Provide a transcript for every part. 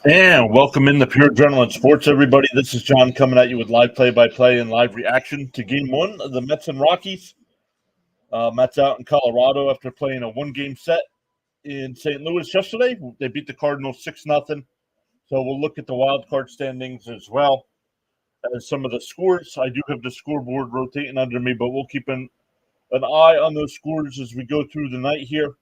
And welcome into PureAdrenaline Sports, everybody. This is John coming at you with live play-by-play and live reaction to Game 1 of the Mets and Rockies. Mets out in Colorado after playing a one-game set in St. Louis yesterday. They beat the Cardinals 6-0. So we'll look at the wild card standings as well as some of the scores. I do have the scoreboard rotating under me, but we'll keep an eye on those scores as we go through the night here.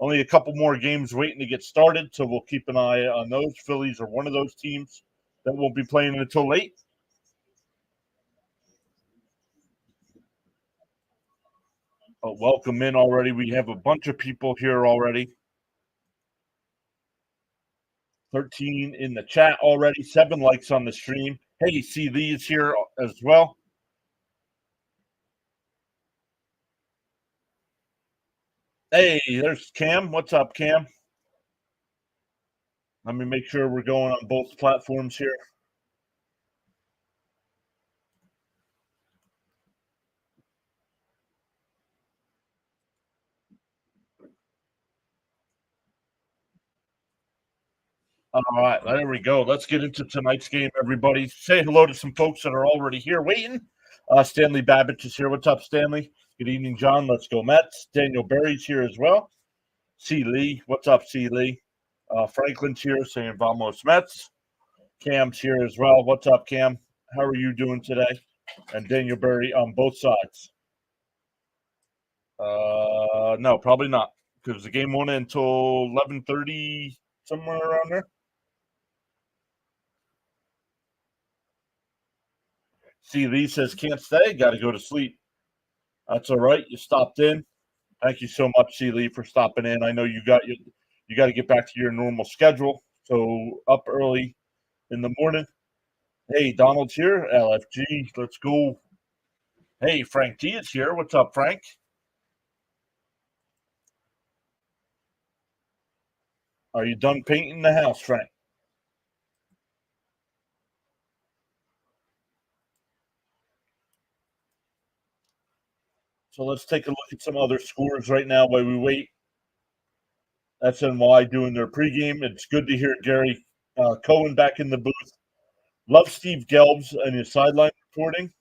Only a couple more games waiting to get started, so we'll keep an eye on those. Phillies are one of those teams that won't be playing until late. Welcome in already. We have a bunch of people here already. 13 in the chat already. 7 likes on the stream. Hey, see these here as well. Hey, there's Cam. What's up, Cam? Let me make sure we're going on both platforms here. All right, there we go. Let's get into tonight's game, everybody. Say hello to some folks that are already here waiting. Stanley Babbage is here. What's up, Stanley? Good evening, John. Let's go Mets. Daniel Berry's here as well. C. Lee. What's up, C. Lee? Franklin's here saying Vamos Mets. Cam's here as well. What's up, Cam? How are you doing today? And Daniel Berry on both sides. No, probably not, because the game won't end until 11:30, somewhere around there. See, Lee says can't stay. Got to go to sleep. That's all right. You stopped in. Thank you so much, C. Lee, for stopping in. I know you got to get back to your normal schedule. So up early in the morning. Hey, Donald's here. LFG, let's go. Hey, Frank T is here. What's up, Frank? Are you done painting the house, Frank? So let's take a look at some other scores right now while we wait. SNY doing their pregame. It's good to hear Gary Cohen back in the booth. Love Steve Gelbs and his sideline reporting,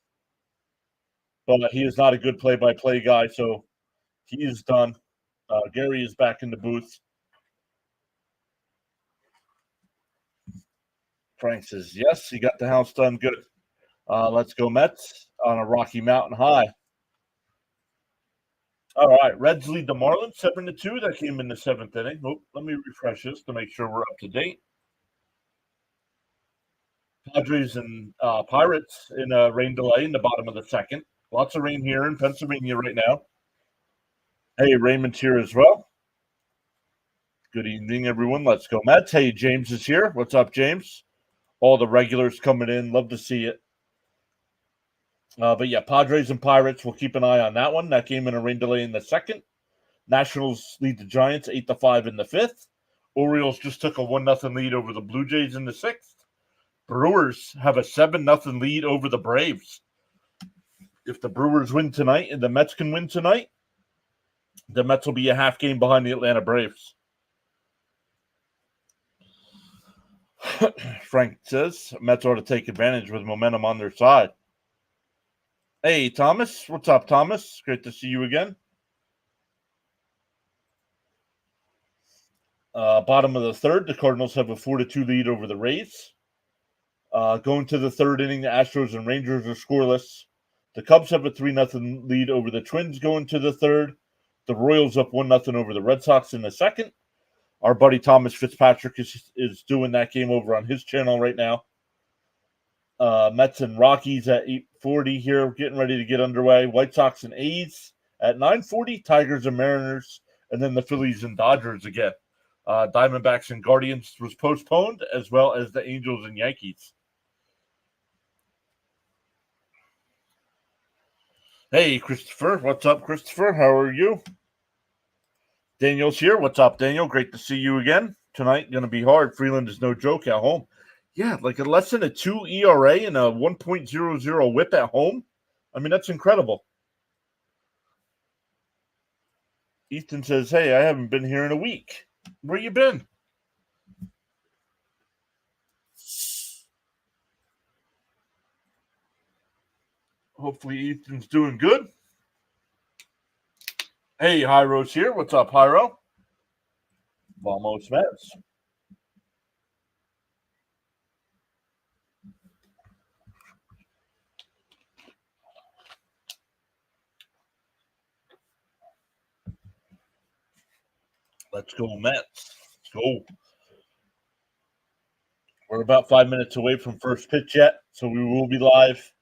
but he is not a good play-by-play guy, so he is done. Gary is back in the booth. Frank says, yes, he got the house done good. Let's go Mets on a Rocky Mountain high. All right, Reds lead the Marlins 7-2. That came in the 7th inning. Oh, let me refresh this to make sure we're up to date. Padres and Pirates in a rain delay in the bottom of the 2nd. Lots of rain here in Pennsylvania right now. Hey, Raymond's here as well. Good evening, everyone. Let's go Mets. Hey, James is here. What's up, James? All the regulars coming in. Love to see it. But yeah, Padres and Pirates, we'll keep an eye on that one. That came in a rain delay in the 2nd. Nationals lead the Giants 8-5 in the 5th. Orioles just took a 1-0 lead over the Blue Jays in the 6th. Brewers have a 7-0 lead over the Braves. If the Brewers win tonight and the Mets can win tonight, the Mets will be a half game behind the Atlanta Braves. Frank says Mets ought to take advantage with momentum on their side. Hey, Thomas. What's up, Thomas? Great to see you again. Bottom of the 3rd, the Cardinals have a 4-2 lead over the Rays. Going to the 3rd inning, the Astros and Rangers are scoreless. The Cubs have a 3-0 lead over the Twins going to the 3rd. The Royals up 1-0 over the Red Sox in the 2nd. Our buddy Thomas Fitzpatrick is doing that game over on his channel right now. Mets and Rockies at 8:40 here, getting ready to get underway. White Sox and A's at 9:40. Tigers and Mariners, and then the Phillies and Dodgers again. Diamondbacks and Guardians was postponed, as well as the Angels and Yankees. Hey, Christopher. What's up, Christopher? How are you? Daniel's here. What's up, Daniel? Great to see you again. Tonight going to be hard. Freeland is no joke at home. Yeah, like a less than a 2 ERA and a 1.00 whip at home. I mean, that's incredible. Ethan says, hey, I haven't been here in a week. Where you been? Hopefully Ethan's doing good. Hey, Hyro's here. What's up, Hyro? Vamos Mets. Let's go, Mets. Let's go. We're about 5 minutes away from first pitch yet, so we will be live.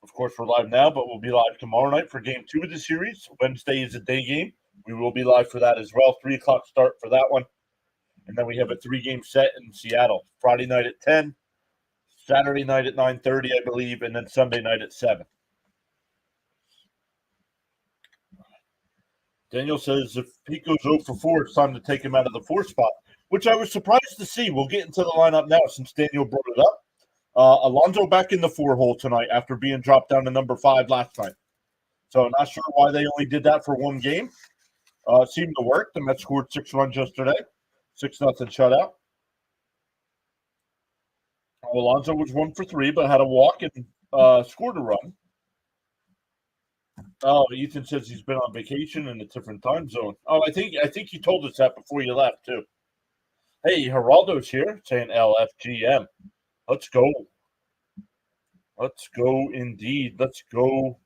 Of course, we're live now, but we'll be live tomorrow night for Game 2 of the series. Wednesday is a day game. We will be live for that as well. 3 o'clock start for that one. And then we have a 3-game set in Seattle. Friday night at 10, Saturday night at 9:30, I believe, and then Sunday night at 7. Daniel says if Pete goes 0 for 4, it's time to take him out of the 4 spot, which I was surprised to see. We'll get into the lineup now since Daniel brought it up. Alonso back in the 4 hole tonight after being dropped down to number 5 last time. So not sure why they only did that for one game. Seemed to work. The Mets scored 6 runs yesterday. 6-0 shutout. Alonso was 1 for 3, but had a walk and scored a run. Oh, Ethan says he's been on vacation in a different time zone. Oh, I think you told us that before you left too. Hey, Geraldo's here saying LFGM. Let's go. Let's go indeed. Let's go.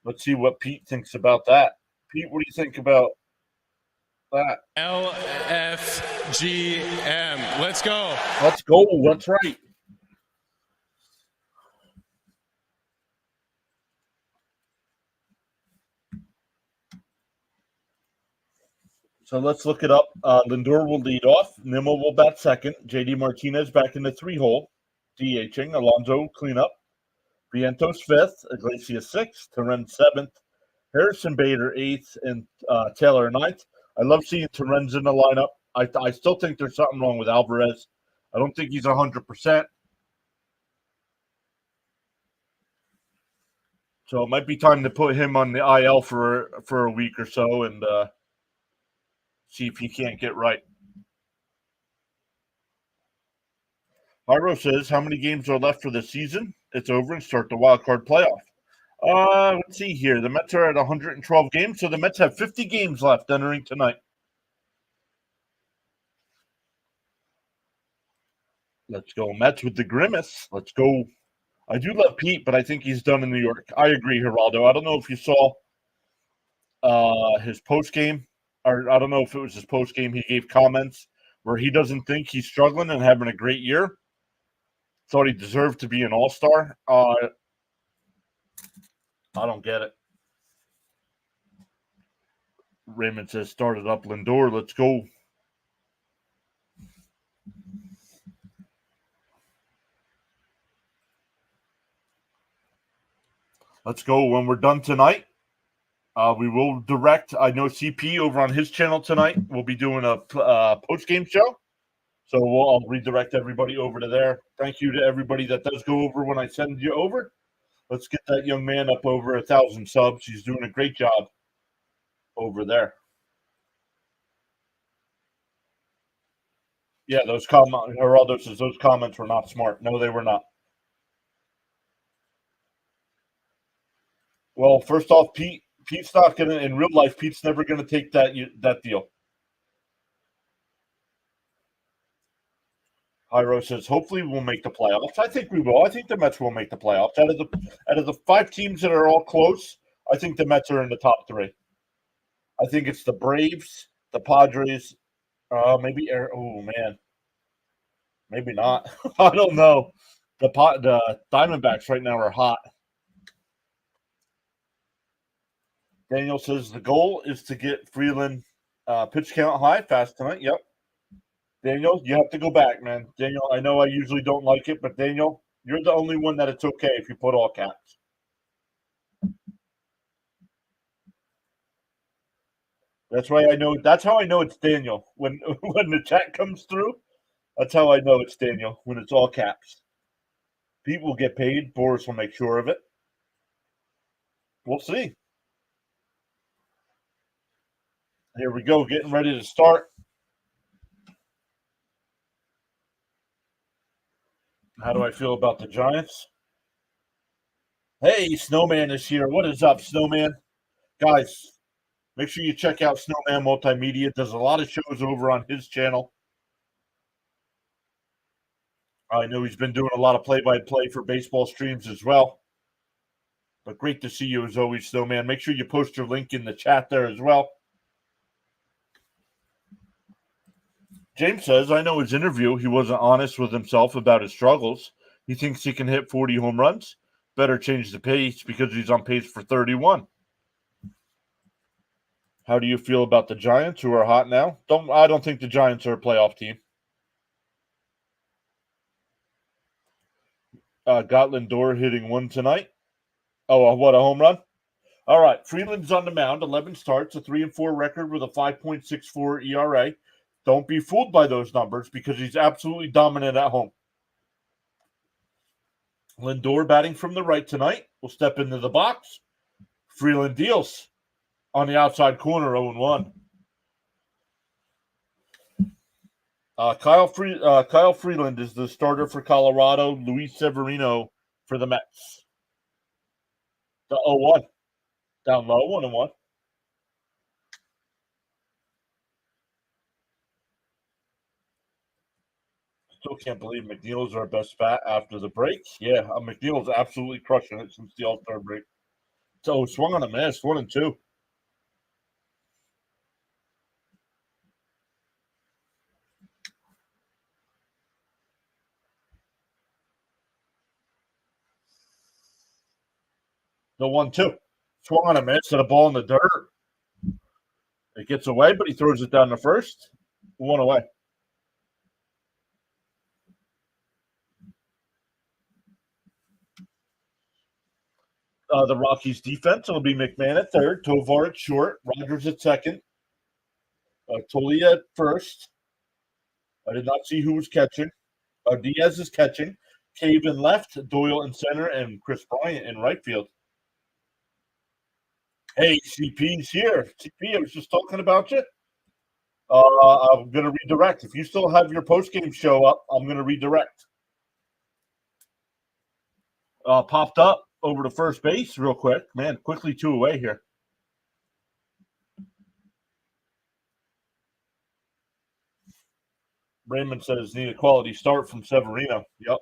Let's see what Pete thinks about that. Pete, what do you think about that? LFGM. Let's go. Let's go. That's right. So let's look it up. Lindor will lead off. Nimmo will bat second. JD Martinez back in the 3 hole, DHing. Alonso cleanup. Vientos 5th. Iglesias 6th. Terren 7th. Harrison Bader 8th. And Taylor 9th. I love seeing Terren's in the lineup. I still think there's something wrong with Alvarez. I don't think he's 100%. So it might be time to put him on the IL for a week or so and see if he can't get right. Myro says, how many games are left for the season? It's over and start the wild card playoff. Let's see here. The Mets are at 112 games, so the Mets have 50 games left entering tonight. Let's go Mets with the grimace. Let's go. I do love Pete, but I think he's done in New York. I agree, Geraldo. I don't know if you saw his post game, or I don't know if it was his post game. He gave comments where he doesn't think he's struggling and having a great year. Thought he deserved to be an all-star. I don't get it. Raymond says, started up Lindor. Let's go. Let's go. When we're done tonight, we will direct. I know CP over on his channel tonight will be doing a post-game show. So I'll redirect everybody over to there. Thank you to everybody that does go over when I send you over. Let's get that young man up over 1,000 subs. He's doing a great job over there. Yeah, Geraldo says those comments were not smart. No, they were not. Well, first off, Pete's not gonna in real life. Pete's never gonna take that deal. Hyro says, hopefully we'll make the playoffs. I think we will. I think the Mets will make the playoffs. Out of the 5 teams that are all close, I think the Mets are in the top 3. I think it's the Braves, the Padres, maybe. Oh man, maybe not. I don't know. The Diamondbacks right now are hot. Daniel says the goal is to get Freeland pitch count high fast tonight. Yep. Daniel, you have to go back, man. Daniel, I know I usually don't like it, but Daniel, you're the only one that it's okay if you put all caps. That's why I know. That's how I know it's Daniel. When the chat comes through, that's how I know it's Daniel, when it's all caps. Pete will get paid. Boris will make sure of it. We'll see. Here we go, getting ready to start. How do I feel about the Giants? Hey, Snowman is here. What is up, Snowman? Guys, make sure you check out Snowman Multimedia. Does a lot of shows over on his channel. I know he's been doing a lot of play-by-play for baseball streams as well. But great to see you as always, Snowman. Make sure you post your link in the chat there as well. James says, I know his interview, he wasn't honest with himself about his struggles. He thinks he can hit 40 home runs. Better change the pace because he's on pace for 31. How do you feel about the Giants, who are hot now? I don't think the Giants are a playoff team. Got Lindor hitting one tonight. Oh, what a home run! All right, Freeland's on the mound. 11 starts, a 3-4 record with a 5.64 ERA. Don't be fooled by those numbers because he's absolutely dominant at home. Lindor batting from the right tonight. Will step into the box. Freeland deals on the outside corner, 0-1. Kyle Freeland is the starter for Colorado. Luis Severino for the Mets. The 0-1. Down low, 1-1. Still can't believe McNeil's our best bat after the break. Yeah, McNeil's absolutely crushing it since the All-Star break. So swung on a miss, 1-2. The 1-2. Swung on a miss and a ball in the dirt. It gets away, but he throws it down the first. 1 away. The Rockies defense will be McMahon at third, Tovar at short, Rogers at second, Tolia at first. I did not see who was catching. Diaz is catching. Cave in left, Doyle in center, and Chris Bryant in right field. Hey, CP's here. CP, I was just talking about you. I'm going to redirect. If you still have your postgame show up, I'm going to redirect. Popped up over to first base real quick. Man, quickly 2 away here. Raymond says need a quality start from Severino. Yep.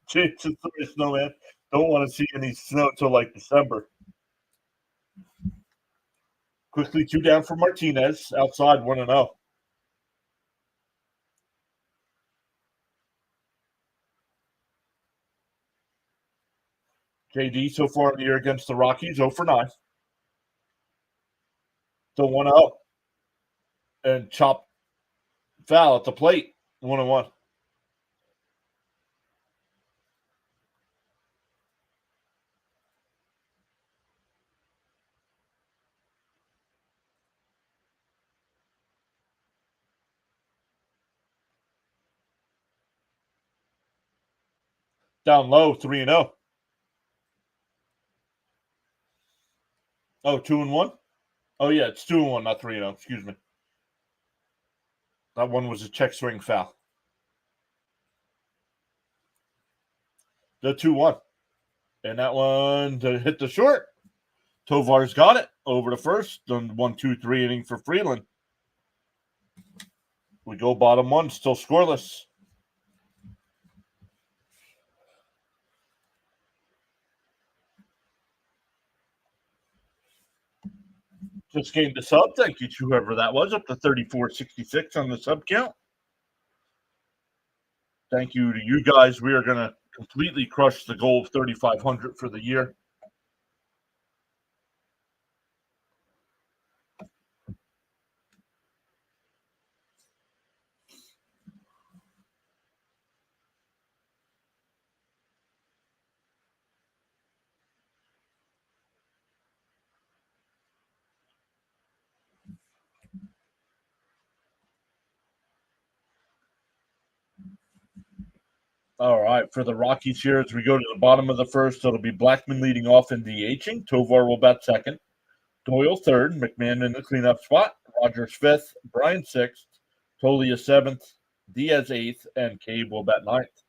Jason Snowman, don't want to see any snow till like December. Quickly 2 down for Martinez. Outside 1-0. JD so far in the year against the Rockies, 0 for 9. Still 1-0. And chop foul at the plate, 1-1. Down low, 3-0. Oh, 2-1? Oh, yeah, it's 2-1, not 3-0. Excuse me. That one was a check swing foul. The 2-1. And that one to hit the short. Tovar's got it over to first. Done 1-2-3 inning for Freeland. We go bottom 1, still scoreless. Just gained the sub. Thank you to whoever that was. Up to 34.66 on the sub count. Thank you to you guys. We are going to completely crush the goal of 3,500 for the year. All right, for the Rockies here, as we go to the bottom of the first, it'll be Blackman leading off and DHing. Tovar will bat second. Doyle third. McMahon in the cleanup spot. Rogers fifth. Bryan sixth. Tolia seventh. Diaz eighth. And Cave will bat ninth.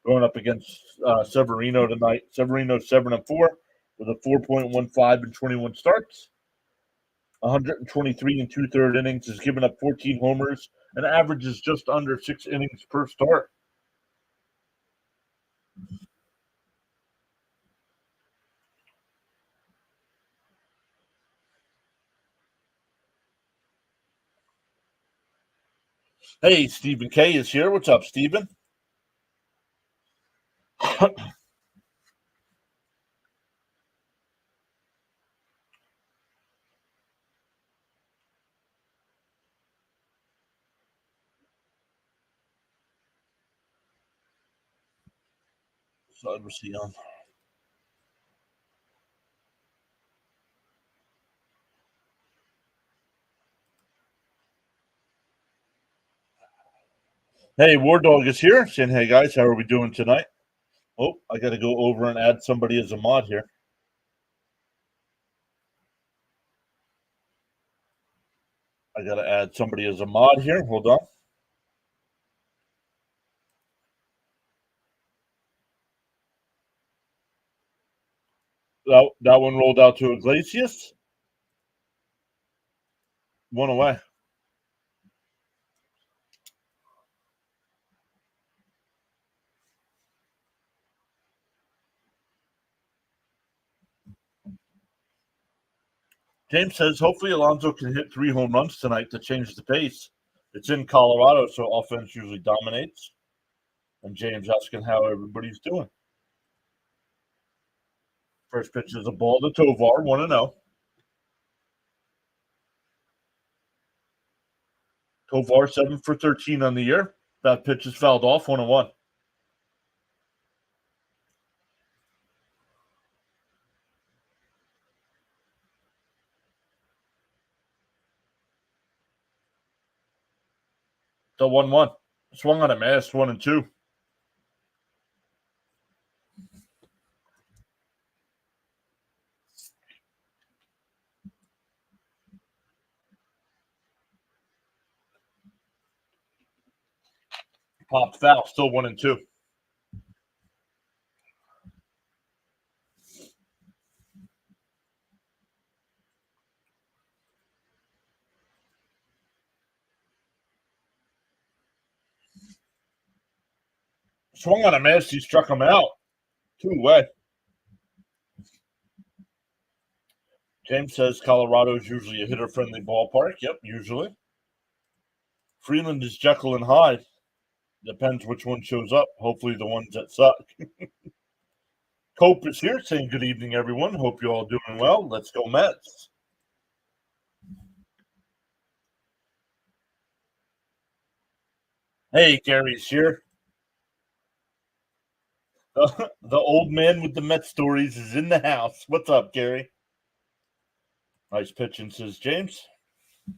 Going up against Severino tonight. Severino 7-4 with a 4.15 and 21 starts. 123 and two-third innings. Has given up 14 homers and averages just under 6 innings per start. Hey, Stephen K is here. What's up, Stephen? So let's see on. Hey, War Dog is here. Saying, hey guys, how are we doing tonight? Oh, I got to go over and add somebody as a mod here. I got to add somebody as a mod here. Hold on. That one rolled out to Iglesias. One away. James says, hopefully Alonso can hit 3 home runs tonight to change the pace. It's in Colorado, so offense usually dominates. And James asking how everybody's doing. First pitch is a ball to Tovar, 1-0. Tovar 7 for 13 on the year. That pitch is fouled off, 1-1. The 1-1. Swung on a miss, 1-2. Popped foul, still 1-2. Swung on a miss, he struck him out. 2 away. James says Colorado is usually a hitter-friendly ballpark. Yep, usually. Freeland is Jekyll and Hyde. Depends which one shows up. Hopefully the ones that suck. Cope is here saying good evening, everyone. Hope you're all doing well. Let's go Mets. Hey, Gary's here. The old man with the Met stories is in the house. What's up, Gary? Nice pitching, says James.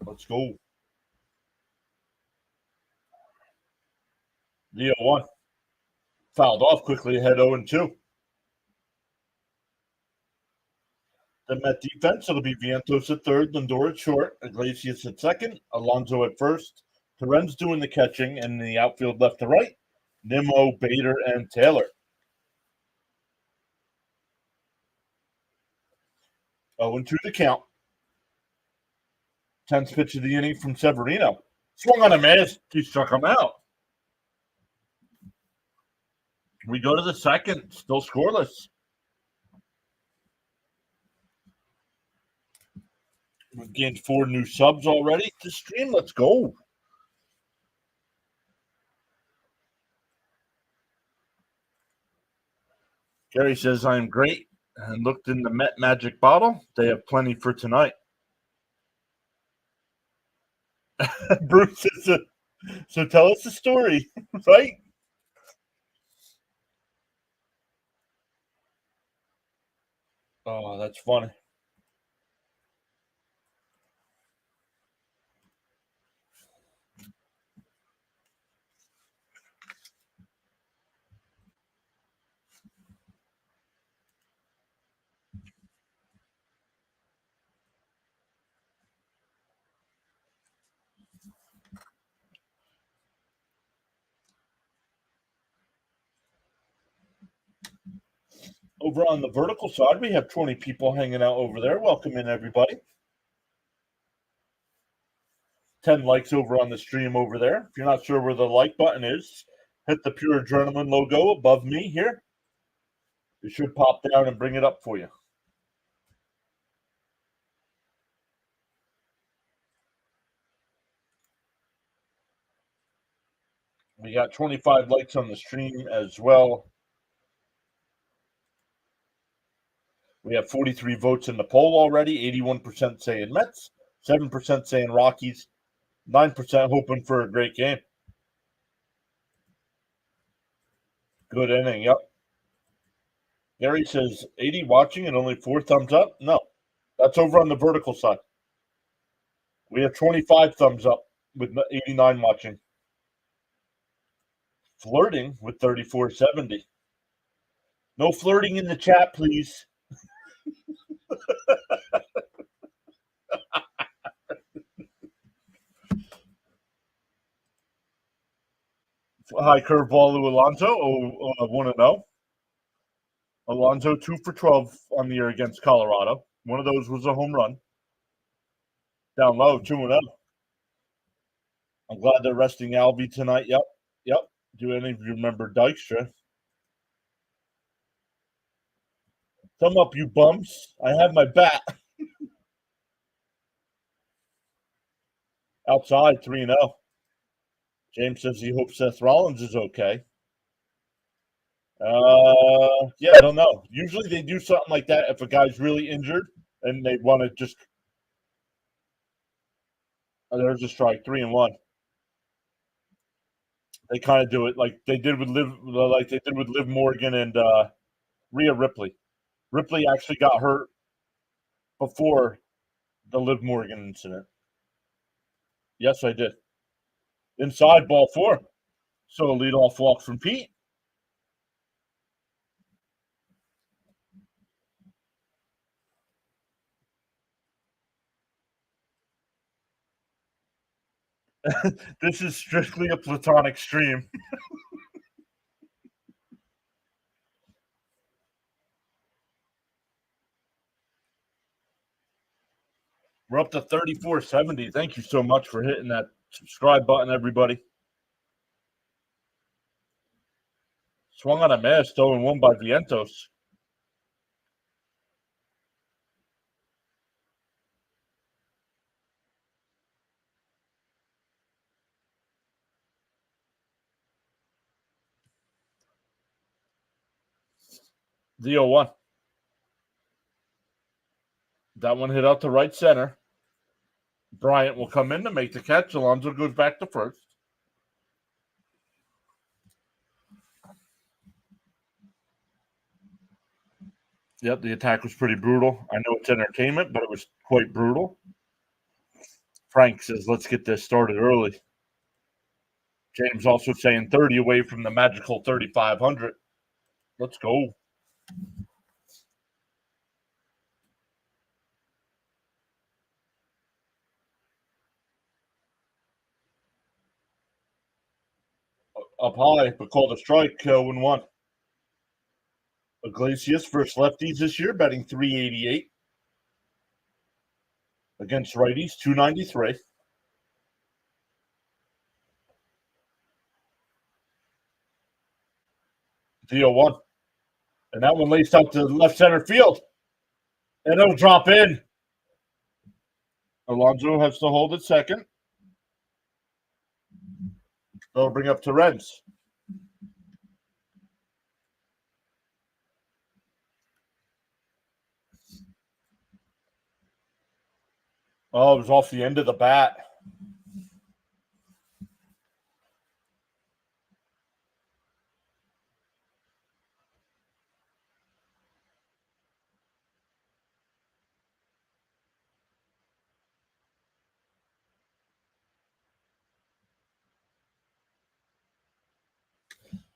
Let's go. The 0-1. Fouled off quickly ahead 0-2. The Met defense, it'll be Vientos at third, Lindor at short, Iglesias at second, Alonso at first, Terens doing the catching, and in the outfield left to right, Nimmo, Bader, and Taylor. 0-2 the count. 10th pitch of the inning from Severino. Swung on a miss. He struck him out. We go to the second, still scoreless. We've gained 4 new subs already to stream. Let's go. Gary says, I am great and looked in the Met Magic bottle. They have plenty for tonight. Bruce says, so tell us the story, right? Oh, that's funny. Over on the vertical side, we have 20 people hanging out over there. Welcome in, everybody. 10 likes over on the stream over there. If you're not sure where the like button is, hit the PureAdrenaline logo above me here. It should pop down and bring it up for you. We got 25 likes on the stream as well. We have 43 votes in the poll already. 81% saying Mets, 7% saying Rockies, 9% hoping for a great game. Good inning, yep. Gary says 80 watching and only 4 thumbs up. No, that's over on the vertical side. We have 25 thumbs up with 89 watching. Flirting with 3470. No flirting in the chat, please. High curveball to Alonso. 1-0. Alonso 2 for 12 on the year against Colorado. One of those was a home run. Down low, 2-0. I'm glad they're resting Alvy tonight. Yep. Do any of you remember Dykstra? Thumb up, you bums. I have my bat. Outside, 3-0. James says he hopes Seth Rollins is okay. Yeah, I don't know. Usually they do something like that if a guy's really injured and they want to just. Oh, there's a strike, 3-1. They kind of do it like they did with Liv Morgan and Rhea Ripley. Ripley actually got hurt before the Liv Morgan incident. Yes, I did. Inside, ball 4. So a leadoff walk from Pete. This is strictly a platonic stream. We're up to 3470. Thank you so much for hitting that subscribe button, everybody. Swung on a miss, 0-1 by Vientos. The 0-1. That one hit out to right center. Bryant will come in to make the catch. Alonso goes back to first. Yep, the attack was pretty brutal. I know it's entertainment, but it was quite brutal. Frank says, let's get this started early. James also saying 30 away from the magical 3,500. Let's go. Up high, but called a strike, 0-1. Iglesias versus lefties this year, betting 388. Against righties, 293. The 0-1. And that one laced out to left center field. And it'll drop in. Alonso has to hold at second. They'll bring up Terrence. Oh, it was off the end of the bat.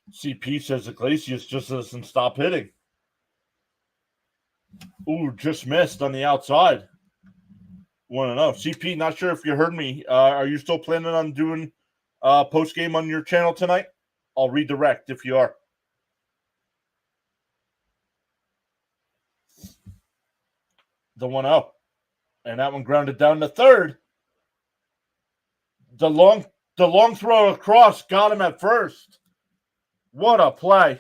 CP says Iglesias just doesn't stop hitting. Ooh, just missed on the outside. 1-0. CP, not sure if you heard me. Are you still planning on doing post-game on your channel tonight? I'll redirect if you are. The 1-0. And that one grounded down to third. The long throw across got him at first. What a play.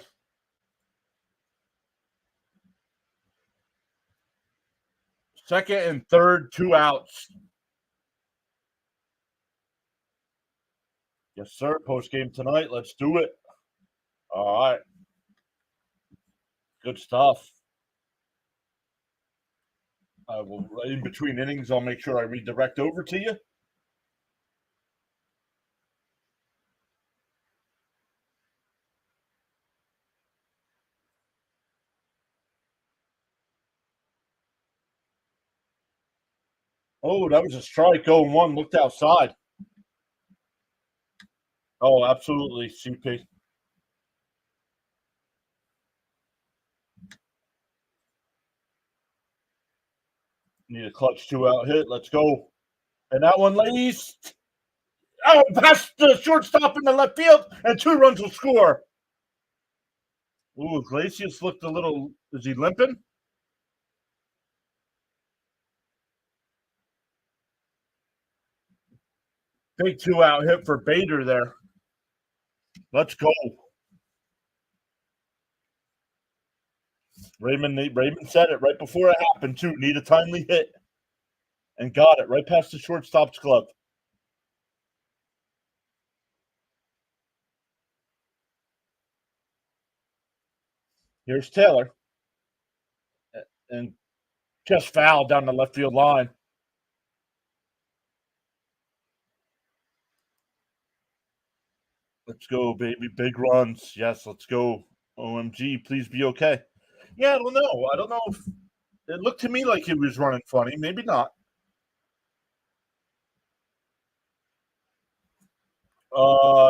Second and third, 2 outs. Yes, sir. Postgame tonight. Let's do it. All right. Good stuff. I will, in between innings, I'll make sure I redirect over to you. Oh, that was a strike. 0-1. Looked outside. Oh, absolutely, CP. Need a clutch 2-out hit. Let's go. And that one laced. Oh, past the shortstop in the left field, and 2 runs will score. Ooh, Iglesias looked a little. Is he limping? Big 2-out hit for Bader there. Let's go. Raymond said it right before it happened, too. Need a timely hit. And got it right past the shortstop's glove. Here's Taylor. And just fouled down the left field line. Let's go, baby. Big runs. Yes, let's go. OMG, please be okay. Yeah, I don't know. I don't know if it looked to me like he was running funny. Maybe not.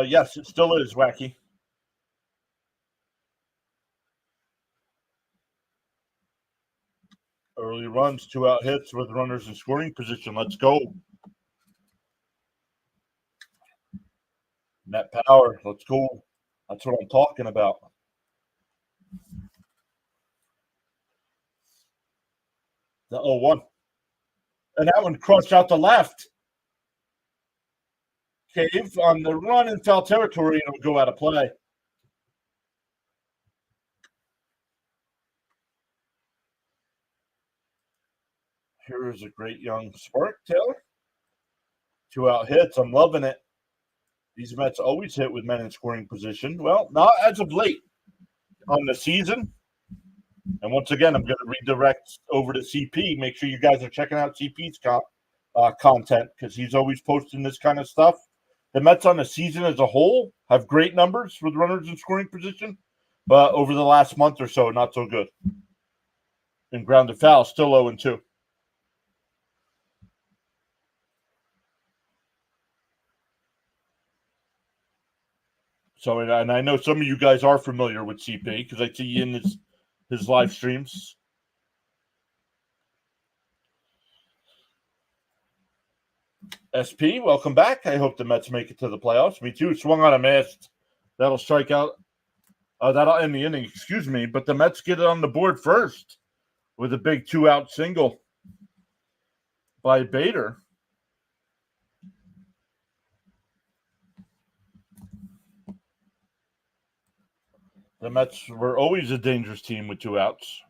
Yes, it still is, Wacky. Early runs, 2-out hits with runners in scoring position. Let's go. Net power. Let's go. That's what I'm talking about. The 0-1. And that one crushed out the left. Cave on the run in foul territory, and it'll go out of play. Here is a great young spark, Taylor. 2-out hits. I'm loving it. These Mets always hit with men in scoring position. Well, not as of late on the season. And once again, I'm going to redirect over to CP. Make sure you guys are checking out CP's content because he's always posting this kind of stuff. The Mets on the season as a whole have great numbers with runners in scoring position, but over the last month or so, not so good. And grounded foul, still 0-2. So, and I know some of you guys are familiar with CP because I see you in his live streams. SP, welcome back. I hope the Mets make it to the playoffs. Me too. Swung on a miss. That'll strike out. That'll end the inning, excuse me. But the Mets get it on the board first with a big 2-out single by Bader. The Mets were always a dangerous team with 2 outs.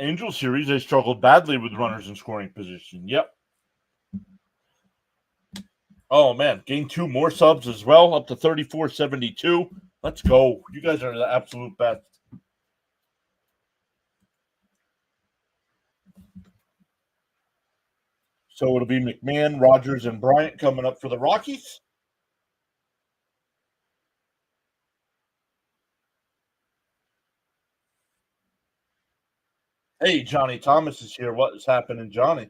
Angel series, they struggled badly with runners in scoring position. Yep. Oh, man. Gained 2 more subs as well, up to 3472. Let's go. You guys are the absolute best. So it'll be McMahon, Rogers, and Bryant coming up for the Rockies. Hey, Johnny Thomas is here. What is happening, Johnny?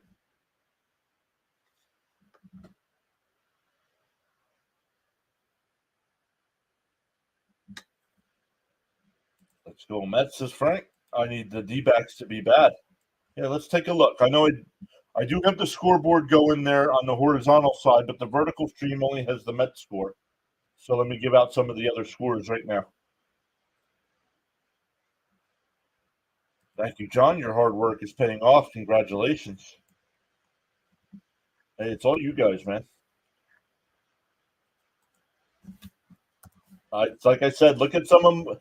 Let's go Mets, says Frank. I need the D-backs to be bad. Yeah, let's take a look. I know I do have the scoreboard going there on the horizontal side, but the vertical stream only has the Mets score. So let me give out some of the other scores right now. Thank you, John. Your hard work is paying off. Congratulations. Hey, it's all you guys, man. It's like I said, look at some of them.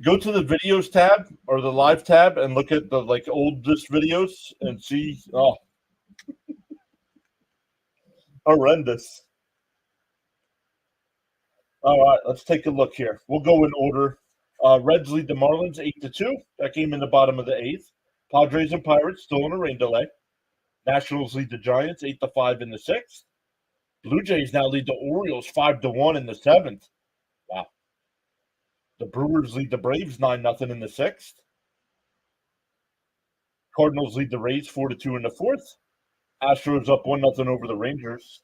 Go to the videos tab or the live tab and look at the oldest videos and see. Oh, horrendous. All right, let's take a look here. We'll go in order. Reds lead the Marlins 8-2. That game in the bottom of the eighth. Padres and Pirates still in a rain delay. Nationals lead the Giants 8-5 in the sixth. Blue Jays now lead the Orioles 5-1 in the seventh. Wow. The Brewers lead the Braves 9-0 in the sixth. Cardinals lead the Rays 4-2 in the fourth. Astros up 1-0 over the Rangers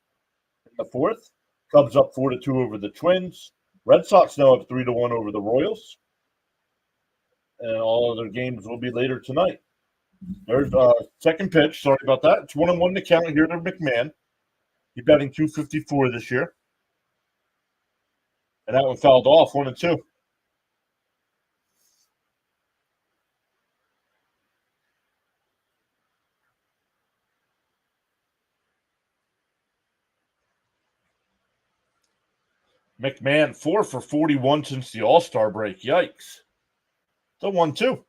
in the fourth. Cubs up 4-2 over the Twins. Red Sox now up 3-1 over the Royals. And all other games will be later tonight. There's second pitch. Sorry about that. It's 1-1 to count here to McMahon. He's batting .254 this year. And that one fouled off 1-2. McMahon 4 for 41 since the All-Star break. Yikes. The 1-2.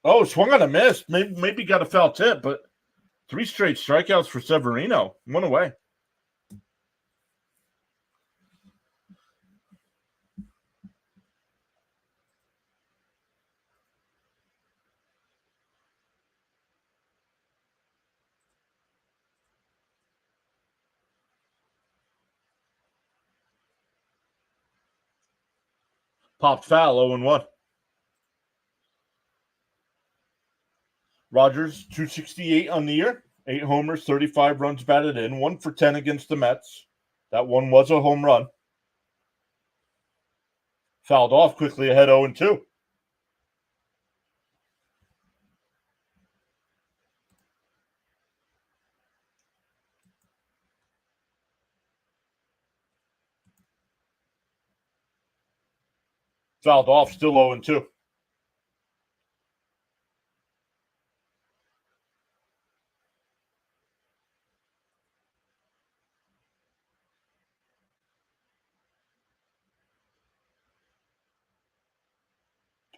Oh, swung on a miss. Maybe got a foul tip, but 3 straight strikeouts for Severino. 1 away. Popped foul 0-1. Rogers 268 on the year. 8 homers, 35 runs batted in. 1 for 10 against the Mets. That one was a home run. Fouled off quickly ahead 0-2. Fouled off, still 0-2.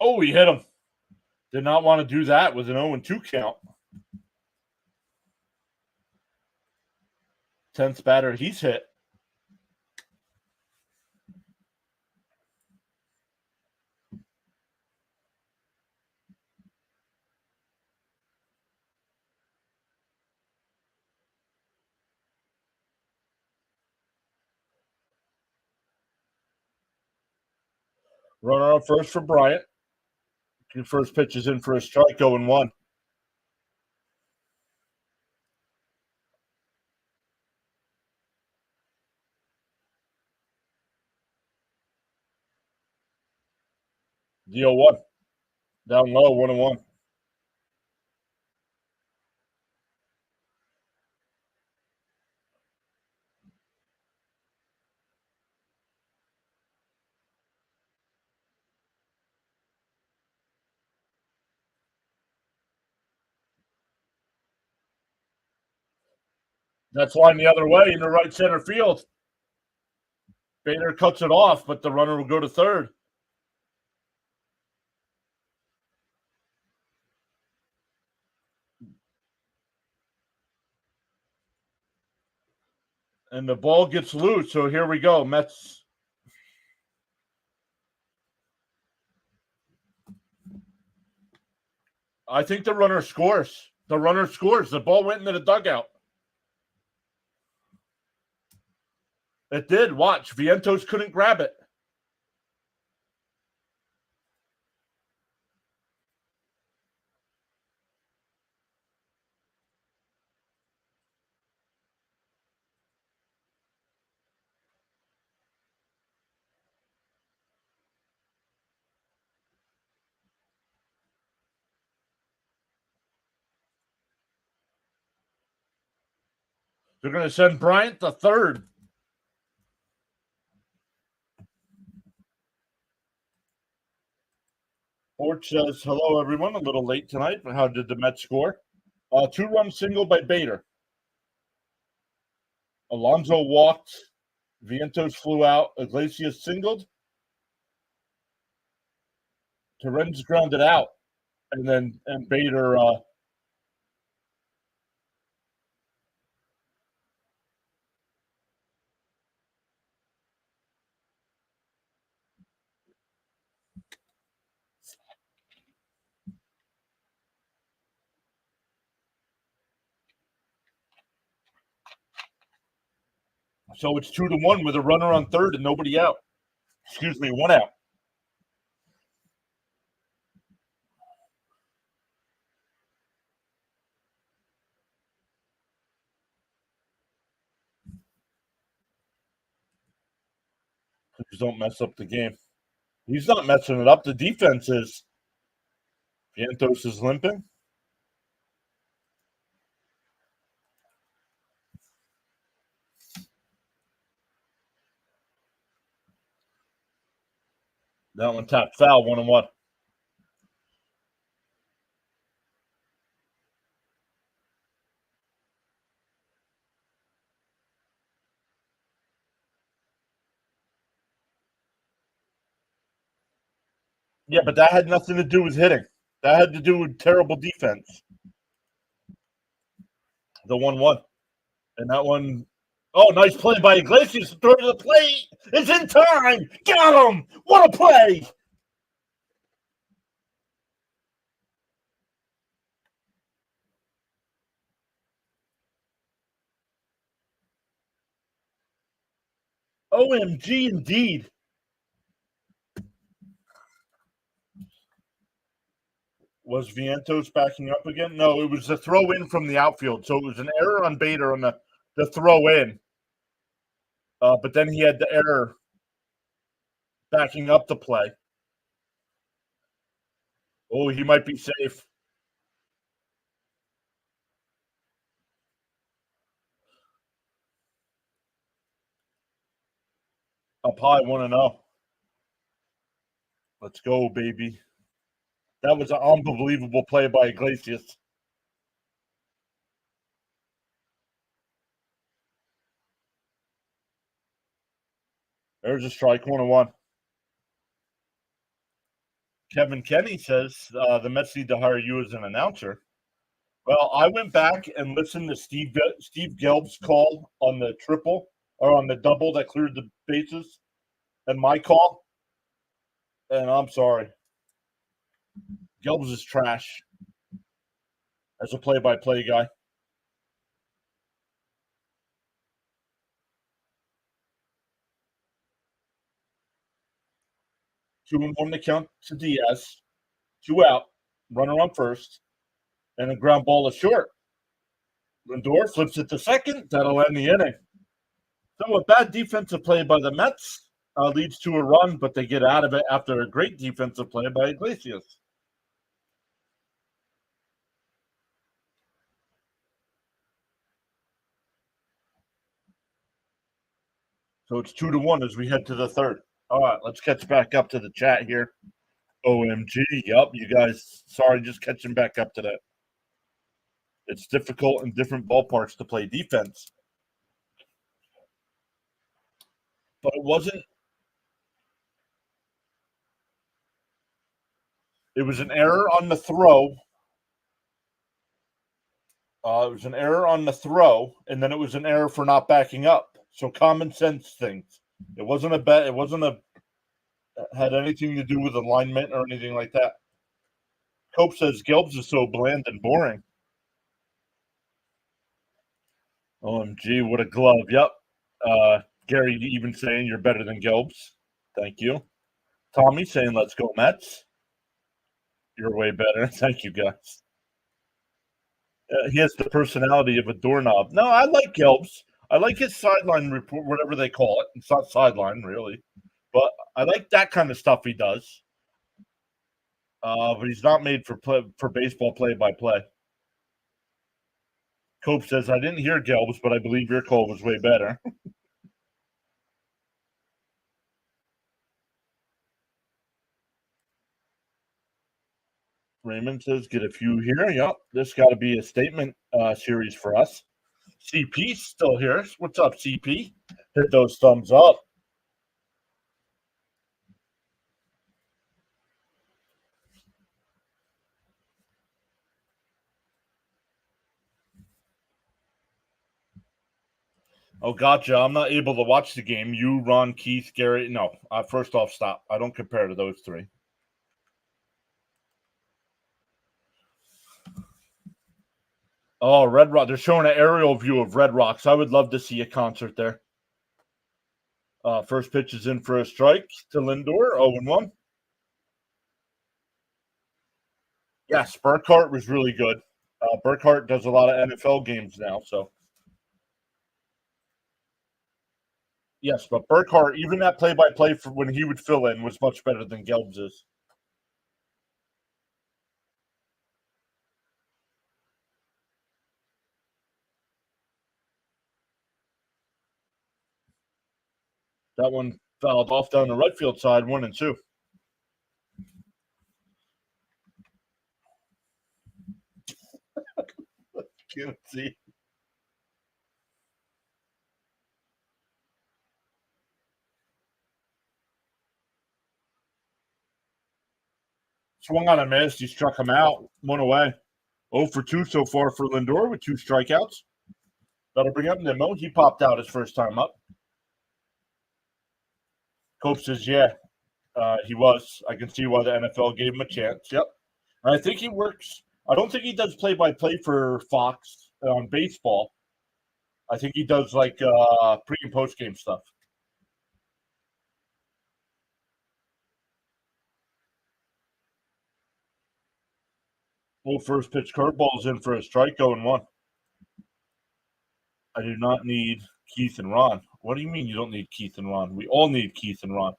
Oh, he hit him. Did not want to do that with an 0-2 count. 10th batter he's hit. Runner on first for Bryant. Your first pitch is in for a strike, 0-1. The 0-1. Down low, 1-1. That's line the other way in the right center field. Bader cuts it off, but the runner will go to third. And the ball gets loose, so here we go. Mets. I think the runner scores. The runner scores. The ball went into the dugout. It did. Watch. Vientos couldn't grab it. They're going to send Bryant to third. Porch says, hello, everyone. A little late tonight, but how did the Mets score? 2-run single by Bader. Alonso walked. Vientos flew out. Iglesias singled. Torrens grounded out. And Bader so it's 2-1 with a runner on third and nobody out. Excuse me, one out. Please don't mess up the game. He's not messing it up. The defense is. Vientos is limping. That one tapped foul, 1-1. Yeah, but that had nothing to do with hitting. That had to do with terrible defense. The 1-1. And that one, oh, nice play by Iglesias to throw to the plate. It's in time. Got him. What a play. OMG, indeed. Was Vientos backing up again? No, it was a throw in from the outfield. So it was an error on Bader on the throw in. But then he had the error backing up the play. Oh, he might be safe. Up high, 1-0. Let's go, baby. That was an unbelievable play by Iglesias. There's a strike, 1-1. Kevin Kenny says the Mets need to hire you as an announcer. Well, I went back and listened to Steve Gelb's call on the triple or on the double that cleared the bases and my call. And I'm sorry. Gelb's is trash as a play-by-play guy. 2-1 to count to Diaz. 2 out. Runner on first. And a ground ball is short. Lindor flips it to second. That'll end the inning. So a bad defensive play by the Mets leads to a run, but they get out of it after a great defensive play by Iglesias. So it's 2-1 as we head to the third. All right, let's catch back up to the chat here. OMG. Yep, you guys, sorry, just catching back up to that. It's difficult in different ballparks to play defense. But it wasn't. It was an error on the throw. It was an error on the throw, and then it was an error for not backing up. So common sense things. It wasn't a bet. It wasn't had anything to do with alignment or anything like that. Cope says Gelbs is so bland and boring. OMG, what a glove. Yep. Gary even saying you're better than Gelbs. Thank you. Tommy saying let's go Mets. You're way better. Thank you, guys. He has the personality of a doorknob. No, I like Gelbs. I like his sideline report, whatever they call it. It's not sideline, really. But I like that kind of stuff he does. But he's not made for baseball play-by-play. Cope says, I didn't hear Gelbs, but I believe your call was way better. Raymond says, get a few here. Yep, this got to be a statement series for us. CP's still here. What's up, CP? Hit those thumbs up. Oh, gotcha. I'm not able to watch the game. You, Ron, Keith, Gary. No, first off, stop. I don't compare to those three. Oh, Red Rock. They're showing an aerial view of Red Rocks. I would love to see a concert there. First pitch is in for a strike to Lindor, 0-1. Yes, Burkhart was really good. Burkhart does a lot of NFL games now, so. Yes, but Burkhart, even that play-by-play for when he would fill in was much better than Gelb's. That one fouled off down the right field side, 1-2. Can't see. Swung on a miss. He struck him out. One away. 0 for 2 so far for Lindor with 2 strikeouts. That'll bring up Nimmo. He popped out his first time up. Cope says, yeah, he was. I can see why the NFL gave him a chance. Yep. And I think he works. I don't think he does play-by-play for Fox on baseball. I think he does like pre and post game stuff. First pitch curveball is in for a strike, 0-1. I do not need Keith and Ron. What do you mean you don't need Keith and Ron? We all need Keith and Ron.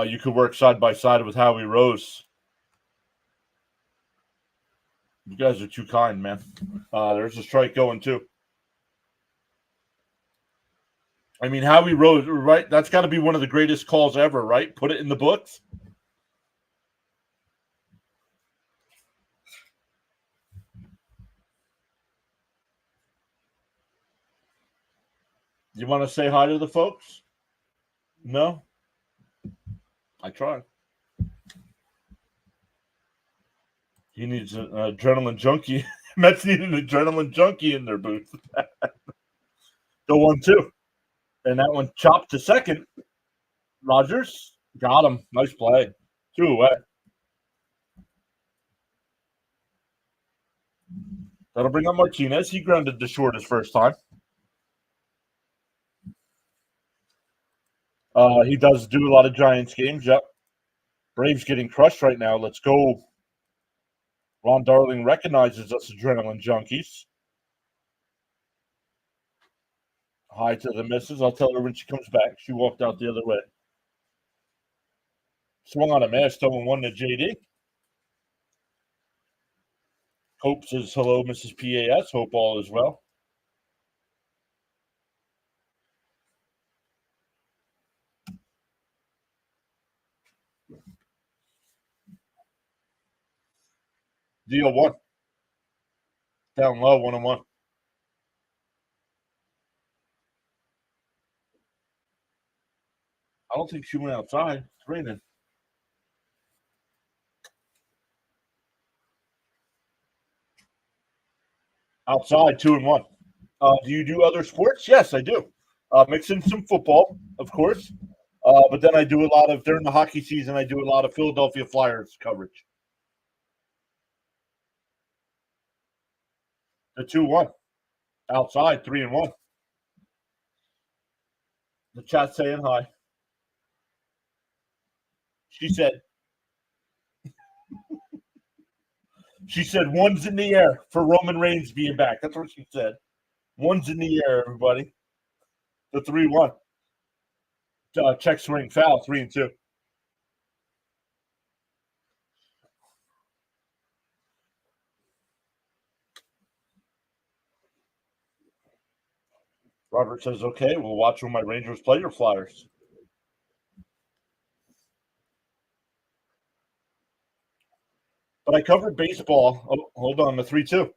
You could work side by side with Howie Rose. You guys are too kind, man. There's a strike going too. I mean, Howie Rose, right? That's got to be one of the greatest calls ever, right? Put it in the books. You want to say hi to the folks? No? I try. He needs an adrenaline junkie. Mets need an adrenaline junkie in their booth. Go 1-2. And that one chopped to second. Rogers got him. Nice play. 2 away. That'll bring up Martinez. He grounded to short his first time. He does do a lot of Giants games. Yep. Braves getting crushed right now. Let's go. Ron Darling recognizes us adrenaline junkies. Hi to the missus. I'll tell her when she comes back. She walked out the other way. Swung on a miss. 0-1 to JD. Hope says hello, Mrs. PAS. Hope all is well. Deal 1. Down low, 1-1. I don't think she went outside. It's raining. Outside, 2-1. Do you do other sports? Yes, I do. Mix in some football, of course. But then I do a lot of, during the hockey season, I do a lot of Philadelphia Flyers coverage. The 2-1. Outside, 3-1. The chat saying hi. She said, one's in the air for Roman Reigns being back. That's what she said. One's in the air, everybody. The 3-1. Check swing foul, 3-2. Robert says, okay, we'll watch when my Rangers play your Flyers. But I covered baseball. Oh, hold on, the 3-2.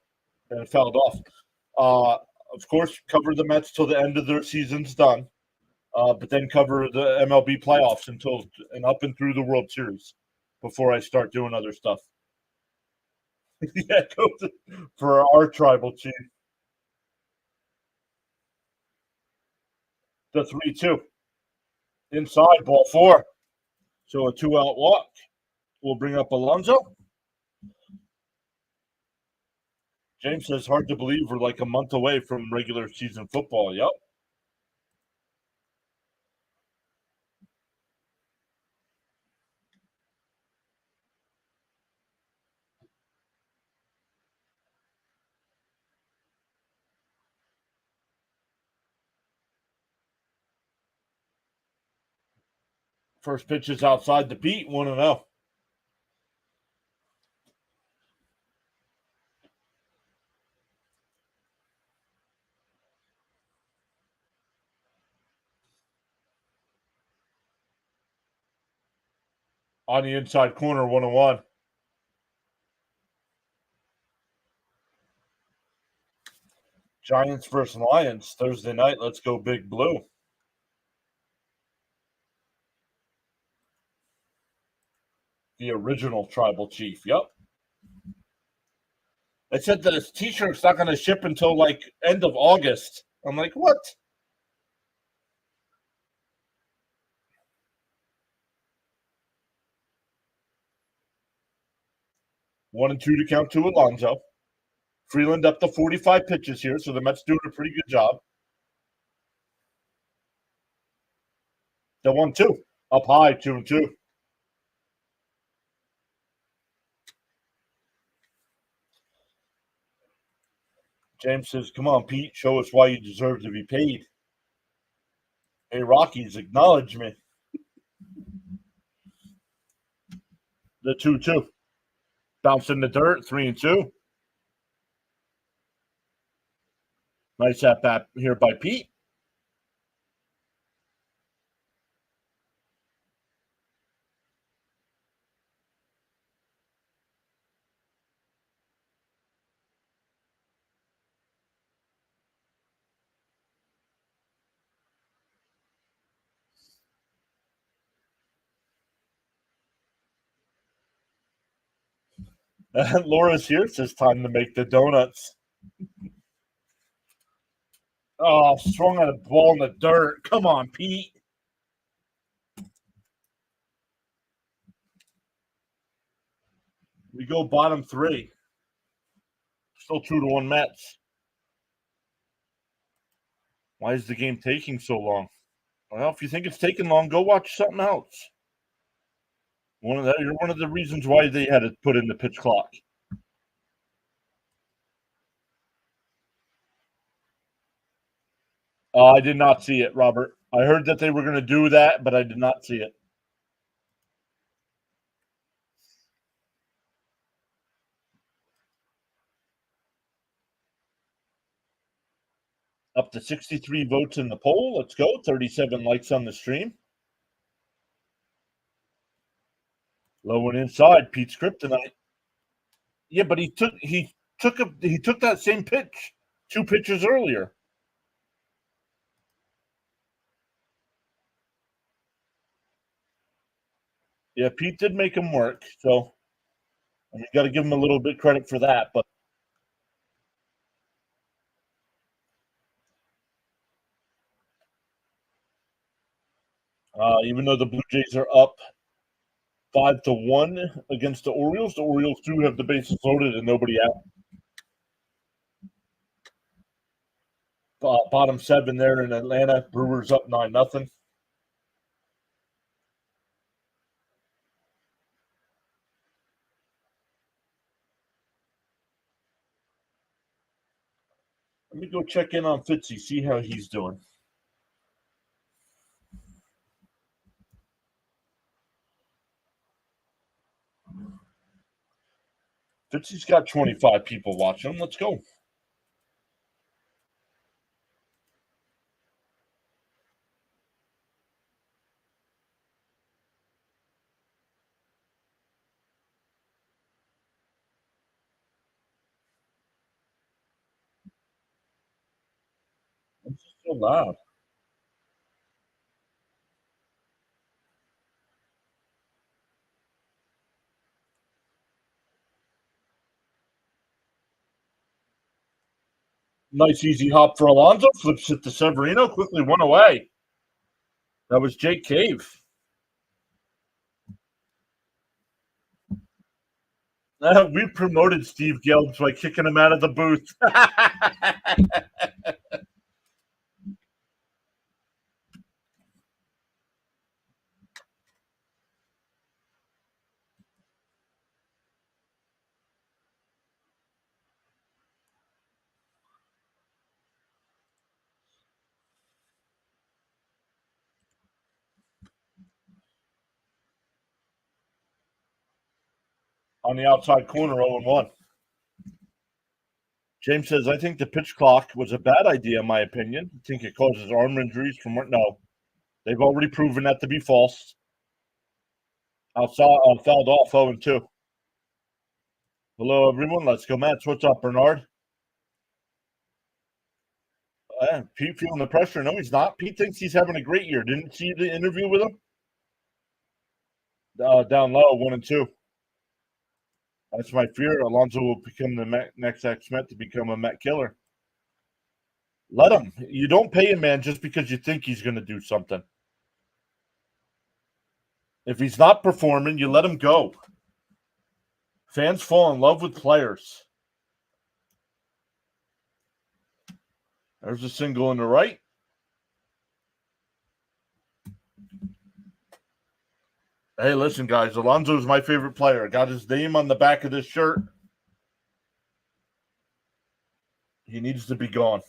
And it fouled off. Of course, cover the Mets till the end of their season's done. But then cover the MLB playoffs until and up and through the World Series before I start doing other stuff. Yeah, for our tribal chief. The 3-2. Inside, ball 4. So a 2-out walk. We'll bring up Alonso. James says, hard to believe we're like a month away from regular season football. Yep. First pitch is outside the beat, 1-0. On the inside corner, 1-1. Giants versus Lions Thursday night. Let's go Big Blue. The original tribal chief. Yep. They said that this T-shirt's not going to ship until like end of August. I'm like, what? One and two to count to Alonso. Freeland up to 45 pitches here, so the Mets doing a pretty good job. The 1-2 up high, 2-2. James says, "Come on, Pete, show us why you deserve to be paid." Hey, Rockies, acknowledge me. The 2-2. Bounce in the dirt, 3-2. Nice at bat here by Pete. And Laura's here. Says time to make the donuts. Oh, swung at a ball in the dirt. Come on, Pete. We go bottom 3. Still 2-1 Mets. Why is the game taking so long? Well, if you think it's taking long, go watch something else. You're one of the reasons why they had to put in the pitch clock. I did not see it, Robert. I heard that they were going to do that, but I did not see it. Up to 63 votes in the poll. Let's go. 37 likes on the stream. Low and inside. Pete's kryptonite. Yeah, but he took that same pitch 2 pitches earlier. Yeah, Pete did make him work, so you got to give him a little bit credit for that. But even though the Blue Jays are up 5-1 against the Orioles do have the bases loaded and nobody out. Bottom 7 there in Atlanta. Brewers up 9-0. Let me go check in on Fitzy, see how he's doing. Fitzy's got 25 people watching. Let's go. This is so loud. Nice easy hop for Alonso. Flips it to Severino. Quickly one away. That was Jake Cave. We promoted Steve Gelbs by kicking him out of the booth. On the outside corner, 0-1. James says, I think the pitch clock was a bad idea, in my opinion. I think it causes arm injuries from what? No. They've already proven that to be false. Fouled off 0-2. Hello, everyone. Let's go, Mets. What's up, Bernard? Pete feeling the pressure. No, he's not. Pete thinks he's having a great year. Didn't see the interview with him? Down low, 1-2. That's my fear. Alonso will become the next ex-Met to become a Met killer. Let him. You don't pay a man just because you think he's going to do something. If he's not performing, you let him go. Fans fall in love with players. There's a single in the right. Hey, listen, guys. Alonso's my favorite player. Got his name on the back of this shirt. He needs to be gone.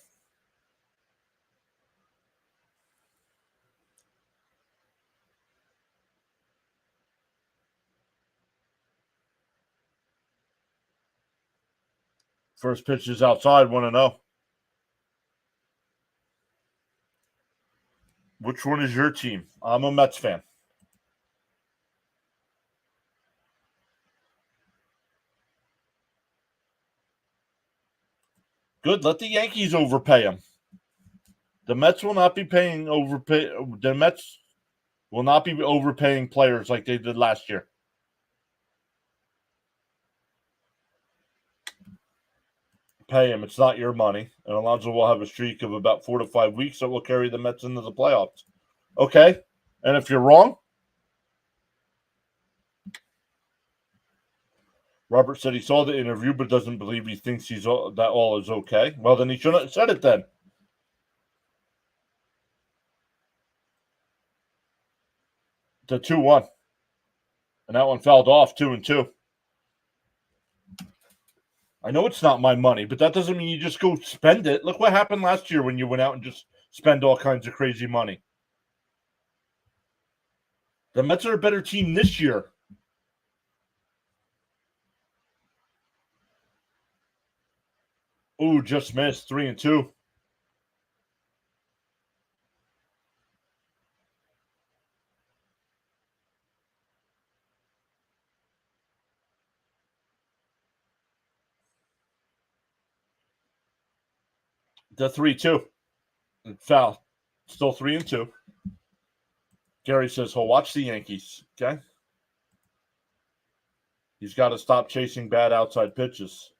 First pitch is outside, 1-0. Which one is your team? I'm a Mets fan. Good. Let the Yankees overpay him. The Mets will not be The Mets will not be overpaying players like they did last year. Pay him. It's not your money. And Alonso will have a streak of about 4 to 5 weeks that will carry the Mets into the playoffs. Okay. And if you're wrong, Robert said he saw the interview but doesn't believe he thinks that all is okay. Well, then he shouldn't have said it then. The 2-1. And that one fouled off, 2-2. I know it's not my money, but that doesn't mean you just go spend it. Look what happened last year when you went out and just spend all kinds of crazy money. The Mets are a better team this year. Ooh, just missed, 3-2. The 3-2. Foul. Still 3-2. Gary says he'll watch the Yankees. Okay. He's got to stop chasing bad outside pitches.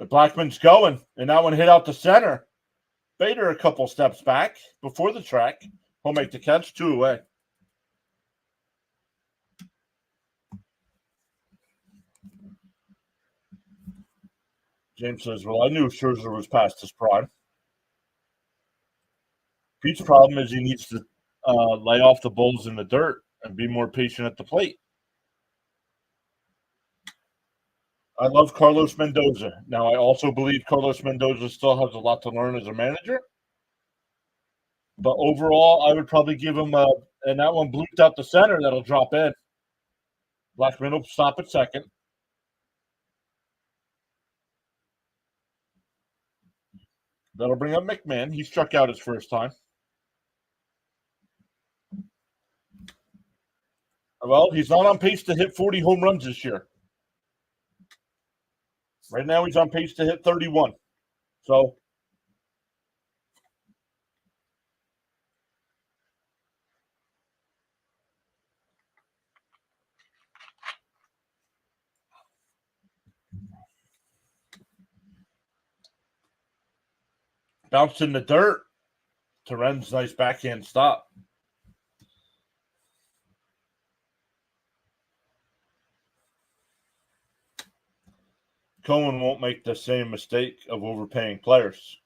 Blackman's going, and that one hit out the center. Bader a couple steps back before the track. He'll make the catch, 2 away. James says, well, I knew Scherzer was past his prime. Pete's problem is he needs to lay off the balls in the dirt and be more patient at the plate. I love Carlos Mendoza. Now, I also believe Carlos Mendoza still has a lot to learn as a manager. But overall, I would probably give him and that one blooped out the center. That'll drop in. Blackman will stop at second. That'll bring up McMahon. He struck out his first time. Well, he's not on pace to hit 40 home runs this year. Right now, he's on pace to hit 31. So, bounced in the dirt. Terren's nice backhand stop. Cohen won't make the same mistake of overpaying players.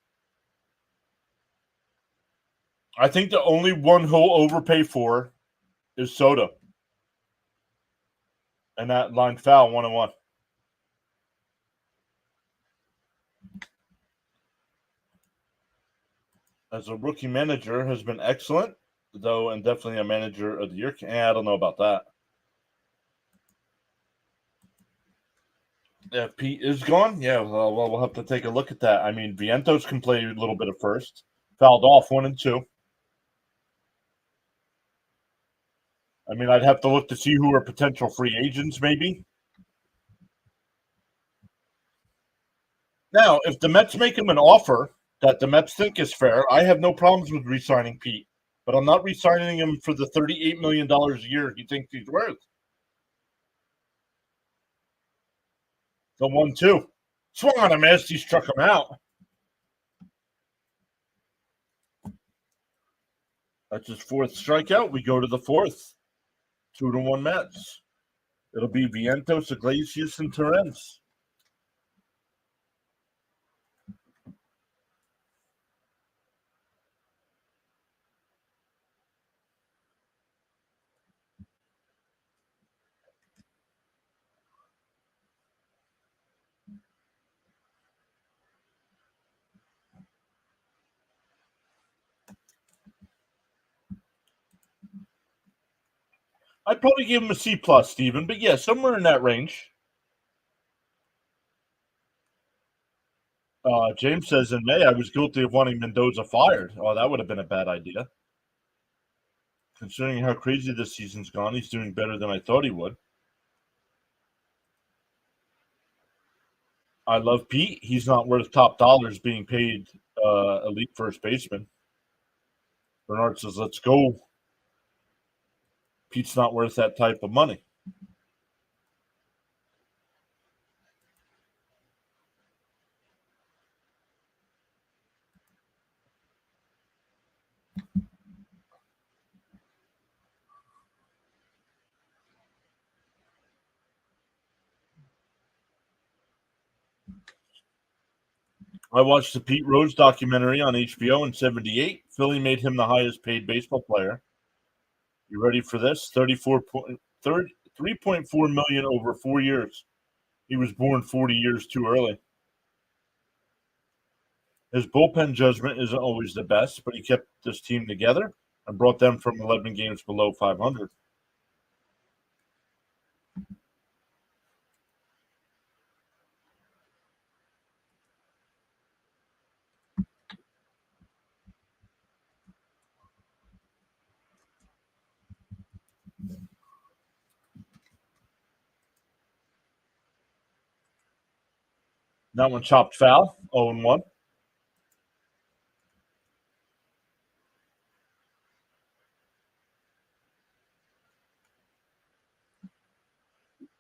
I think the only one he'll overpay for is Soto. And that line foul 1-1. As a rookie manager, has been excellent, though, and definitely a manager of the year. I don't know about that. Yeah, Pete is gone. Yeah, well, we'll have to take a look at that. I mean, Vientos can play a little bit of first. Fouled off 1 and 2. I mean, I'd have to look to see who are potential free agents, maybe. Now, if the Mets make him an offer that the Mets think is fair, I have no problems with re-signing Pete. But I'm not re-signing him for the $38 million a year he thinks he's worth. The 1-2. Swung on a miss. He struck him out. That's his 4th strikeout. We go to the 4th. 2-1 Mets. It'll be Vientos, Iglesias, and Terrence. I'd probably give him a C+, Steven, but yeah, somewhere in that range. James says in May, I was guilty of wanting Mendoza fired. Oh, that would have been a bad idea. Considering how crazy this season's gone, he's doing better than I thought he would. I love Pete. He's not worth top dollars being paid elite first baseman. Bernard says, let's go. Pete's not worth that type of money. I watched the Pete Rose documentary on HBO in '78. Philly made him the highest paid baseball player. You ready for this? 3.4 million over 4 years. He was born 40 years too early. His bullpen judgment isn't always the best, but he kept this team together and brought them from 11 games below 500. That one chopped foul, 0-1.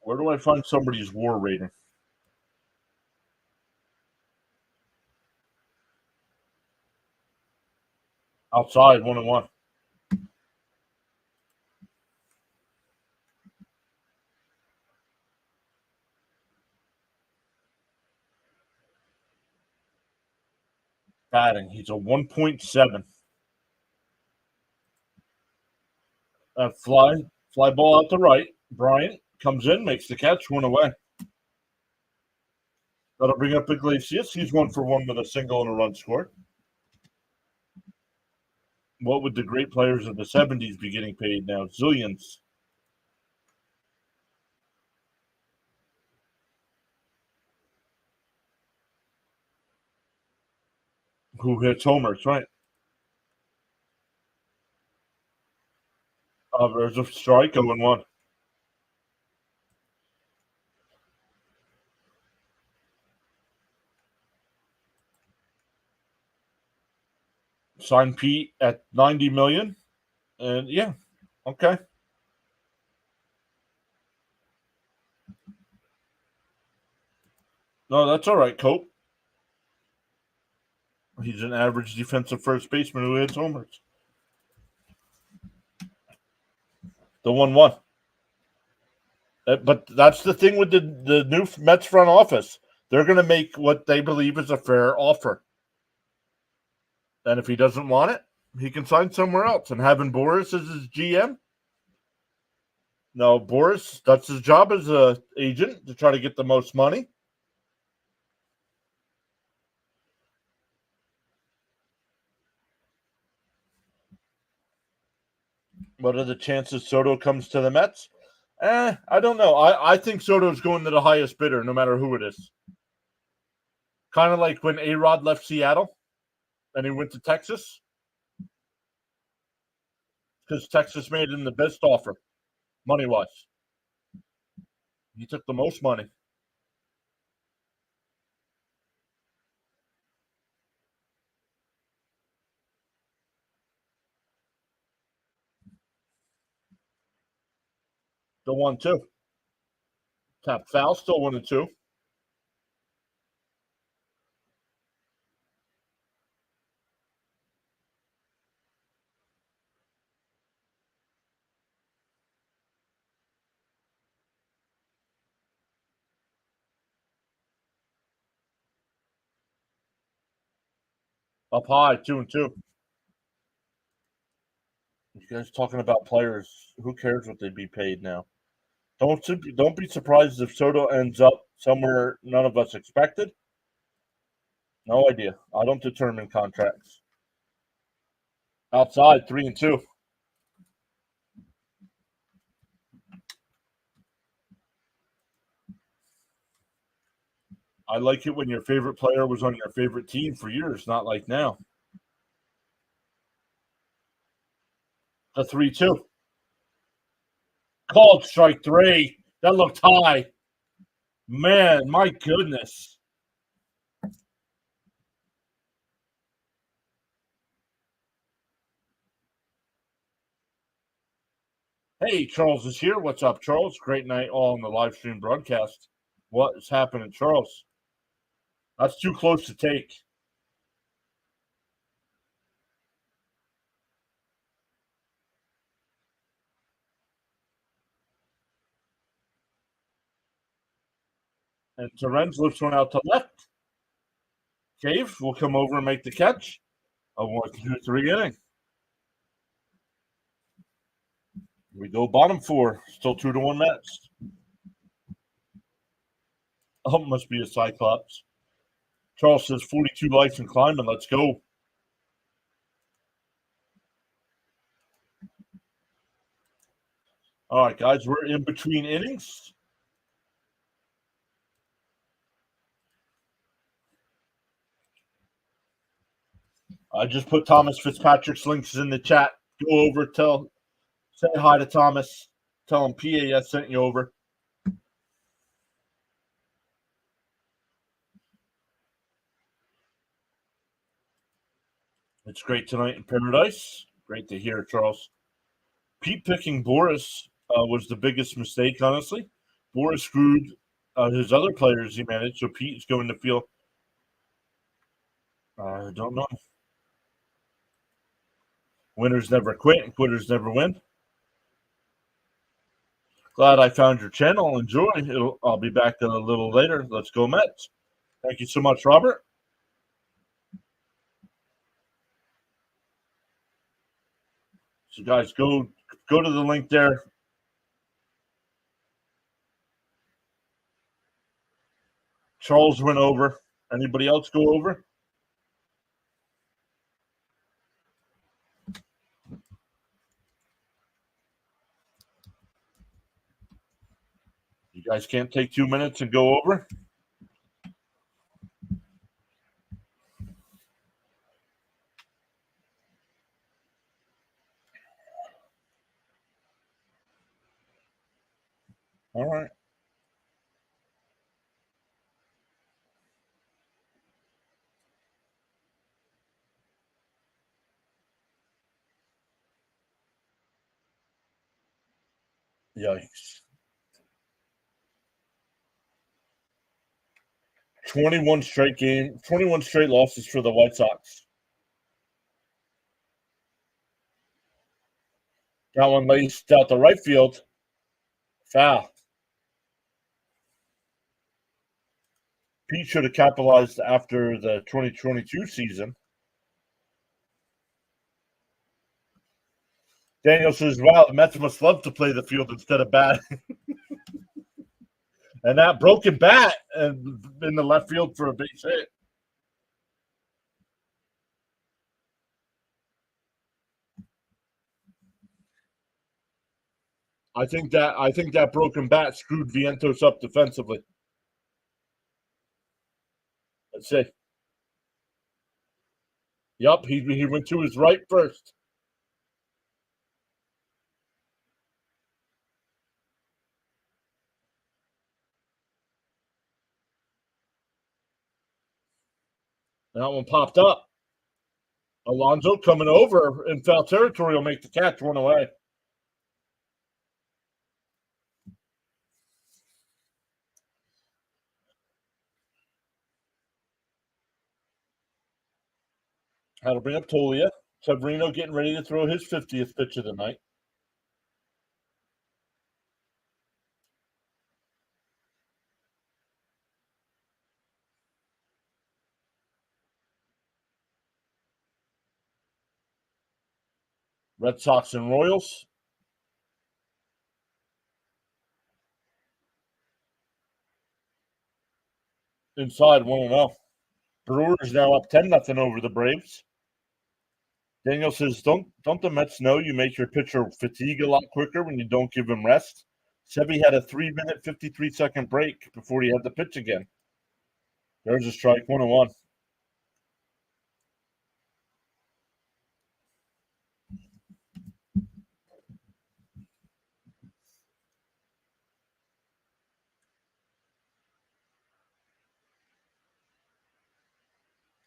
Where do I find somebody's WAR rating? Outside, 1-1. Batting, he's a 1.7. Fly ball out to right. Bryant comes in, makes the catch, 1 away. That'll bring up Iglesias. He's 1 for 1 with a single and a run scored. What would the great players of the 70s be getting paid now? Zillions. Who hits homers, right? There's a strike, 0-1. Sign Pete at $90 million. And yeah, okay. No, that's all right, Cope. He's an average defensive first baseman who hits homers. The 1-1. But that's the thing with the new Mets front office. They're going to make what they believe is a fair offer. And if he doesn't want it, he can sign somewhere else. And having Boris as his GM? No, Boris, that's his job as an agent to try to get the most money. What are the chances Soto comes to the Mets? I don't know. I think Soto's going to the highest bidder, no matter who it is. Kind of like when A-Rod left Seattle and he went to Texas. Because Texas made him the best offer, money-wise. He took the most money. The 1-2. Tap foul, still 1-2. Up high, 2-2. You guys talking about players? Who cares what they'd be paid now? Don't be surprised if Soto ends up somewhere none of us expected. No idea. I don't determine contracts. Outside, 3-2. I like it when your favorite player was on your favorite team for years, not like now. A 3-2. Called strike 3. That looked high. Man, my goodness. Hey, Charles is here. What's up, Charles? Great night all on the live stream broadcast. What is happening, Charles? That's too close to take. And Terenz lifts one out to left. Cave will come over and make the catch. A 1-2-3 inning. We go bottom 4. Still 2-1 Mets. Oh, must be a Cyclops. Charles says 42 lights and climbing. Let's go. All right, guys, we're in between innings. I just put Thomas Fitzpatrick's links in the chat. Go over, say hi to Thomas. Tell him PAS sent you over. It's great tonight in paradise. Great to hear, Charles. Pete picking Boris was the biggest mistake, honestly. Boris screwed his other players he managed, so Pete's going to feel. I don't know. Winners never quit and quitters never win. Glad I found your channel. Enjoy. I'll be back a little later. Let's go Mets. Thank you so much, Robert. So, guys, go to the link there. Charles went over. Anybody else go over? You guys can't take 2 minutes and go over? All right. Yikes. 21 straight losses for the White Sox. That one laced out the right field. Foul. Pete should have capitalized after the 2022 season. Daniel says, wow, the Mets must love to play the field instead of batting. And that broken bat in the left field for a base hit. I think that broken bat screwed Vientos up defensively. Let's see. Yup, he went to his right first. That one popped up. Alonso coming over in foul territory will make the catch, one away. How to bring up Tolia. Severino getting ready to throw his 50th pitch of the night. Red Sox and Royals. Inside 1-0. Brewers now up 10-0 over the Braves. Daniel says, don't the Mets know you make your pitcher fatigue a lot quicker when you don't give him rest? Sevy had a 3-minute, 53-second break before he had to pitch again. There's a strike, 1-1.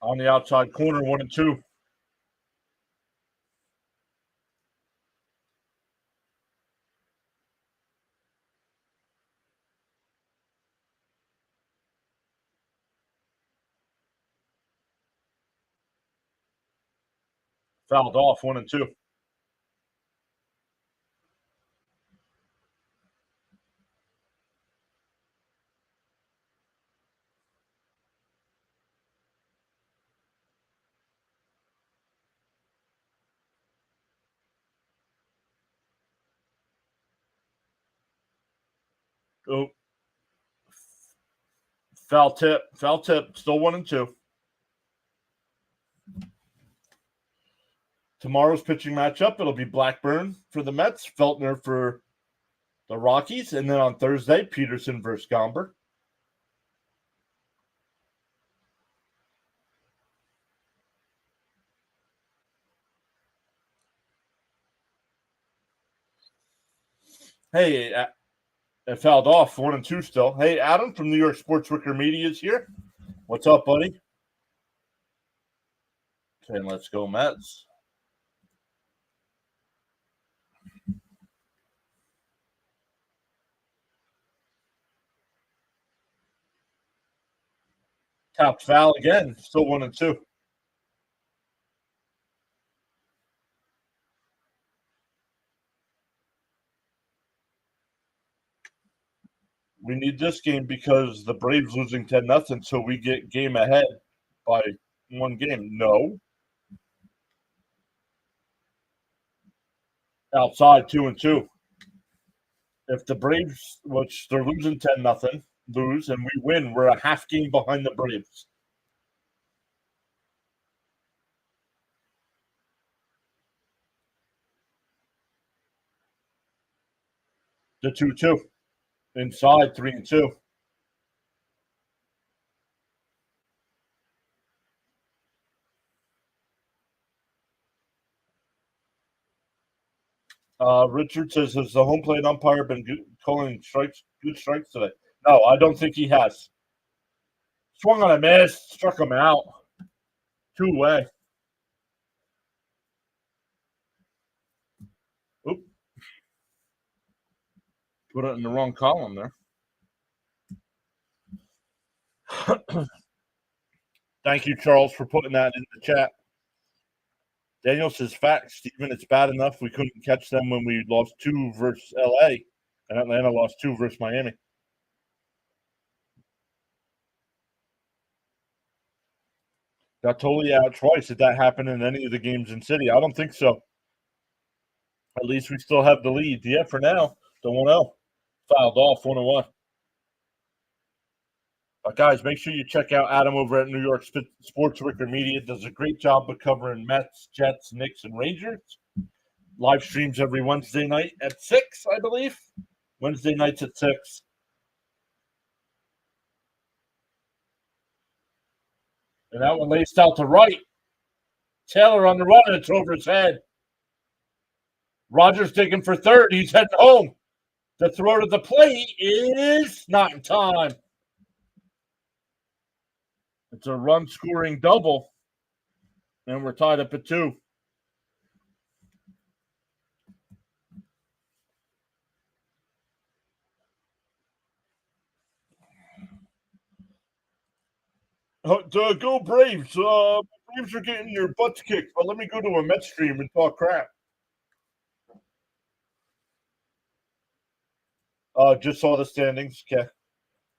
On the outside corner, 1-2. Fouled off, 1-2. Oh. Foul tip, still 1-2. Tomorrow's pitching matchup, it'll be Blackburn for the Mets, Feltner for the Rockies, and then on Thursday, Peterson versus Gomber. Hey, it fouled off, 1-2 still. Hey, Adam from New York Sports Wicker Media is here. What's up, buddy? Okay, let's go Mets. Tapped foul again, still 1-2. We need this game because the Braves losing 10-0, so we get game ahead by one game. No. Outside 2-2. If the Braves, which they're losing 10-0, lose and we win, we're a half game behind the Braves. The 2-2. Inside 3-2. Richard says, has the home plate umpire been calling good strikes today? No, I don't think he has. Swung on a miss, struck him out. 2-way. Oop. Put it in the wrong column there. Thank you, Charles, for putting that in the chat. Daniel says, facts, Steven, it's bad enough we couldn't catch them when we lost 2 versus L.A. and Atlanta lost 2 versus Miami. Got totally out twice. Did that happen in any of the games in City? I don't think so. At least we still have the lead. Yeah, for now. Don't know. Fouled off 1-1. But guys, make sure you check out Adam over at New York Sports Wicker Media. Does a great job of covering Mets, Jets, Knicks, and Rangers. Live streams every Wednesday night at 6, I believe. Wednesday nights at 6. And that one laced out to right. Taylor on the run, and it's over his head. Rogers digging for third. He's heading home. The throw to the plate is not in time. It's a run-scoring double, and we're tied up at 2. Go Braves. Braves are getting your butts kicked, but let me go to a Mets stream and talk crap. Just saw the standings. Okay.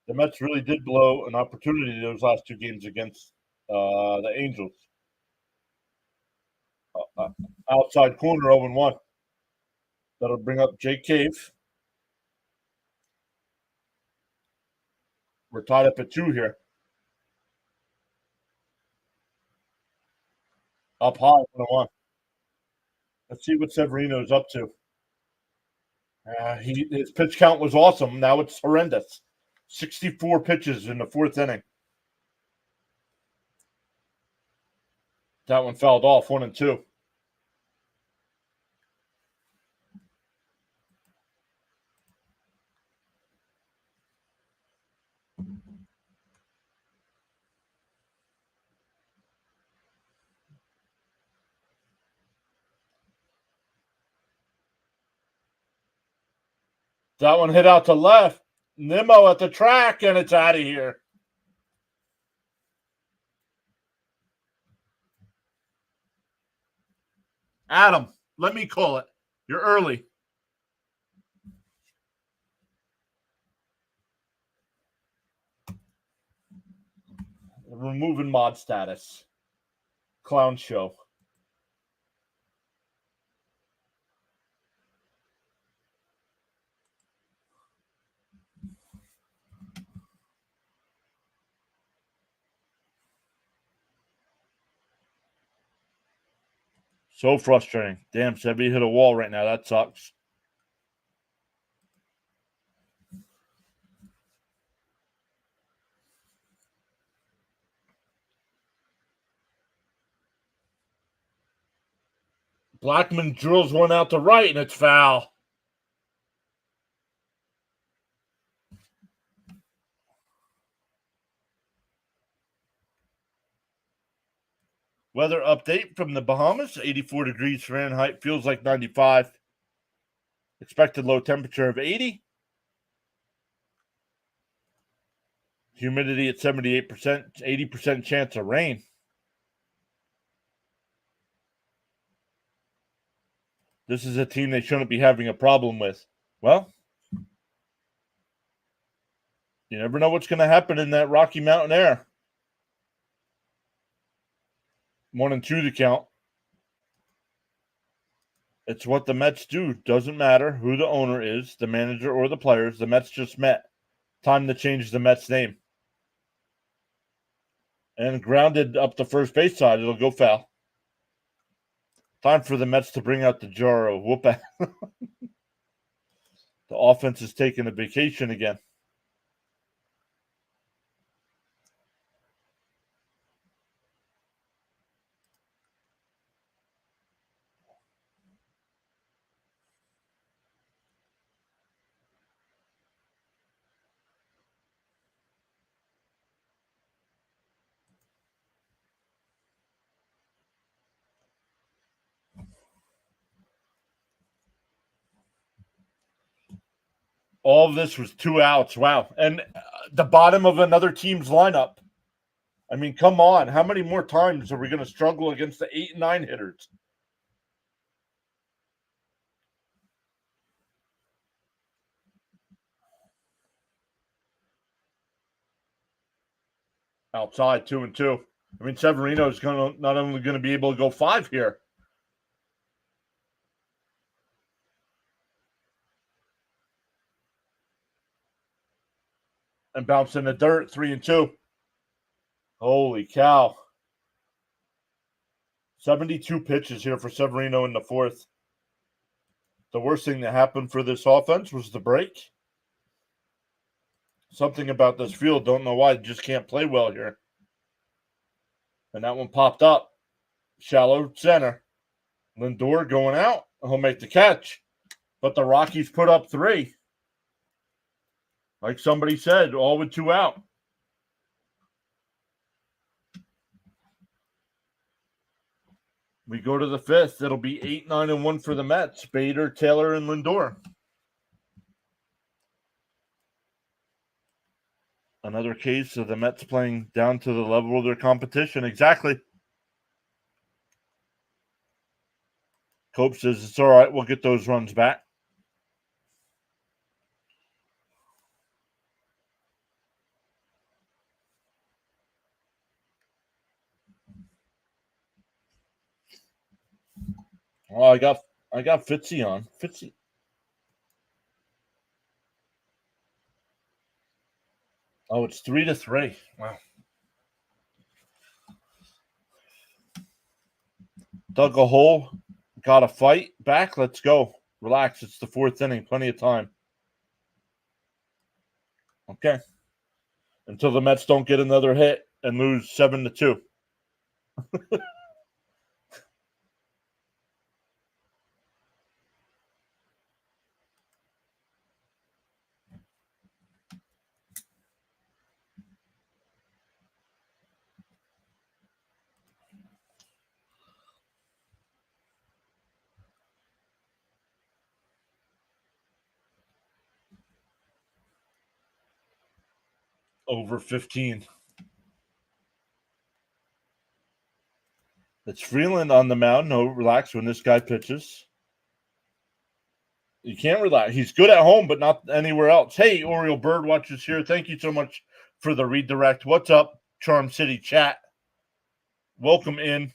The Mets really did blow an opportunity those last 2 games against the Angels. Outside corner 0-1. That'll bring up Jake Cave. We're tied up at 2 here. Up high 1-1. Let's see what Severino's up to. His pitch count was awesome. Now it's horrendous. 64 pitches in the 4th inning. That one fouled off 1-2. That one hit out to left. Nimmo at the track, and it's out of here. Adam, let me call it. You're early. Removing mod status. Clown show. So frustrating. Damn, Sebby hit a wall right now. That sucks. Blackman drills one out to right, and it's foul. Weather update from the Bahamas. 84 degrees Fahrenheit. Feels like 95. Expected low temperature of 80. Humidity at 78%. 80% chance of rain. This is a team they shouldn't be having a problem with. Well, you never know what's going to happen in that Rocky Mountain air. 1-2 the count. It's what the Mets do. Doesn't matter who the owner is, the manager or the players. The Mets just met. Time to change the Mets name. And grounded up the first base side. It'll go foul. Time for the Mets to bring out the jar of whoop. The offense is taking a vacation again. All of this was 2 outs. Wow. And the bottom of another team's lineup. I mean, come on. How many more times are we going to struggle against the 8 and 9 hitters? Outside, 2-2. I mean, Severino is not only going to be able to go 5 here. And bounce in the dirt, 3-2. Holy cow. 72 pitches here for Severino in the 4th. The worst thing that happened for this offense was the break. Something about this field, don't know why, just can't play well here. And that one popped up. Shallow center. Lindor going out. He'll make the catch. But the Rockies put up 3. Like somebody said, all with 2 out. We go to the 5th. It'll be 8-9-1 for the Mets. Bader, Taylor, and Lindor. Another case of the Mets playing down to the level of their competition. Exactly. Cope says it's all right. We'll get those runs back. Oh, I got Fitzy on. Fitzy. Oh, it's 3-3. Wow. Dug a hole. Got a fight. Back. Let's go. Relax. It's the 4th inning. Plenty of time. Okay. Until the Mets don't get another hit and lose 7-2. Over 15. It's Freeland on the mound. No, relax when this guy pitches. You can't relax. He's good at home, but not anywhere else. Hey, Oriole Birdwatchers here. Thank you so much for the redirect. What's up, Charm City chat? Welcome in.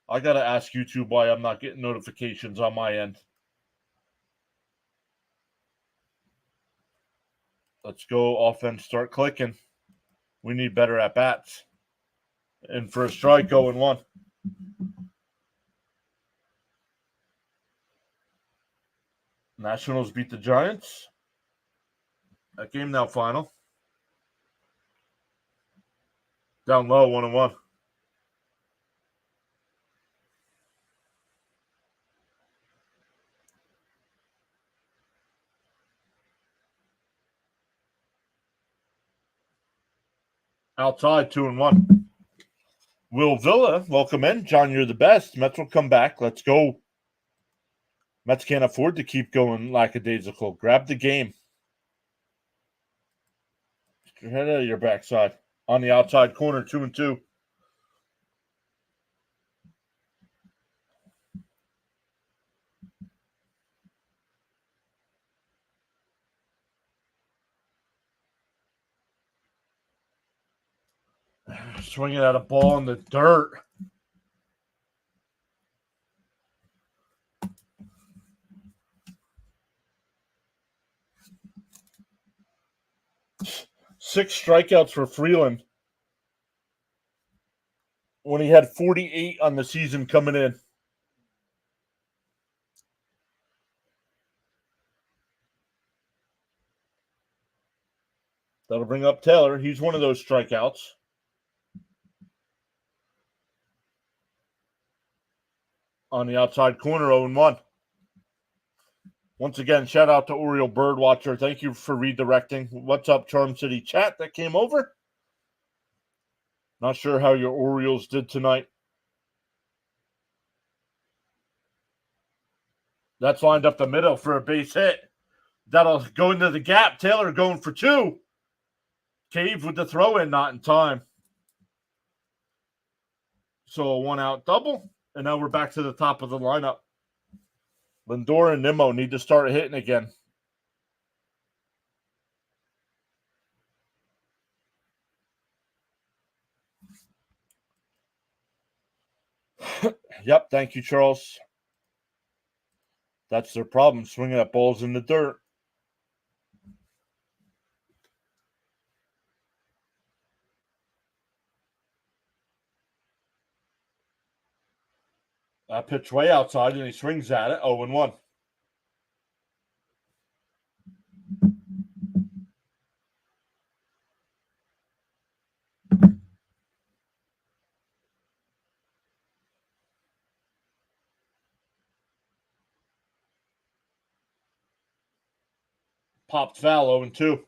I got to ask YouTube why I'm not getting notifications on my end. Let's go offense, start clicking. We need better at-bats. And for a strike, 0-1. Nationals beat the Giants. That game now final. Down low, 1-1. Outside, 2-1. Will Villa, welcome in. John, you're the best. Mets will come back. Let's go. Mets can't afford to keep going lackadaisical. Grab the game. Get your head out of your backside. On the outside corner, 2-2. Swinging at a ball in the dirt. Six strikeouts for Freeland when he had 48 on the season coming in. That'll bring up Taylor. He's one of those strikeouts. On the outside corner, 0-1. Once again, shout out to Oriole Birdwatcher. Thank you for redirecting. What's up, Charm City chat that came over? Not sure how your Orioles did tonight. That's lined up the middle for a base hit. That'll go into the gap. Taylor going for 2. Cave with the throw in, not in time. So a 1-out double, and now we're back to the top of the lineup. Lindor and Nimmo need to start hitting again. Yep, thank you, Charles. That's their problem, swinging at balls in the dirt. That pitch way outside, and he swings at it. 0-1. Popped foul, 0-2.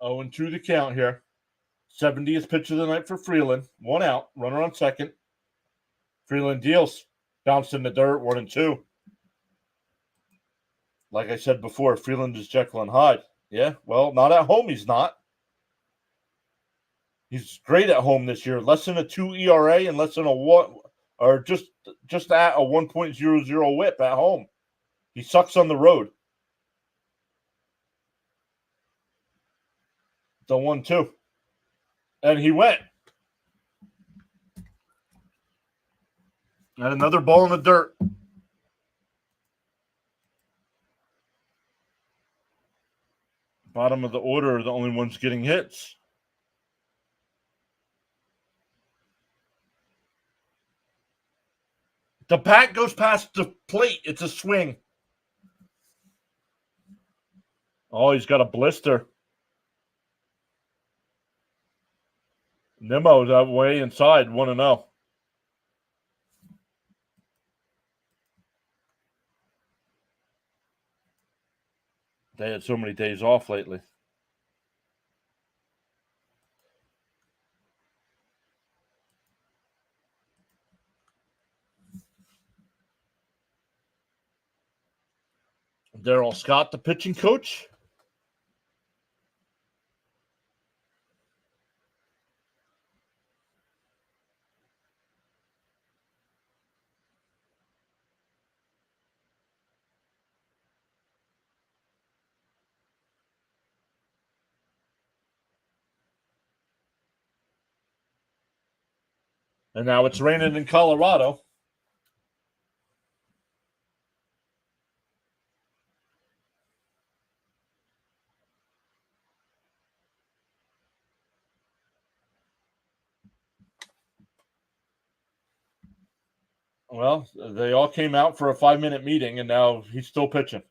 Oh, and 2 the count here. 70th pitch of the night for Freeland. 1 out. Runner on second. Freeland deals. Bounced in the dirt. 1-2. Like I said before, Freeland is Jekyll and Hyde. Yeah, well, not at home. He's not. He's great at home this year. Less than a 2 ERA and less than a 1, or just at a 1.00 whip at home. He sucks on the road. The 1-2. And he went. And another ball in the dirt. Bottom of the order are the only ones getting hits. The bat goes past the plate. It's a swing. Oh, he's got a blister. Nimmo's that way inside, 1-0. They had so many days off lately. Darryl Scott, the pitching coach. And now it's raining in Colorado. Well, they all came out for a 5-minute meeting, and now he's still pitching.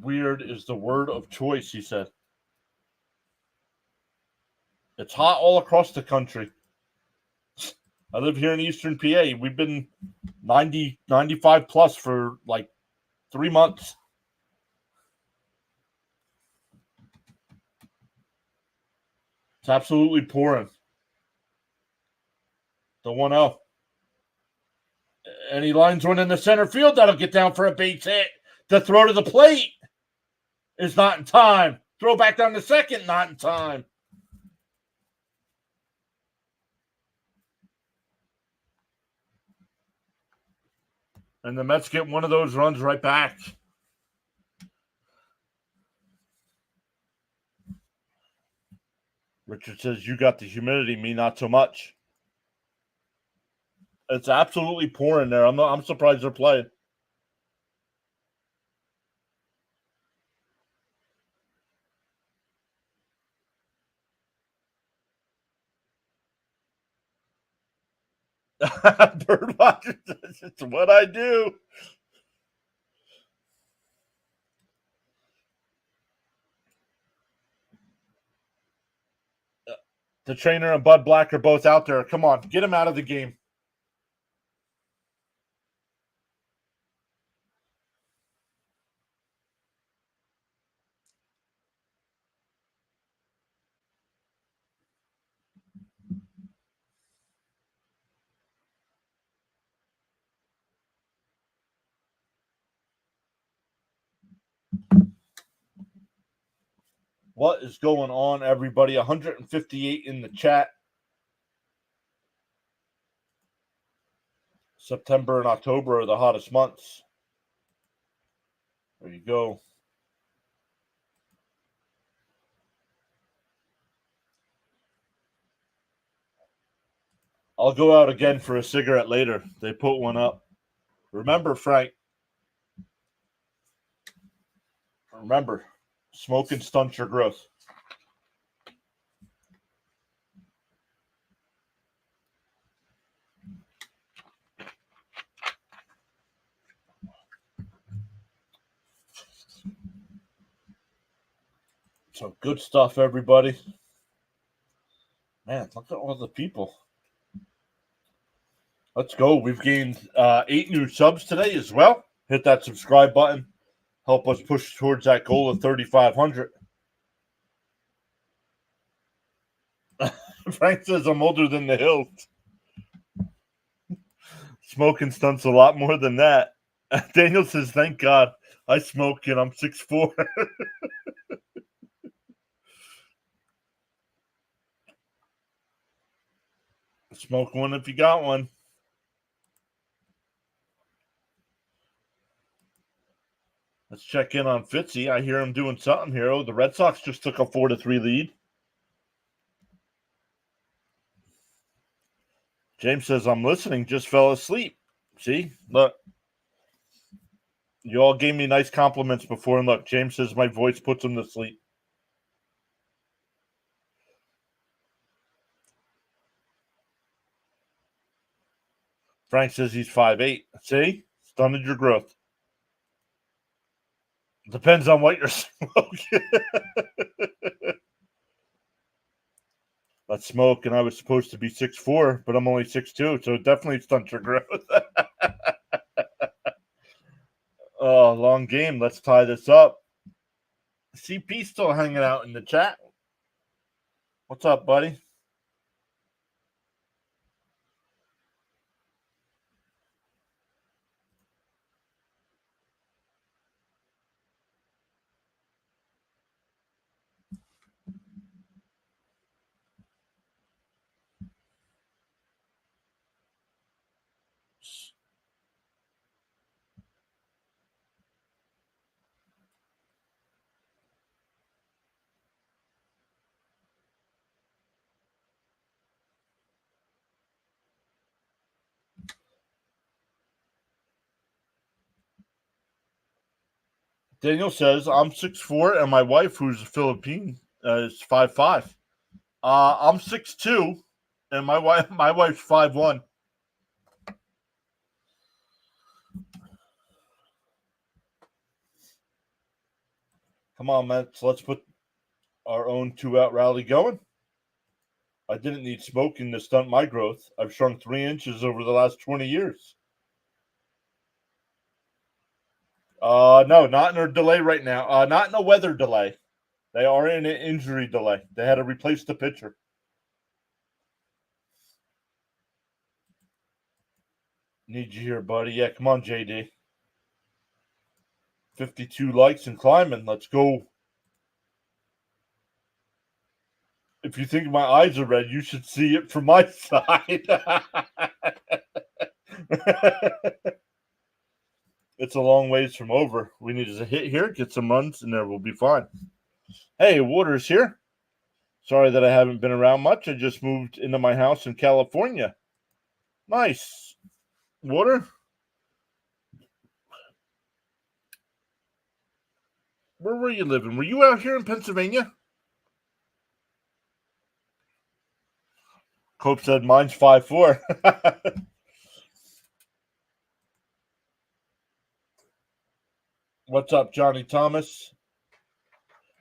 Weird is the word of choice, he said. It's hot all across the country. I live here in Eastern PA. We've been 90, 95 plus for like 3 months. It's absolutely pouring. The 1-0. And he lines one in the center field. That'll get down for a base hit. The throw to the plate is not in time. Throw back down to second, not in time. And the Mets get one of those runs right back. Richard says, you got the humidity, me not so much. It's absolutely pouring there. I'm surprised they're playing. Bird watchers. It's what I do. The trainer and Bud Black are both out there. Come on, get him out of the game. What is going on, everybody? 158 in the chat. September and October are the hottest months. There you go. I'll go out again for a cigarette later. They put one up. Remember, Frank. Remember, smoking stunts your growth. So good stuff, everybody. Man, look at all the people. Let's go. We've gained 8 new subs today as well. Hit that subscribe button. Help us push towards that goal of 3,500. Frank says I'm older than the hills. Smoking stunts a lot more than that. Daniel says, thank God I smoke and I'm 6'4". Smoke one if you got one. Let's check in on Fitzy. I hear him doing something here. Oh, the Red Sox just took a 4-3 lead. James says, I'm listening, just fell asleep. See? Look. You all gave me nice compliments before, and look, James says my voice puts him to sleep. Frank says he's 5'8". See? Stunted your growth. Depends on what you're smoking. Let's smoke, and I was supposed to be 6'4", but I'm only 6'2", so it definitely stunts your growth. Oh, long game. Let's tie this up. CP still hanging out in the chat. What's up, buddy? Daniel says, I'm 6'4", and my wife, who's a Philippine, is 5'5". I'm 6'2", and my wife's 5'1". Come on, man. So let's put our own 2-out rally going. I didn't need smoking to stunt my growth. I've shrunk 3 inches over the last 20 years. No, not in a delay right now. Not in a weather delay. They are in an injury delay. They had to replace the pitcher. Need you here, buddy. Yeah, come on, JD. 52 likes and climbing. Let's go. If you think my eyes are red, you should see it from my side. It's a long ways from over. We need a hit here, get some runs, and there we'll be fine. Hey, Water's here. Sorry that I haven't been around much. I just moved into my house in California. Nice. Water? Where were you living? Were you out here in Pennsylvania? Cope said mine's 5'4". What's up, Johnny Thomas?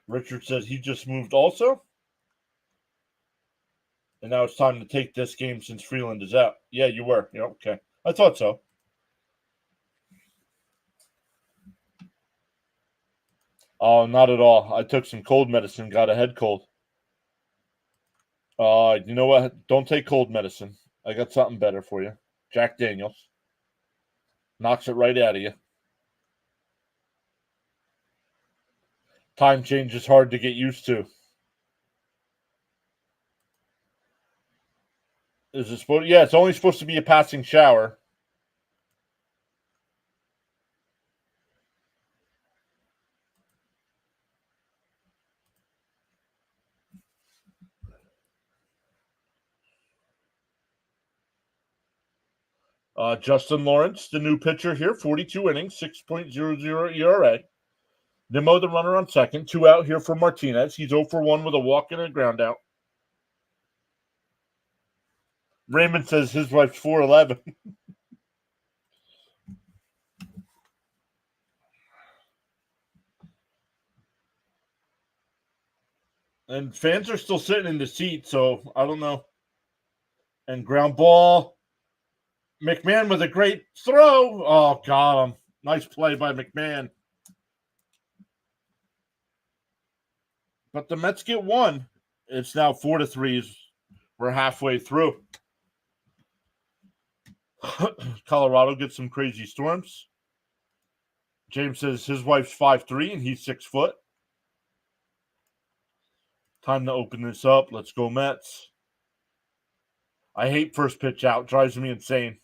Richard says he just moved also. And now it's time to take this game since Freeland is out. Yeah, you were. Yeah, okay. I thought so. Oh, not at all. I took some cold medicine, got a head cold. You know what? Don't take cold medicine. I got something better for you. Jack Daniels. Knocks it right out of you. Time change is hard to get used to. Is it supposed? Yeah, it's only supposed to be a passing shower. Justin Lawrence, the new pitcher here, 42 innings, 6.00 ERA. Nimmo, the runner on second. 2 out here for Martinez. He's 0 for 1 with a walk and a ground out. Raymond says his wife's 4'11". And fans are still sitting in the seat, so I don't know. And ground ball. McMahon with a great throw. Oh, got him. Nice play by McMahon. But the Mets get one. It's now 4-3. We're halfway through. Colorado gets some crazy storms. James says his wife's 5'3" and he's 6 foot. Time to open this up. Let's go, Mets. I hate first pitch out. Drives me insane.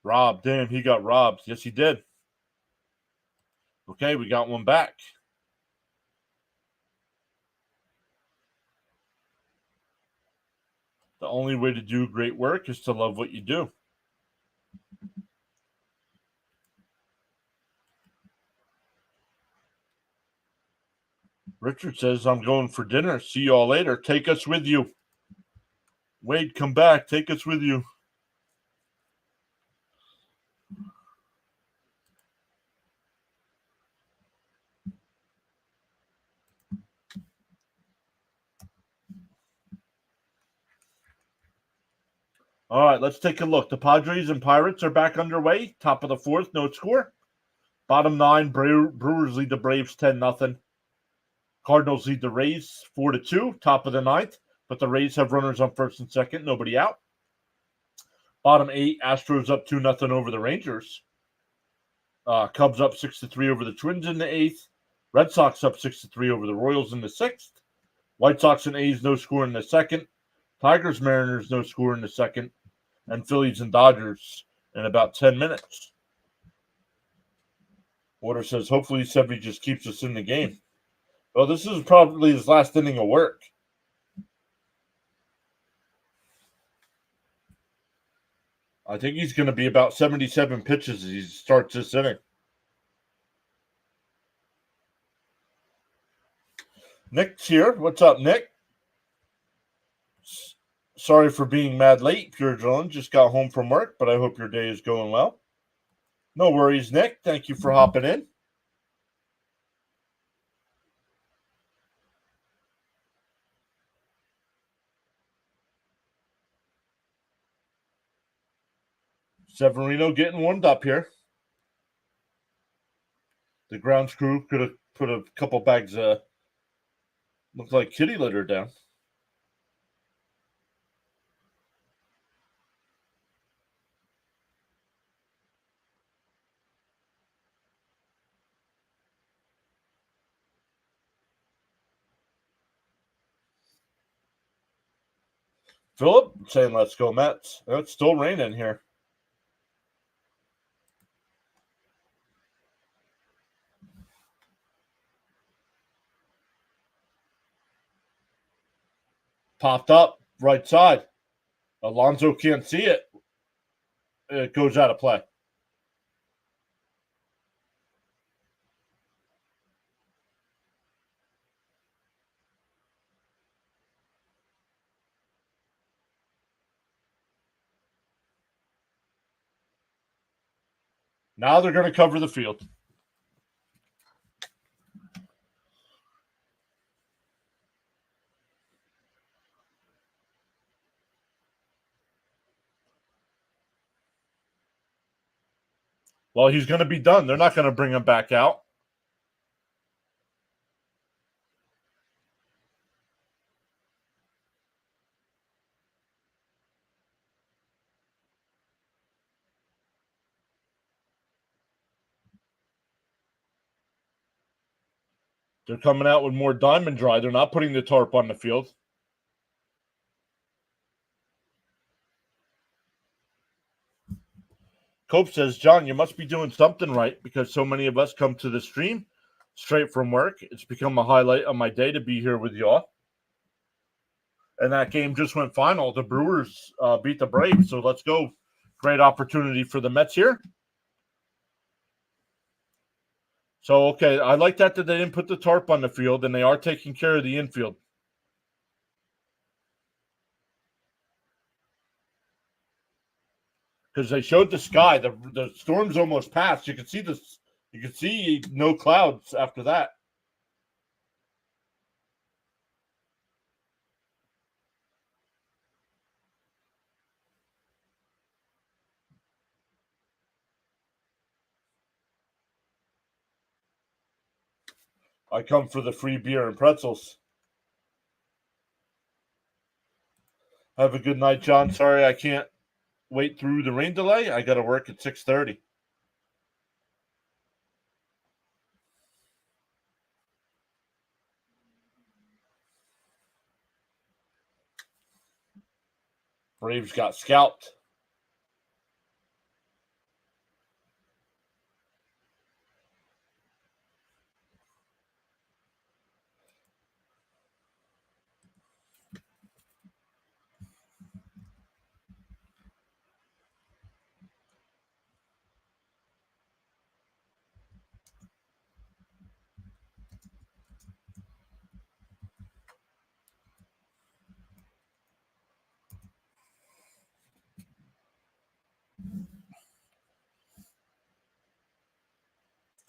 Robbed. Damn, he got robbed. Yes, he did. Okay, we got one back. The only way to do great work is to love what you do. Richard says, I'm going for dinner. See you all later. Take us with you. Wade, come back. Take us with you. All right, let's take a look. The Padres and Pirates are back underway. Top of the fourth, no score. Bottom 9, Brewers lead the Braves 10-0. Cardinals lead the Rays 4-2. Top of the ninth, but the Rays have runners on first and second, nobody out. Bottom 8, Astros up 2-0 over the Rangers. Cubs up 6-3 over the Twins in the 8th. Red Sox up 6-3 over the Royals in the 6th. White Sox and A's no score in the 2nd. Tigers, Mariners no score in the 2nd. And Phillies and Dodgers in about 10 minutes. Water says, hopefully Sevy just keeps us in the game. Well, this is probably his last inning of work. I think he's going to be about 77 pitches as he starts this inning. Nick's here. What's up, Nick? Sorry for being mad late, PureAdrenaline. Just got home from work, but I hope your day is going well. No worries, Nick. Thank you for hopping in. Severino getting warmed up here. The grounds crew could have put a couple bags of look like kitty litter down. Philip saying, let's go, Mets. It's still raining here. Popped up, right side. Alonso can't see it. It goes out of play. Now they're going to cover the field. Well, he's going to be done. They're not going to bring him back out. They're coming out with more diamond dry. They're not putting the tarp on the field. Cope says, John, you must be doing something right because so many of us come to the stream straight from work. It's become a highlight of my day to be here with y'all. And that game just went final. The Brewers beat the Braves, so let's go. Great opportunity for the Mets here. So, okay, I like that they didn't put the tarp on the field, and they are taking care of the infield. Because they showed the sky. The storm's almost passed. You can see no clouds after that. I come for the free beer and pretzels. Have a good night, John. Sorry I can't wait through the rain delay. I got to work at 6:30. Braves got scalped.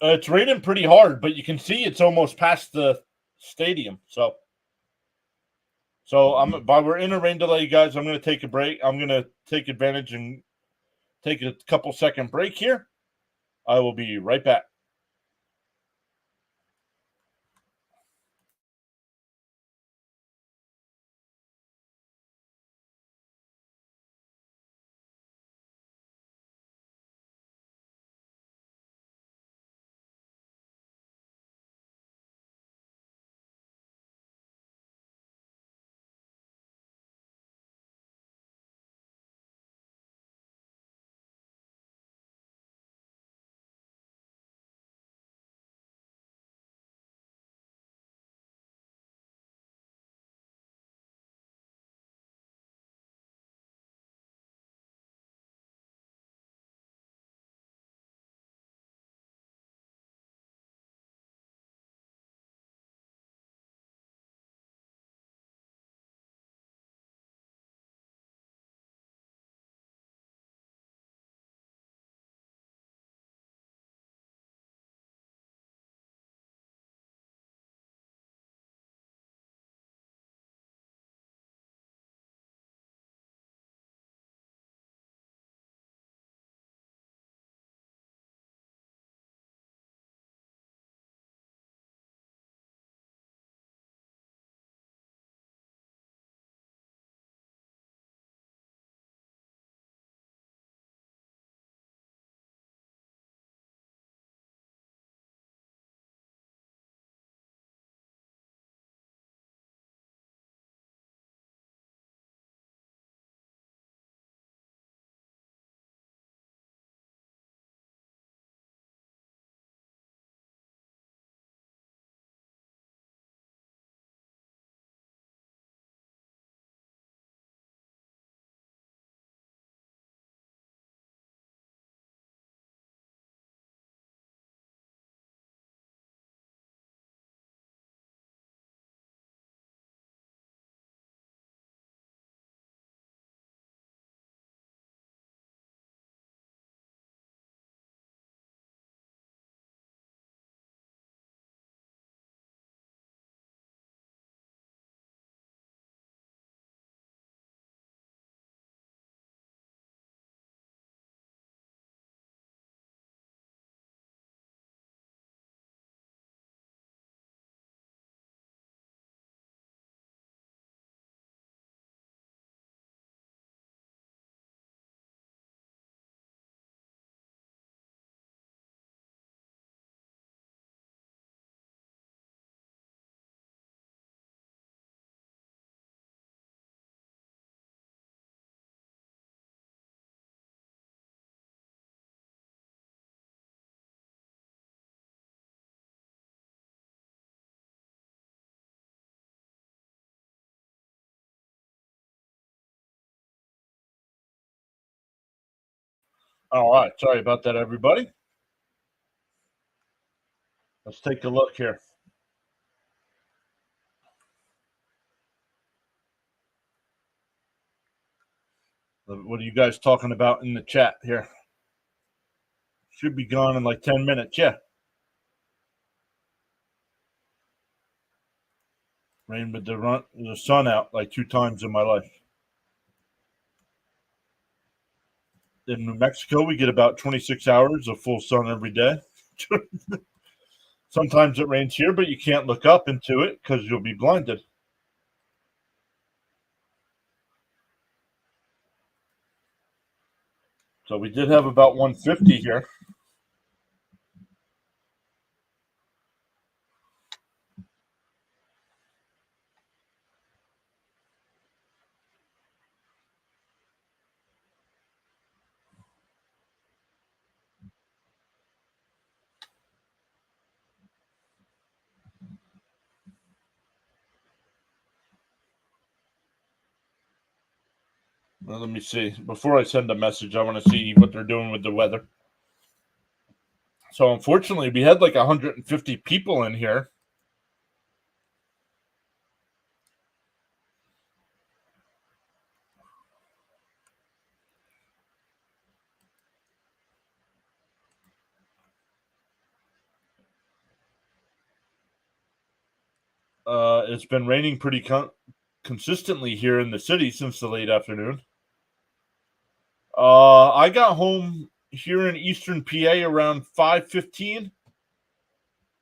It's raining pretty hard, but you can see it's almost past the stadium. So while we're in a rain delay, guys, I'm going to take a break. I'm going to take advantage and take a couple second break here. I will be right back. All right. Sorry about that, everybody. Let's take a look here. What are you guys talking about in the chat here? Should be gone in like 10 minutes. Yeah. Rain with the sun out like 2 times in my life. In New Mexico, we get about 26 hours of full sun every day. Sometimes it rains here, but you can't look up into it because you'll be blinded. So we did have about 150 here. Well, let me see. Before I send a message, I want to see what they're doing with the weather. So unfortunately, we had like 150 people in here. It's been raining pretty consistently here in the city since the late afternoon. I got home here in Eastern PA around 5:15,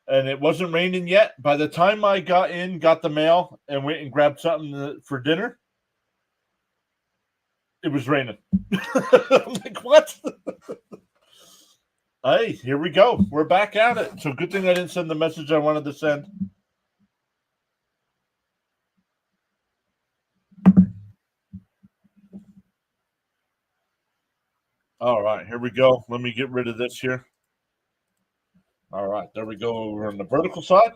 and it wasn't raining yet. By the time I got the mail, and went and grabbed something for dinner, it was raining. I'm like, what? Hey, here we go. We're back at it. So good thing I didn't send the message I wanted to send. All right, here we go. Let me get rid of this here. All right, there we go over on the vertical side.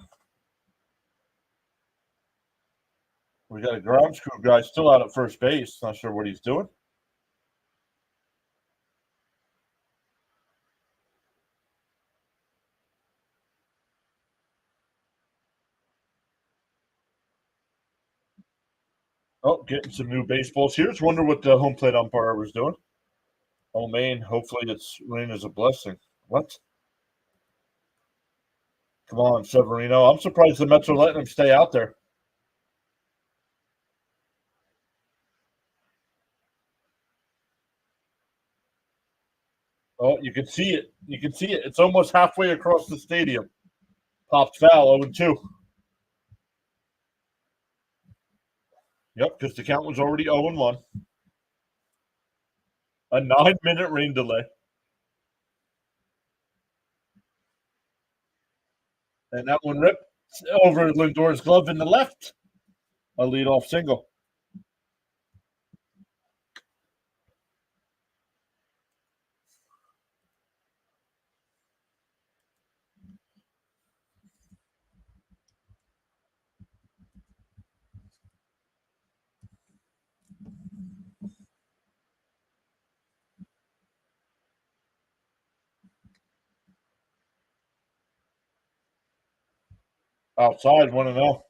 We got a ground screw guy still out at first base. Not sure what he's doing. Oh, getting some new baseballs here. Just wonder what the home plate umpire was doing. Oh, man. Hopefully it's rain is a blessing. What? Come on, Severino. I'm surprised the Mets are letting him stay out there. Oh, you can see it. You can see it. It's almost halfway across the stadium. Popped foul, 0-2. Yep, because the count was already 0-1. A 9-minute rain delay. And that one ripped over Lindor's glove in the left. A leadoff single. Outside, 1-0.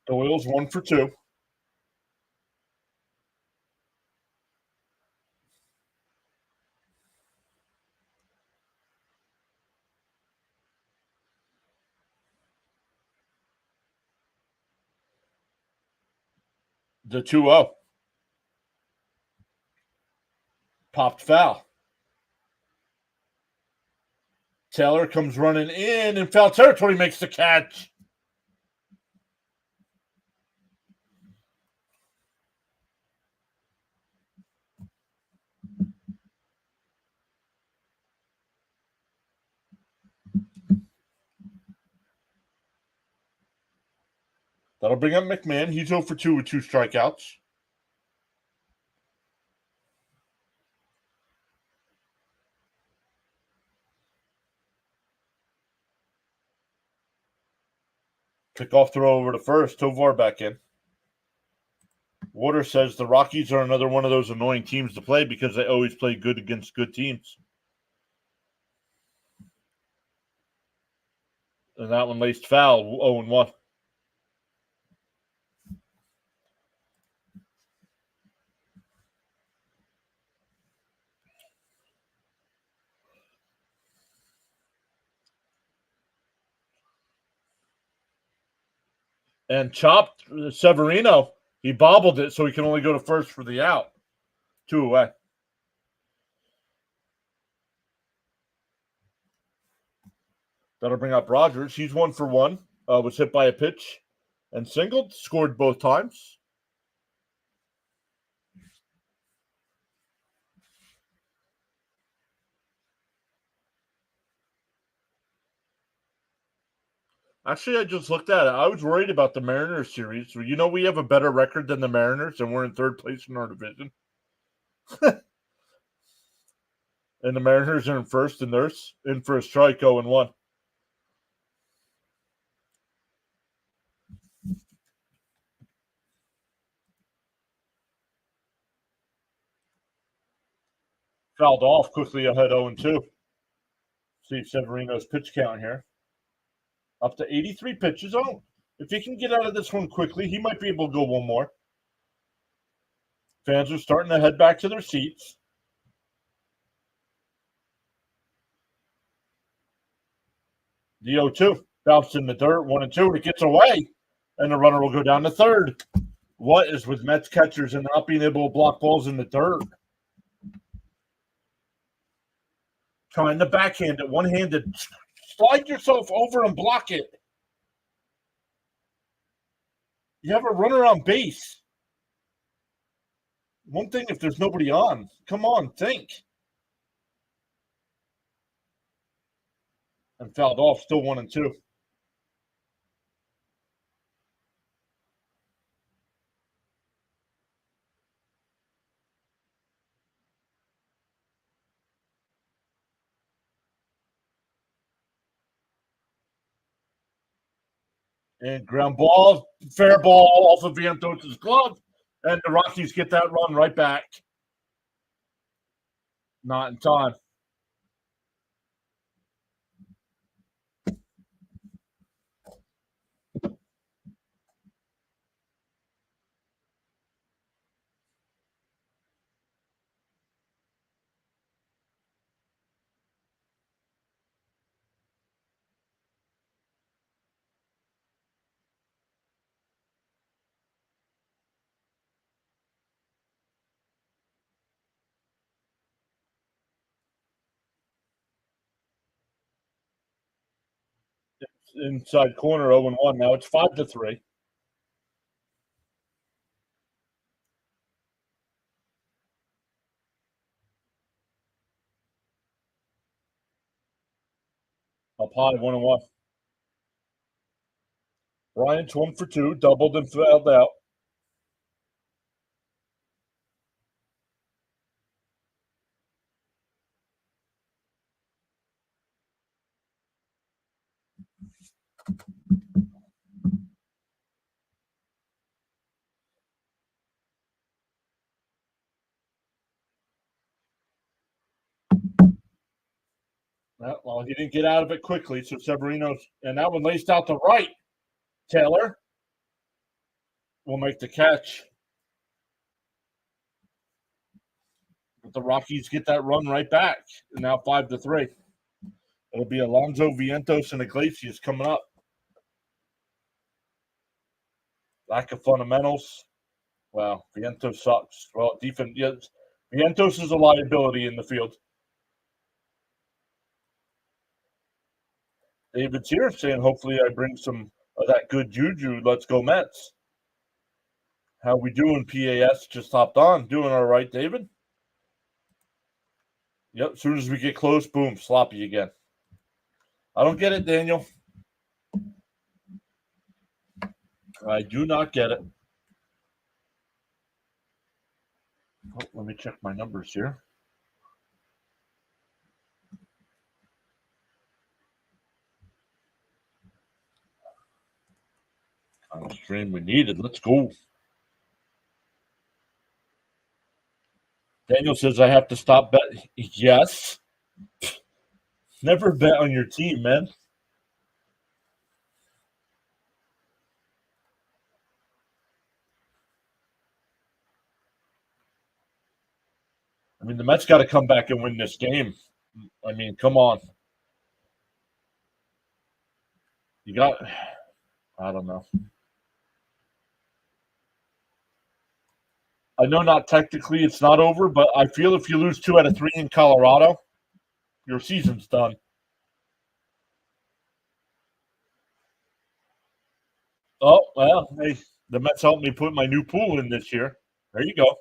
Doyle's 1 for 2. The 2-0. Popped foul. Taylor comes running in foul territory, makes the catch. That'll bring up McMahon. He's 0 for 2 with 2 strikeouts. Kickoff throw over to first. Tovar back in. Water says the Rockies are another one of those annoying teams to play because they always play good against good teams. And that one laced foul, 0-1. And chopped Severino. He bobbled it so he can only go to first for the out. 2 away. That'll bring up Rogers. He's 1 for 1. Was hit by a pitch and singled. Scored both times. Actually, I just looked at it. I was worried about the Mariners series. You know, we have a better record than the Mariners, and we're in third place in our division. And the Mariners are in first, and they're in for a strike, 0-1. Fouled off quickly ahead, 0-2. See Severino's pitch count here. Up to 83 pitches. Oh, if he can get out of this one quickly, he might be able to go one more. Fans are starting to head back to their seats. The 0-2 bounced in the dirt, 1-2, and it gets away, and the runner will go down to third. What is with Mets catchers and not being able to block balls in the dirt? Trying to backhand it, one-handed. Slide yourself over and block it. You have a runner on base. One thing if there's nobody on. Come on, think. And fouled off, still 1-2. And ground ball, fair ball off of Vientos' glove. And the Rockies get that run right back. Not in time. Inside corner, 0-1. Now it's 5-3. Up high, 1-1. Bryant's 1 for 2, doubled and fouled out. Well, he didn't get out of it quickly, so Severino's, and that one laced out to right. Taylor will make the catch. But the Rockies get that run right back. And now 5-3. It'll be Alonso, Vientos, and Iglesias coming up. Lack of fundamentals. Well, Vientos sucks. Well, defense, yes. Vientos is a liability in the field. David's here saying, hopefully I bring some of that good juju. Let's go Mets. How we doing, PAS? Just hopped on. Doing all right, David? Yep, as soon as we get close, boom, sloppy again. I don't get it, Daniel. I do not get it. Oh, let me check my numbers here. On the stream we needed. Let's go. Daniel says I have to stop bet. Yes. Never bet on your team, man. I mean, the Mets got to come back and win this game. I mean, come on. You got, I don't know. I know not technically it's not over, but I feel if you lose 2 out of 3 in Colorado, your season's done. Oh, well, hey, the Mets helped me put my new pool in this year. There you go.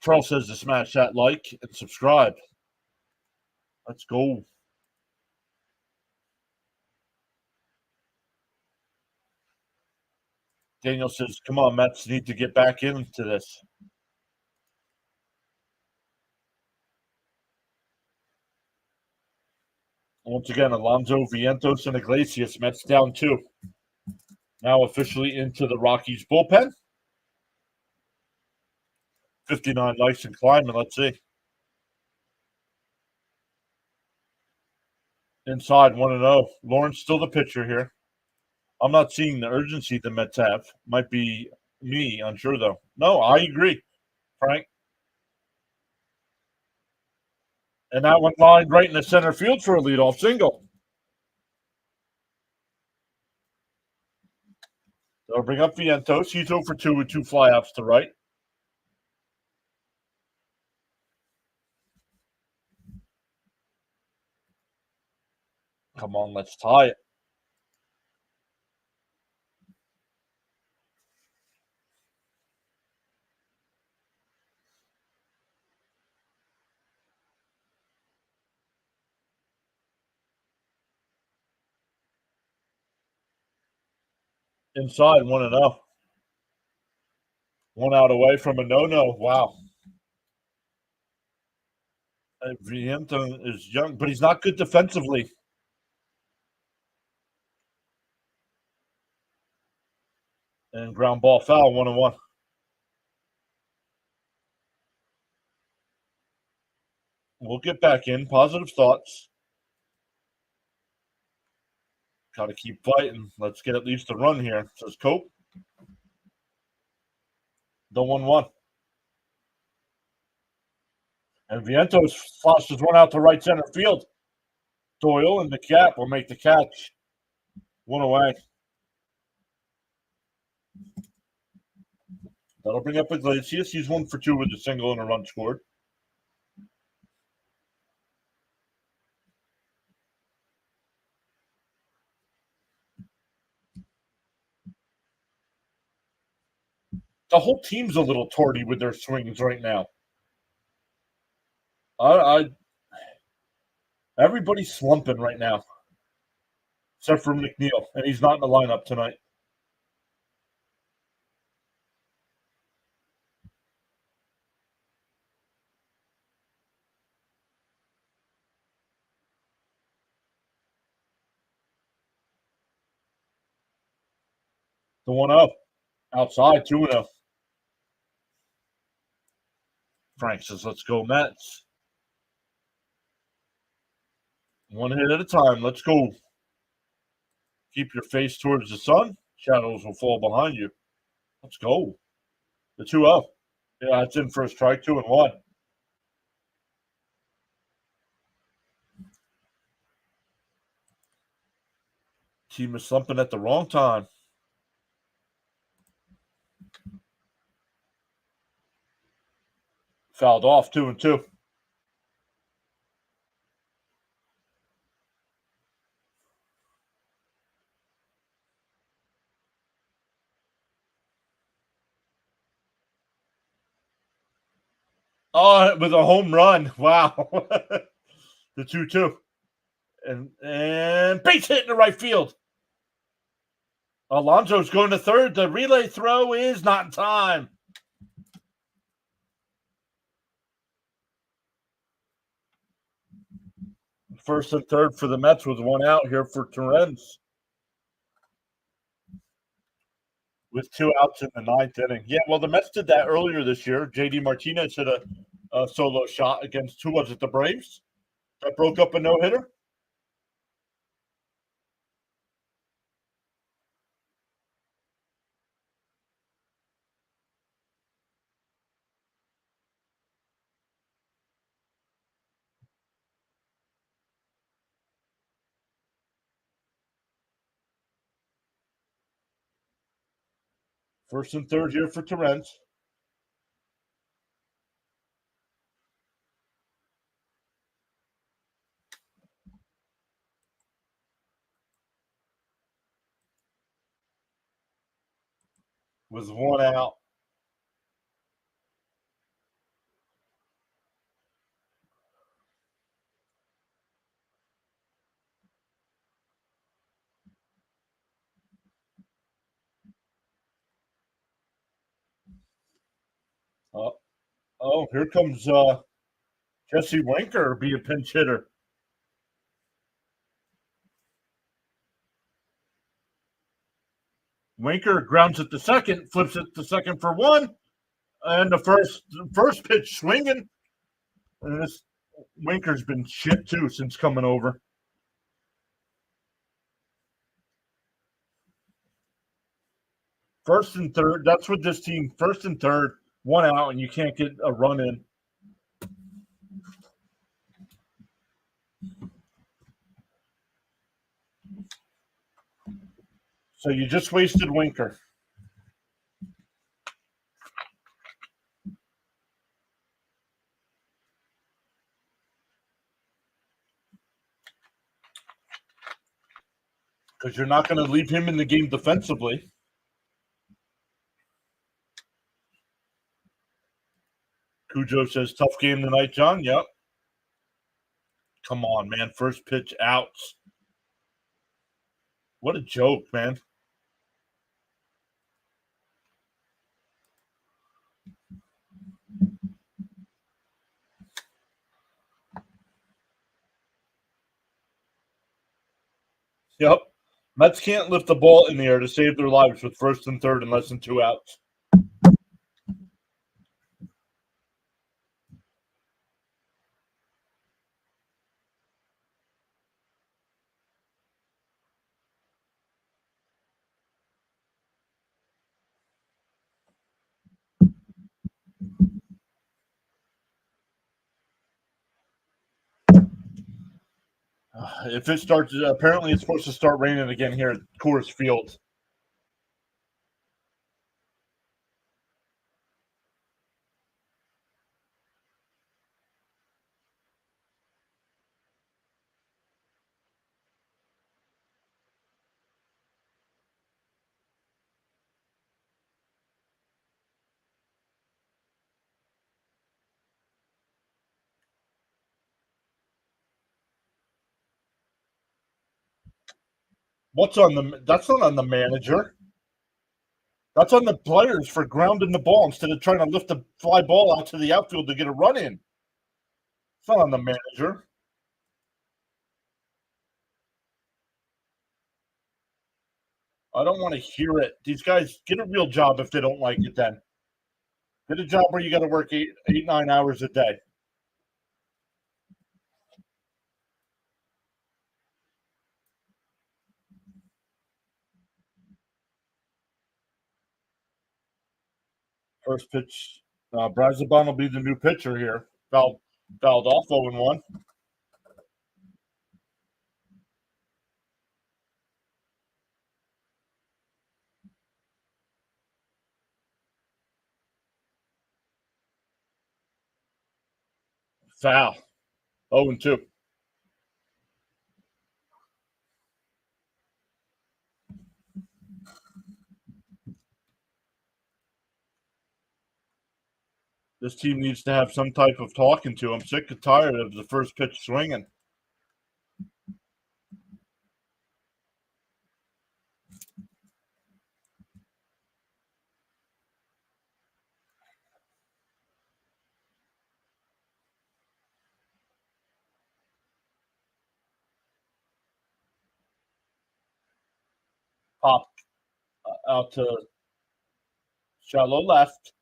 Charles says to smash that like and subscribe. Let's go. Daniel says, come on, Mets need to get back into this. Once again, Alonso, Vientos, and Iglesias, Mets down 2. Now officially into the Rockies bullpen. 59 likes and climbing. Let's see. Inside 1-0. Lawrence still the pitcher here. I'm not seeing the urgency the Mets have. Might be me, unsure though. No, I agree, Frank. And that one lined right in the center field for a leadoff single. They'll bring up Vientos. He's 0 for 2 with 2 flyouts to right. Come on, let's tie it. Inside 1-0. 1 out away from a no-no. Wow. Vientos is young, but he's not good defensively. And ground ball foul, 1-1. We'll get back in. Positive thoughts. Got to keep fighting. Let's get at least a run here, says Cope. The 1-1. And Vientos flushes one out to right center field. Doyle in the cap will make the catch. 1 away. That'll bring up Iglesias. He's 1 for 2 with a single and a run scored. The whole team's a little torty with their swings right now. Everybody's slumping right now, except for McNeil, and he's not in the lineup tonight. The 1-0. Outside, 2-0. Frank says, let's go, Mets. 1 hit at a time. Let's go. Keep your face towards the sun. Shadows will fall behind you. Let's go. The 2-0. Yeah, it's in for a strike, 2-1. Team is slumping at the wrong time. Fouled off, 2-2. Oh, with a home run. Wow. The 2-2. And base hit in the right field. Alonso's going to third. The relay throw is not in time. First and third for the Mets with one out here for Torrens. With 2 outs in the ninth inning. Yeah, well, the Mets did that earlier this year. J.D. Martinez hit a solo shot against, who was it, the Braves? That broke up a no-hitter? First and third here for Torrens. With one out. Here comes Jesse Winker be a pinch hitter. Winker grounds it to second, flips it to second for one, and the first pitch swinging. And this Winker's been shit too since coming over. First and third, that's what this team, first and third, one out, and you can't get a run in. So you just wasted Winker. Because you're not going to leave him in the game defensively. Cujo says, tough game tonight, John. Yep. Come on, man. First pitch outs. What a joke, man. Yep. Mets can't lift the ball in the air to save their lives with first and third and less than 2 outs. If it starts, apparently it's supposed to start raining again here at Coors Field. That's not on the manager. That's on the players for grounding the ball instead of trying to lift the fly ball out to the outfield to get a run in. It's not on the manager. I don't want to hear it. These guys get a real job if they don't like it then. Get a job where you got to work 9 hours a day. First pitch, Brazoban will be the new pitcher here. Fouled off 0-1. Foul. 0-2. This team needs to have some type of talking to. I'm sick and tired of the first pitch swinging. Pop out to shallow left.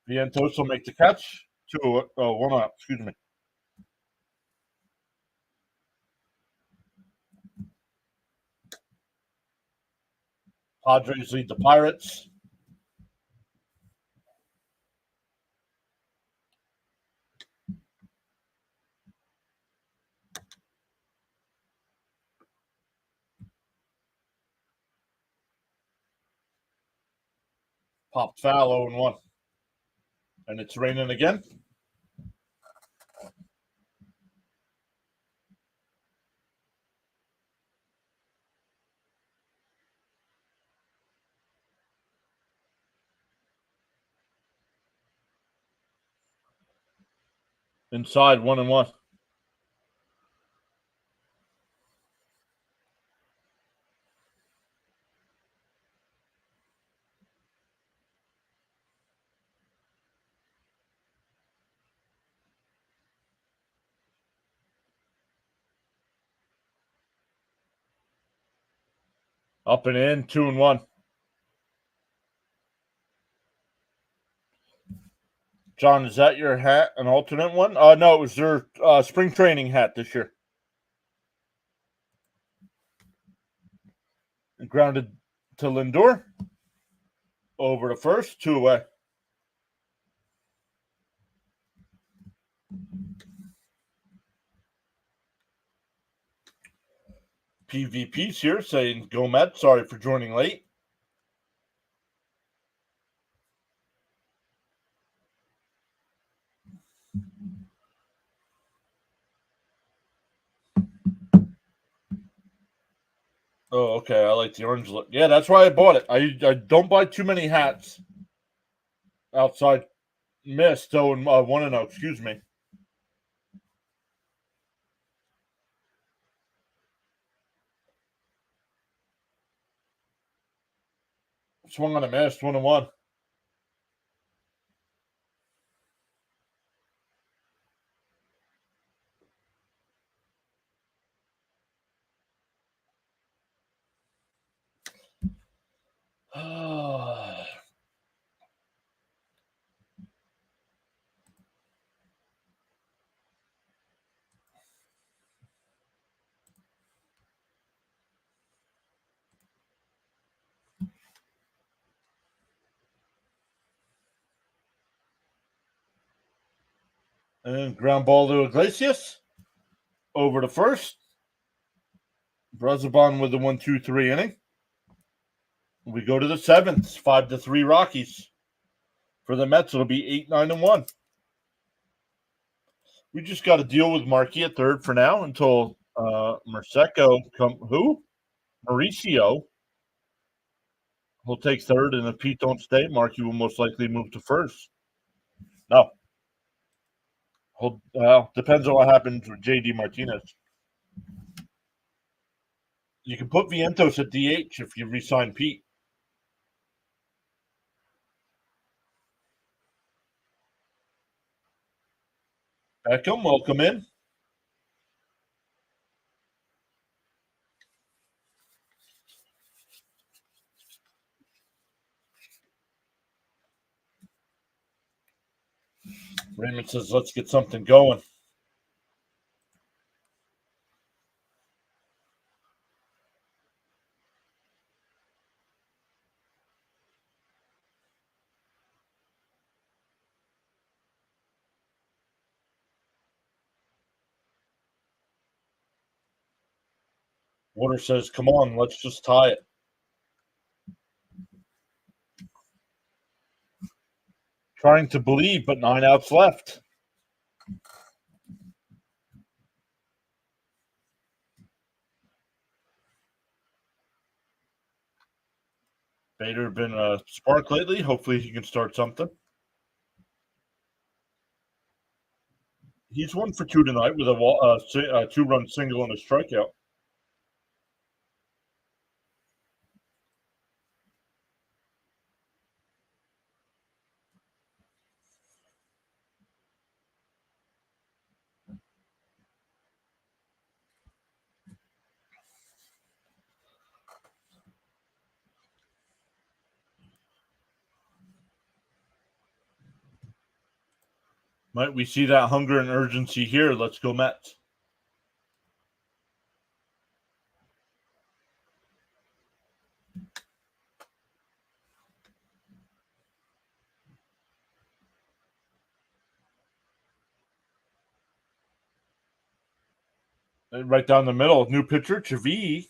Vientos will make the catch. 1 out. Excuse me. Padres lead the Pirates. Popped foul 0-1. And it's raining again. Inside 1-1. Up and in, 2-1. John, is that your hat, an alternate one? No, it was their spring training hat this year. Grounded to Lindor. Over to first, 2 away. PvP's here saying, go Mets, sorry for joining late. Oh, okay. I like the orange look. Yeah, that's why I bought it. I don't buy too many hats outside Mist. So, 1-0, excuse me. Swung on a miss, 1-1. And ground ball to Iglesias. Over to first. Brazaban with the 1-2-3 inning. We go to the 7th, 5-3 Rockies. For the Mets, it'll be 8-9-1. We just got to deal with Markey at third for now until Mauricio will take third, and if Pete don't stay, Markey will most likely move to first. No. Depends on what happens with JD Martinez. You can put Vientos at DH if you re-sign Pete. Beckham, welcome in. Raymond says, let's get something going. Water says, come on, let's just tie it. Trying to believe, but 9 outs left. Bader been a spark lately. Hopefully he can start something. He's 1 for 2 tonight with a 2-run single and a strikeout. Might we see that hunger and urgency here? Let's go Mets. Right down the middle, new pitcher, Chavi.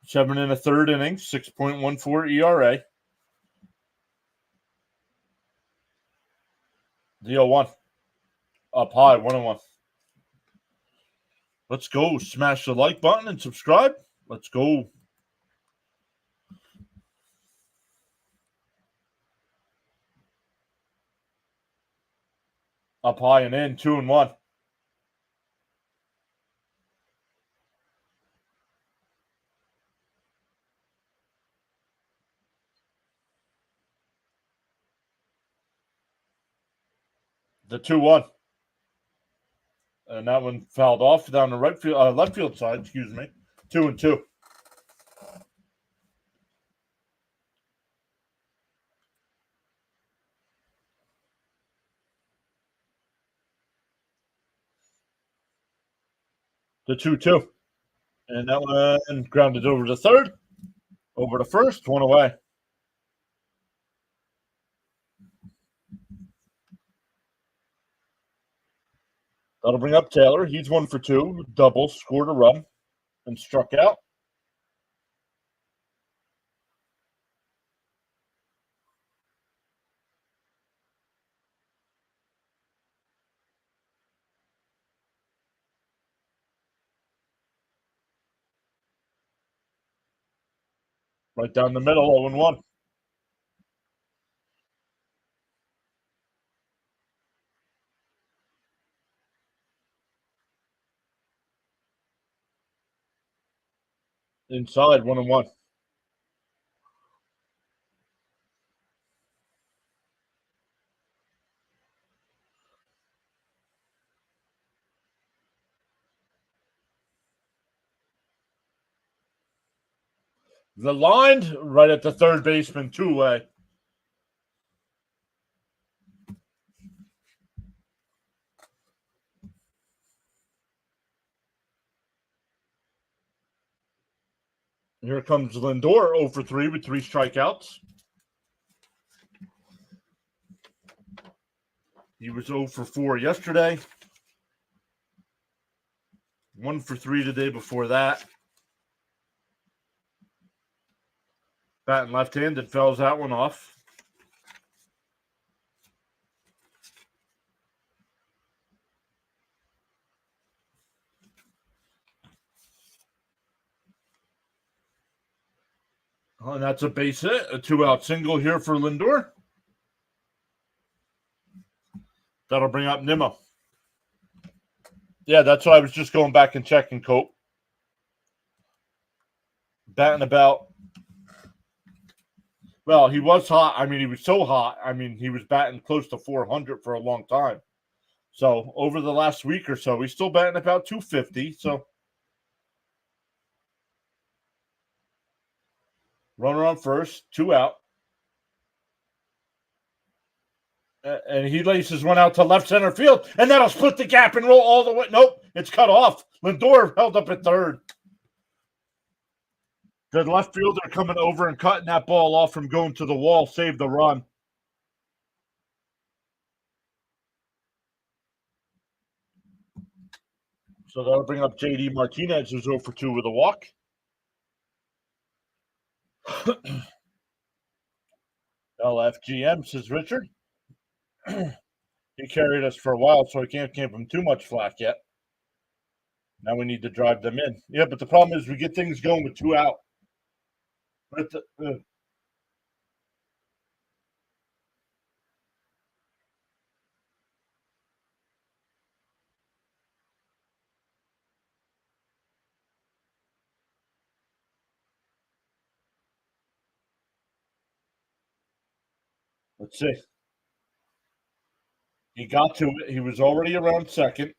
7 1/3 innings, 6.14 ERA. The 0-1. Up high, 1-1. Let's go. Smash the like button and subscribe. Let's go. Up high and in, 2-1. The 2-1. And that one fouled off down the left field side, excuse me. 2-2. The 2-2. And that one grounded over to third. Over to first, 1 away. That'll bring up Taylor. He's 1 for 2. Double, scored a run, and struck out. Right down the middle, 0-1. Inside, 1-1. The line right at the third baseman, 2 away. Here comes Lindor, 0 for 3 with 3 strikeouts. He was 0 for 4 yesterday. 1 for 3 the day before that. Batting left-handed, fouls that one off. And that's a base hit, a 2-out single here for Lindor. That'll bring up Nimmo. Yeah, that's what I was just going back and checking, Cope. Batting about, well, he was hot. I mean, he was so hot. I mean, he was batting close to 400 for a long time. So over the last week or so, he's still batting about 250. So runner on first, 2 out. And he laces one out to left center field, and that'll split the gap and roll all the way. Nope, it's cut off. Lindor held up at third. The left fielder coming over and cutting that ball off from going to the wall saved the run. So that'll bring up J.D. Martinez, who's 0 for 2 with a walk. LFGM, says Richard. He carried us for a while, so I can't give him too much flack yet. Now we need to drive them in. Yeah, but the problem is we get things going with 2 out. Let's see. He got to it. He was already around second.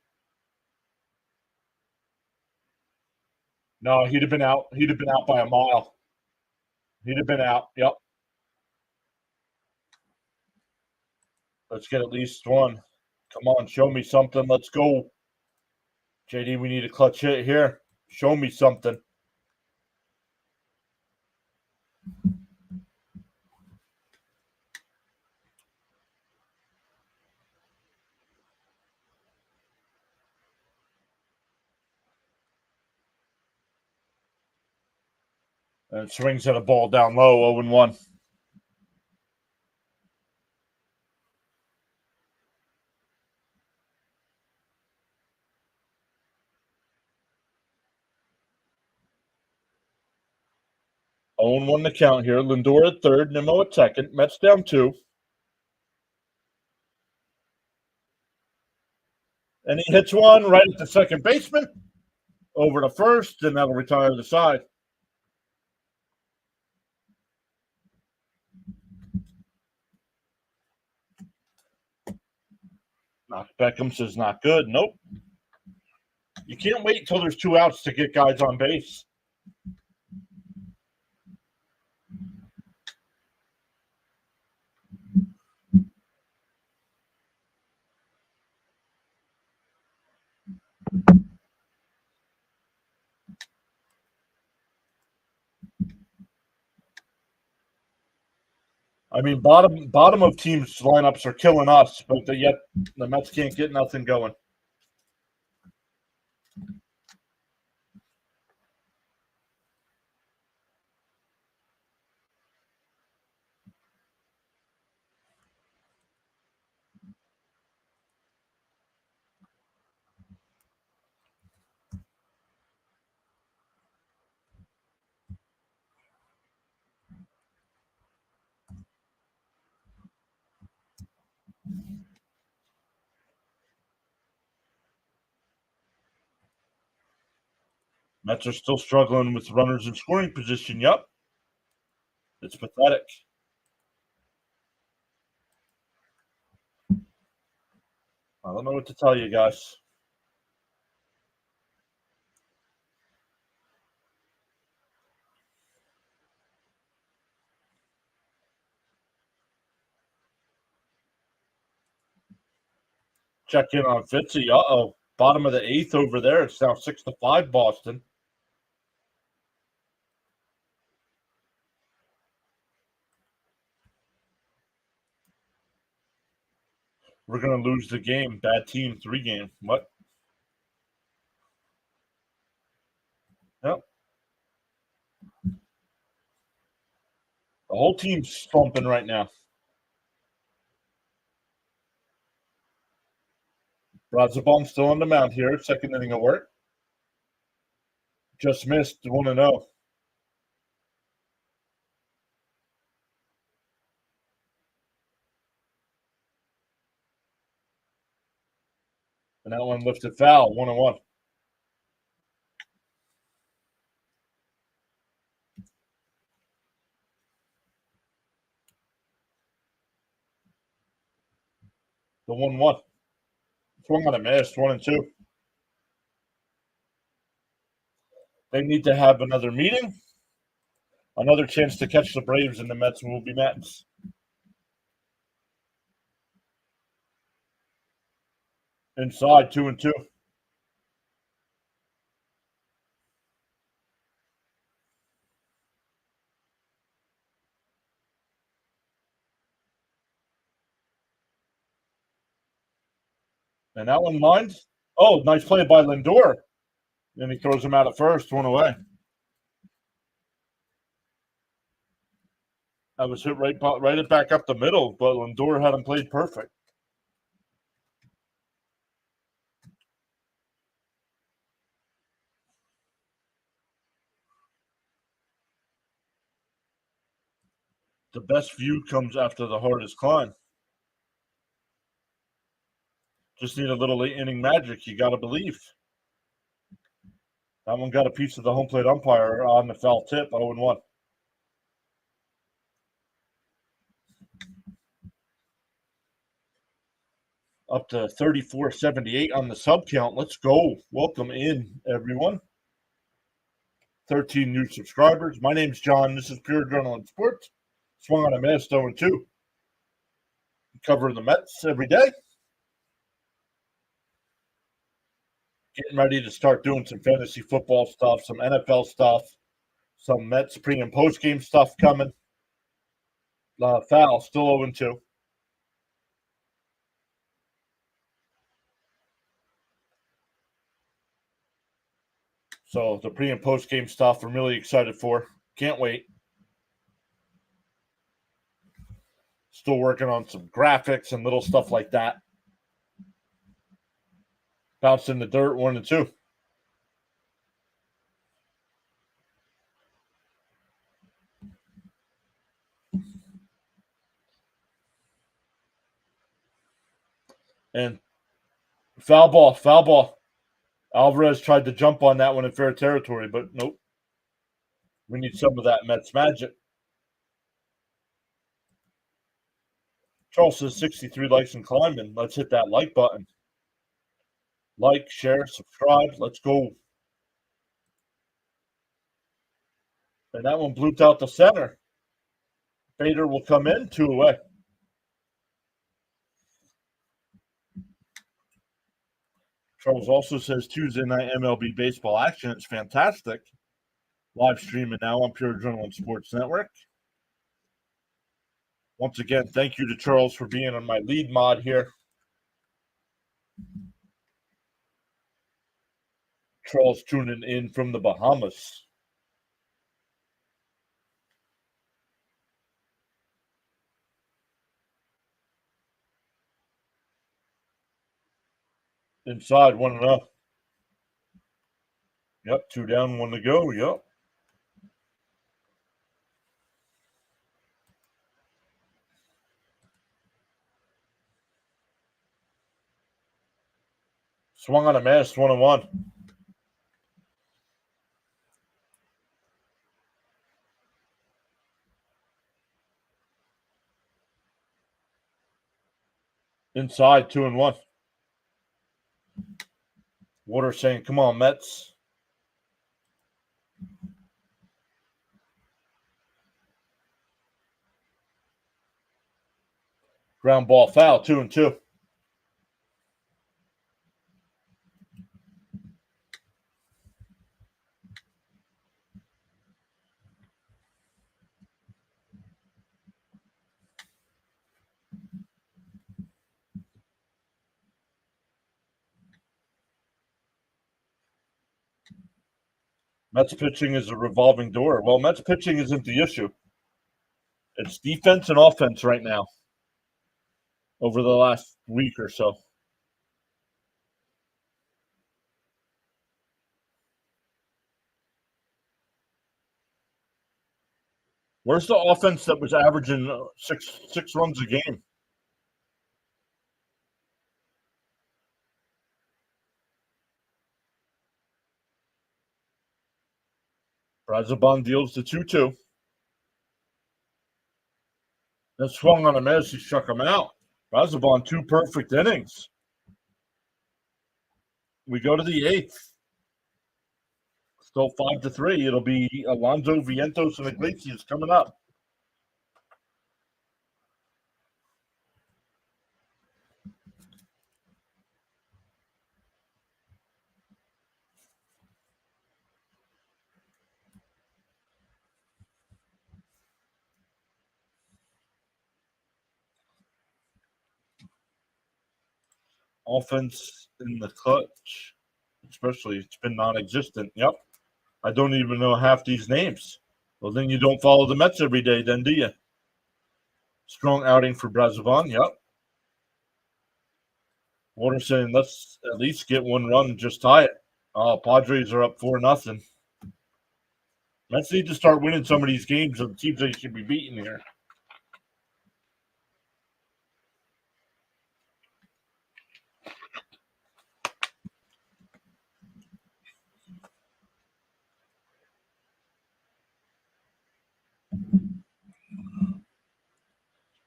No, he'd have been out. He'd have been out by a mile. He'd have been out. Yep. Let's get at least one. Come on, show me something. Let's go. JD, we need a clutch hit here. Show me something. And swings at a ball down low, 0-1. Owen won the count here. Lindor at third, Nimmo at second. Mets down 2. And he hits one right at the second baseman. Over to first, and that'll retire the side. Beckham says not good. Nope. You can't wait until there's 2 outs to get guys on base. I mean, bottom of teams' lineups are killing us, but yet the Mets can't get nothing going. Mets are still struggling with runners in scoring position. Yep. It's pathetic. I don't know what to tell you guys. Check in on Fitzy. Uh-oh. Bottom of the 8th over there. It's now 6-5 Boston. We're going to lose the game. Bad team, 3 game. What? Yep. The whole team's slumping right now. Razabon still on the mound here. Second inning of work. Just missed 1-0. And that one lifted foul, 1-1. The 1-1. Swung on a miss, 1-2. They need to have another meeting. Another chance to catch the Braves, and the Mets will be Mets. Inside, 2-2. And that one lined. Oh, nice play by Lindor. Then he throws him out at first, 1 away. That was hit right back up the middle, but Lindor had him played perfect. The best view comes after the hardest climb. Just need a little late inning magic. You got to believe. That one got a piece of the home plate umpire on the foul tip, 0-1. Up to 34.78 on the sub count. Let's go. Welcome in, everyone. 13 new subscribers. My name's John. This is PureAdrenaline Sports. Swung on a miss, 0-2. Covering the Mets every day. Getting ready to start doing some fantasy football stuff, some NFL stuff, some Mets pre- and post-game stuff coming. Foul, still 0-2. So the pre- and post-game stuff I'm really excited for. Can't wait. Still working on some graphics and little stuff like that. Bounced in the dirt, 1-2. And foul ball. Alvarez tried to jump on that one in fair territory, but nope. We need some of that Mets magic. Charles says 63 likes and climbing. Let's hit that like button. Like, share, subscribe. Let's go. And that one blooped out the center. Bader will come in, 2 away. Charles also says Tuesday night MLB baseball action. It's fantastic. Live streaming now on Pure Adrenaline Sports Network. Once again, thank you to Charles for being on my lead mod here. Charles tuning in from the Bahamas. Inside, 1-0. Yep, 2 down, 1 to go. Yep. Swung on a miss, 1-1. Inside, 2-1. Water saying, come on, Mets. Ground ball foul, 2-2. Mets pitching is a revolving door. Well, Mets pitching isn't the issue. It's defense and offense right now over the last week or so. Where's the offense that was averaging six runs a game? Brazoban deals the 2-2. Then swung on a miss. He struck him out. Brazoban, 2 perfect innings. We go to the 8th. Still 5-3. It'll be Alonso, Vientos, and Iglesias coming up. Offense in the clutch, especially, it's been non-existent. Yep. I don't even know half these names. Well, then you don't follow the Mets every day, then, do you? Strong outing for Brazovan. Yep. Water saying, let's at least get 1 run and just tie it. Padres are up 4-0. Mets need to start winning some of these games of the teams they should be beating here.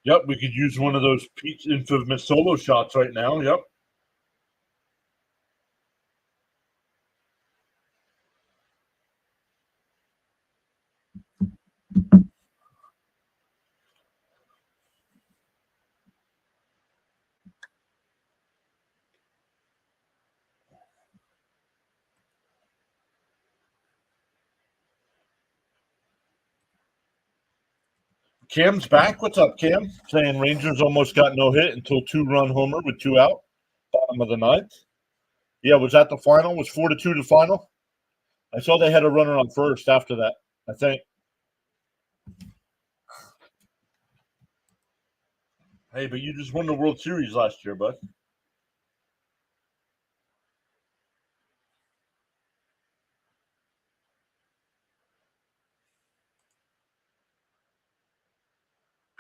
Yep, we could use one of those Pete's infamous solo shots right now. Yep. Cam's back. What's up, Cam? Saying Rangers almost got no hit until 2-run homer with 2 out. Bottom of the ninth. Yeah, was that the final? Was 4-2 the final? I saw they had a runner on first after that, I think. Hey, but you just won the World Series last year, bud.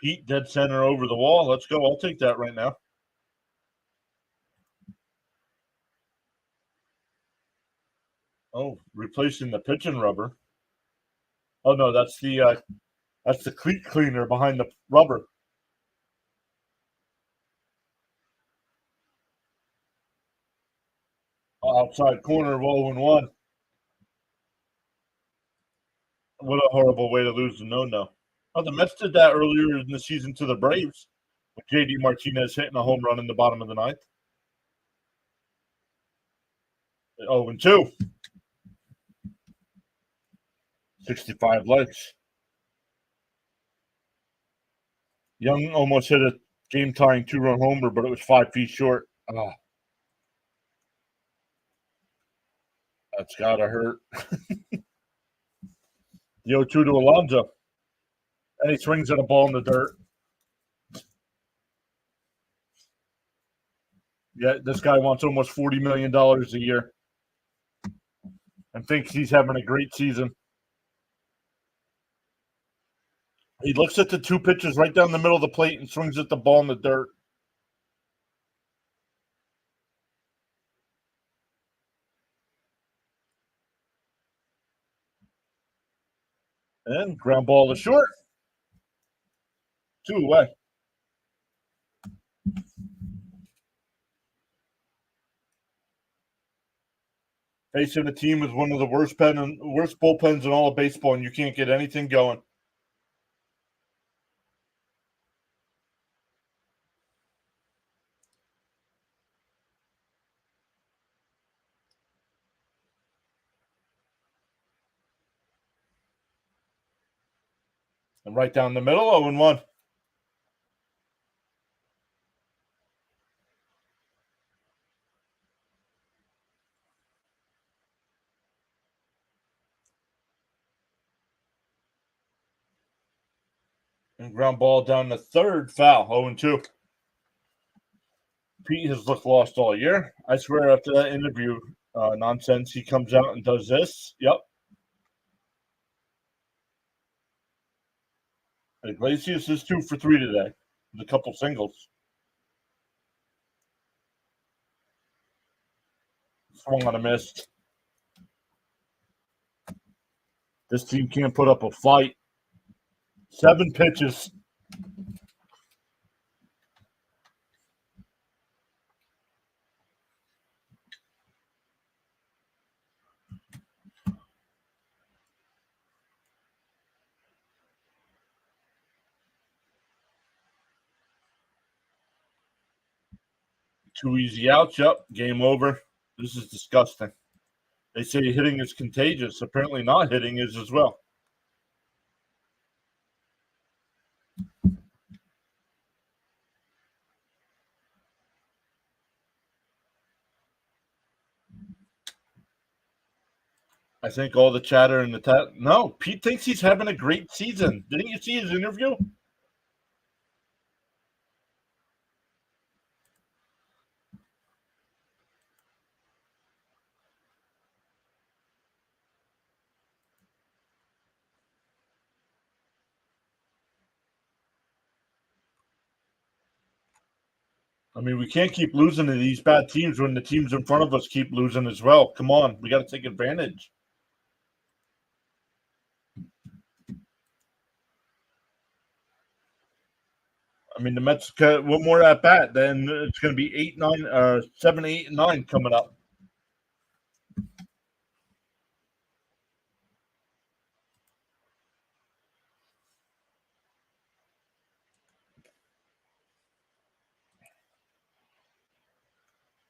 Pete, dead center over the wall. Let's go. I'll take that right now. Oh, replacing the pitching rubber. Oh no, that's the cleat cleaner behind the rubber. Outside corner of 0-1. What a horrible way to lose the no-no. Oh, the Mets did that earlier in the season to the Braves, with J.D. Martinez hitting a home run in the bottom of the ninth. 0-2. 65 legs. Young almost hit a game-tying 2-run homer, but it was 5 feet short. That's gotta hurt. The 0-2 to Alonso. And he swings at a ball in the dirt. Yeah, this guy wants almost $40 million a year and thinks he's having a great season. He looks at the 2 pitches right down the middle of the plate and swings at the ball in the dirt. And ground ball to short. 2 away. Facing a team with one of the worst bullpens in all of baseball, and you can't get anything going. And right down the middle, 0-1. And ground ball down the third, foul, 0-2. Pete has looked lost all year. I swear after that interview nonsense, he comes out and does this. Yep. Iglesias is 2 for 3 today with a couple singles. Swung on a miss. This team can't put up a fight. 7 pitches. Two easy outs. Yep. Game over. This is disgusting. They say hitting is contagious. Apparently not hitting is as well. I think all the chatter in the no, Pete thinks he's having a great season. Didn't you see his interview? I mean, we can't keep losing to these bad teams when the teams in front of us keep losing as well. Come on, we got to take advantage. I mean, the Mets got one more at bat, then it's going to be 7, 8, and 9 coming up.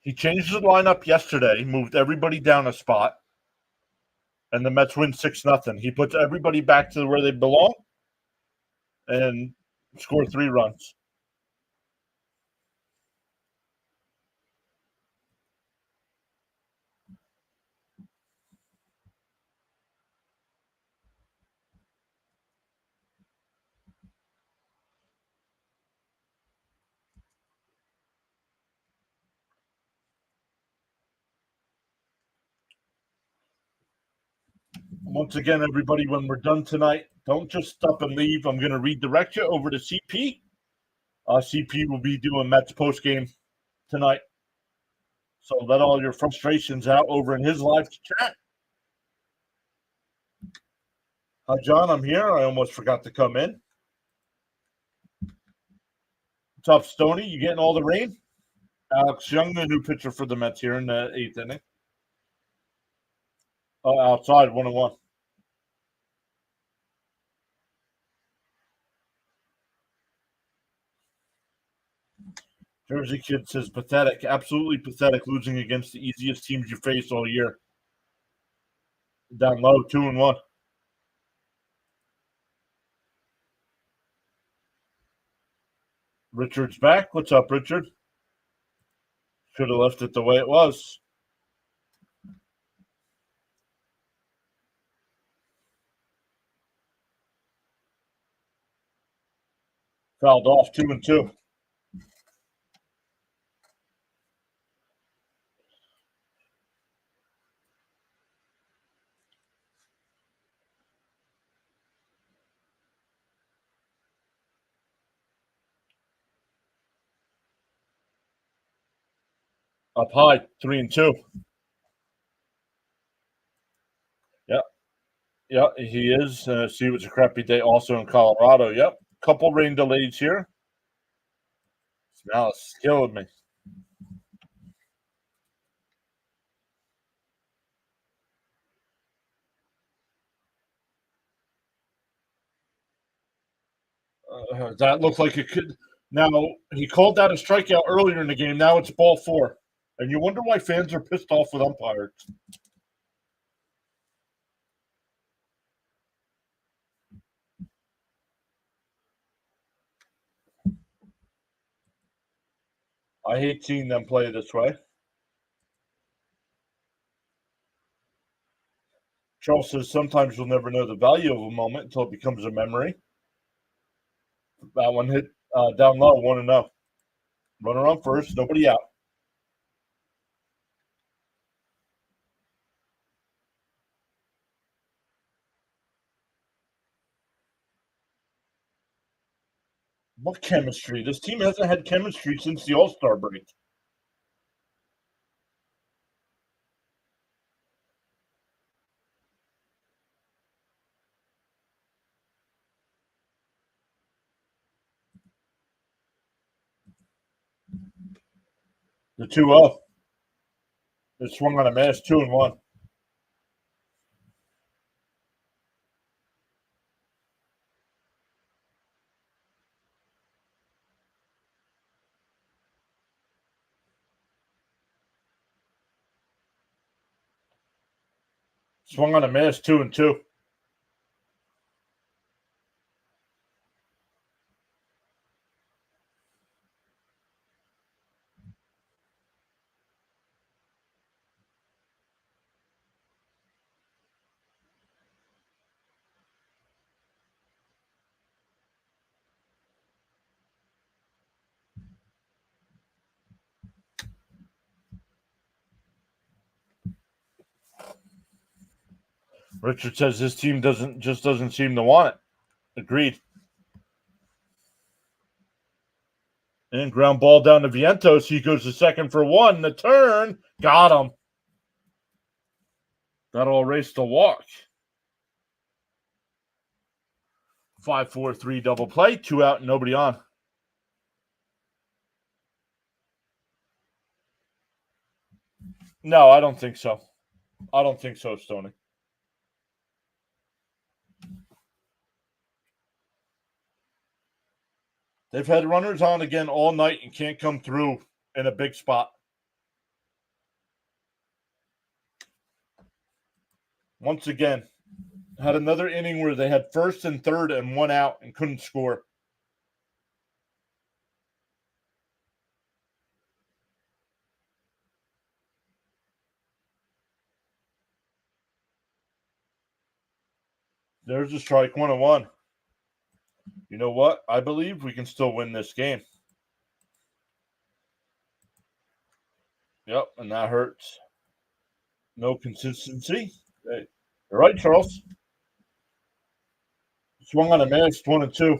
He changed the lineup yesterday, moved everybody down a spot, and the Mets win 6-0. He puts everybody back to where they belong, and score 3 runs. Once again, everybody, when we're done tonight, don't just up and leave. I'm going to redirect you over to CP. CP will be doing Mets postgame tonight. So let all your frustrations out over in his live chat. Hi, John. I'm here. I almost forgot to come in. What's up, Stoney? You getting all the rain? Alex Young, the new pitcher for the Mets here in the 8th inning. Outside, 1-1. Jersey Kid says pathetic, absolutely pathetic, losing against the easiest teams you face all year. Down low, 2-1. Richard's back. What's up, Richard? Should have left it the way it was. Fouled off, 2-2. Up high, 3-2. Yeah, he is. See, it was a crappy day also in Colorado. Yep. Couple rain delays here. Smell is killing me. That looked like it could. Now, he called that a strikeout earlier in the game. Now it's ball 4. And you wonder why fans are pissed off with umpires. I hate seeing them play this way. Charles says sometimes you'll never know the value of a moment until it becomes a memory. That one hit down low, 1-0. Runner on first, nobody out. What chemistry? This team hasn't had chemistry since the All-Star break. The 2-0. It swung on a miss, 2-1. Swung on a miss, 2-2. Richard says his team doesn't seem to want it. Agreed. And ground ball down to Vientos. He goes to second for 1. The turn. Got him. That'll erase the walk. 5-4-3 double play. 2 out, nobody on. No, I don't think so. I don't think so, Stoney. They've had runners on again all night and can't come through in a big spot. Once again, had another inning where they had first and third and one out and couldn't score. There's a strike, 1-1. You know what? I believe we can still win this game. Yep, and that hurts. No consistency. Hey, you're right, Charles. Swung on a miss, 1-2.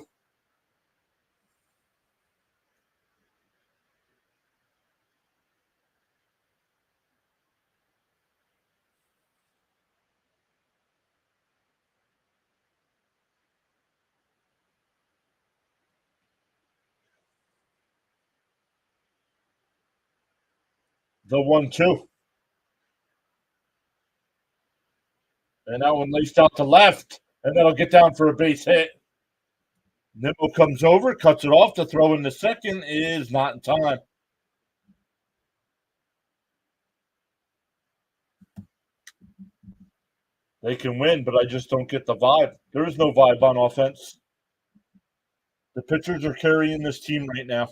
The 1-2. And that one laced out to left, and that'll get down for a base hit. Nimmo comes over, cuts it off. The throw in the second is not in time. They can win, but I just don't get the vibe. There is no vibe on offense. The pitchers are carrying this team right now.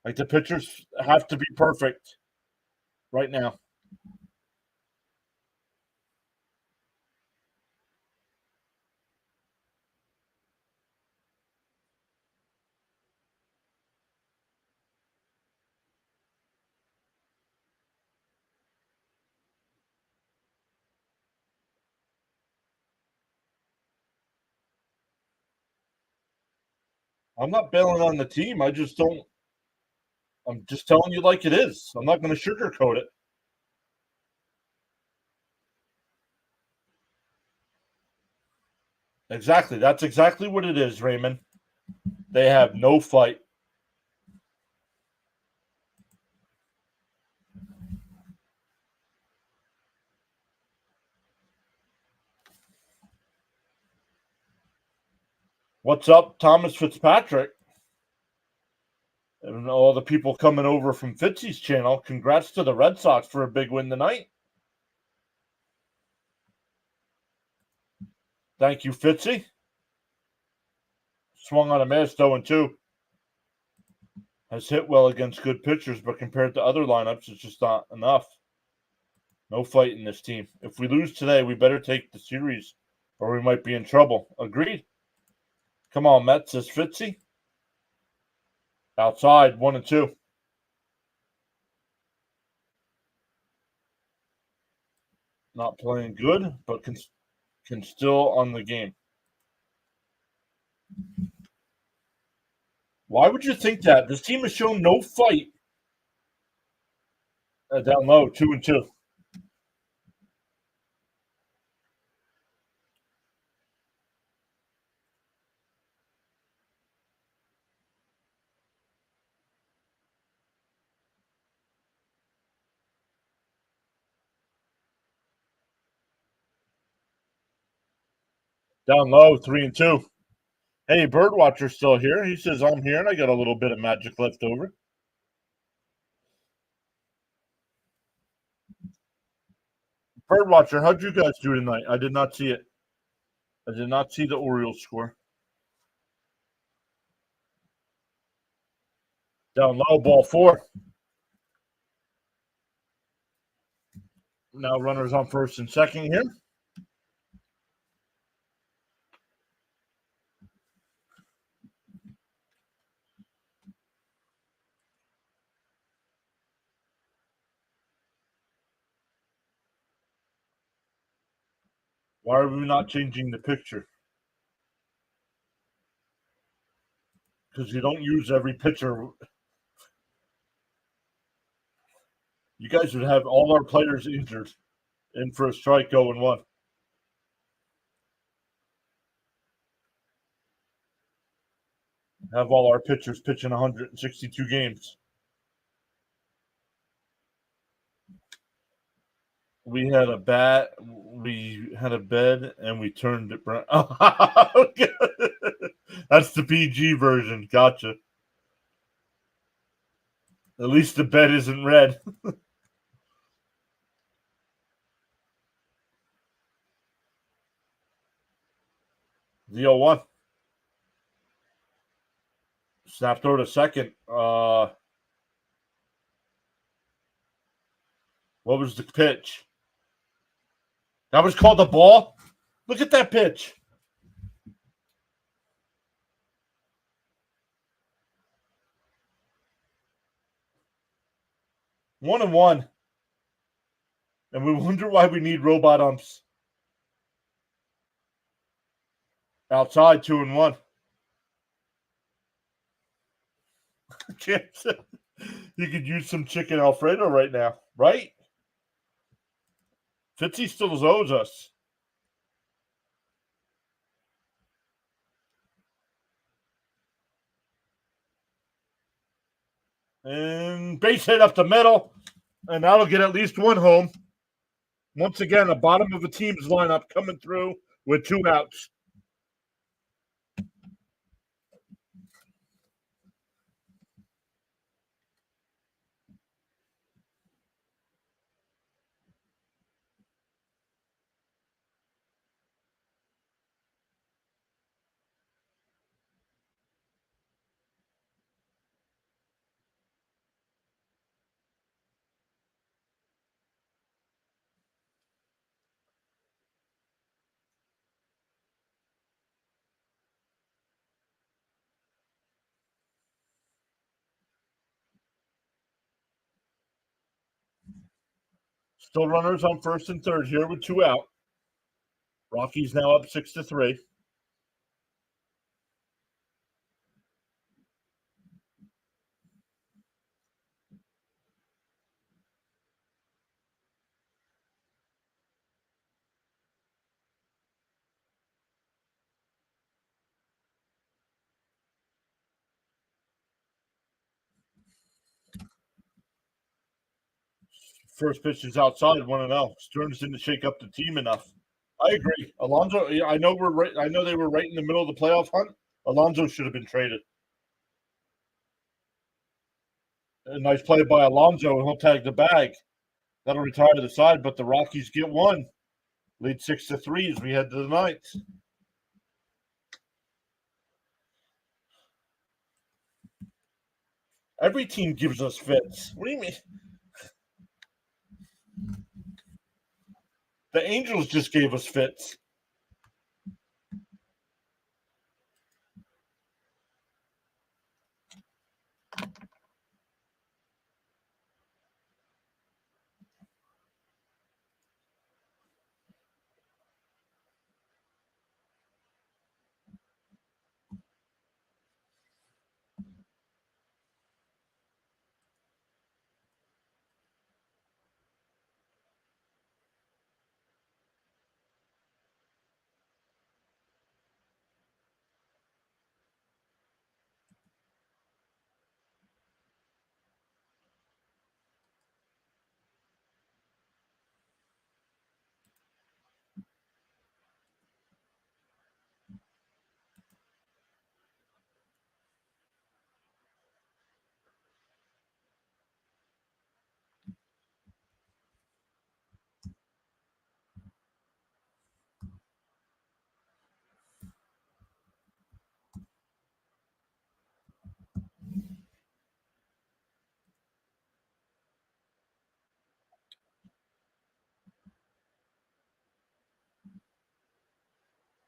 Like, the pitchers have to be perfect right now. I'm not bailing on the team. I'm just telling you like it is. I'm not going to sugarcoat it. Exactly. That's exactly what it is, Raymond. They have no fight. What's up, Thomas Fitzpatrick? And all the people coming over from Fitzy's channel. Congrats to the Red Sox for a big win tonight. Thank you, Fitzy. Swung on a miss, 0-2. Has hit well against good pitchers, but compared to other lineups, it's just not enough. No fight in this team. If we lose today, we better take the series, or we might be in trouble. Agreed. Come on, Mets, says Fitzy. Outside, 1-2. Not playing good, but can still on the game. Why would you think that? This team has shown no fight. Down low, 2-2. Down low, 3-2. Hey, Birdwatcher's still here. He says, I'm here, and I got a little bit of magic left over. Birdwatcher, how'd you guys do tonight? I did not see it. I did not see the Orioles score. Down low, ball 4. Now runners on first and second here. Why are we not changing the picture? Because you don't use every pitcher. You guys would have all our players injured in for a strike, 0-1. Have all our pitchers pitching 162 games. We had a bed, and we turned it brown. That's the PG version. Gotcha. At least the bed isn't red. The 0-1. Snap throw to second. What was the pitch? That was called the ball? Look at that pitch. One and one. And we wonder why we need robot umps. Outside, 2-1. You could use some chicken Alfredo right now, right? Fitzy still owes us. And base hit up the middle. And that'll get at least one home. Once again, the bottom of a team's lineup coming through with 2 outs. Still runners on first and third here with 2 out. Rockies now up 6-3. First pitch is outside, 1-0. Stearns didn't shake up the team enough. I agree. Alonso, I know we're right. I know they were right in the middle of the playoff hunt. Alonso should have been traded. A nice play by Alonso, and he'll tag the bag. That'll retire the side, but the Rockies get one. Lead 6-3 as we head to the ninth. Every team gives us fits. What do you mean? The Angels just gave us fits.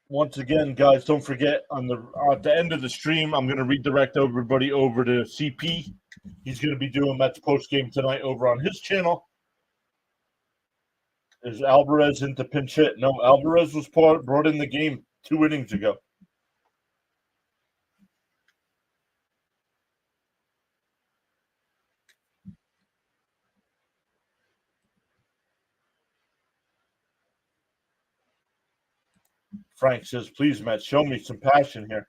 Once again, guys, don't forget at the end of the stream, I'm going to redirect everybody over to CP. He's going to be doing Mets post game tonight over on his channel. Is Alvarez into pinch hit? No, Alvarez was brought in the game 2 innings ago. Frank says, please, Matt, show me some passion here.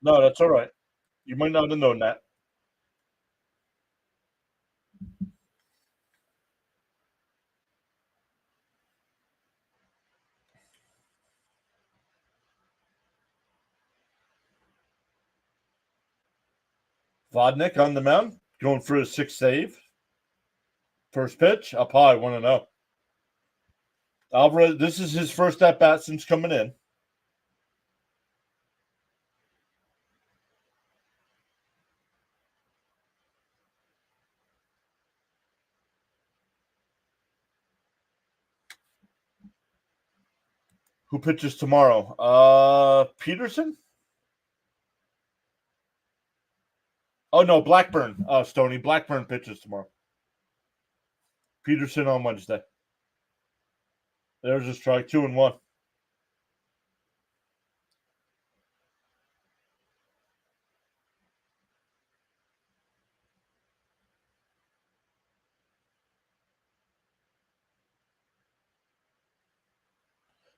No, that's all right. You might not have known that. Vodnik on the mound. Going for his 6th save. First pitch, up high, 1-0. Alvarez, this is his first at-bat since coming in. Who pitches tomorrow? Peterson? Oh, no, Blackburn. Stoney. Blackburn pitches tomorrow. Peterson on Wednesday. There's a strike. 2-1.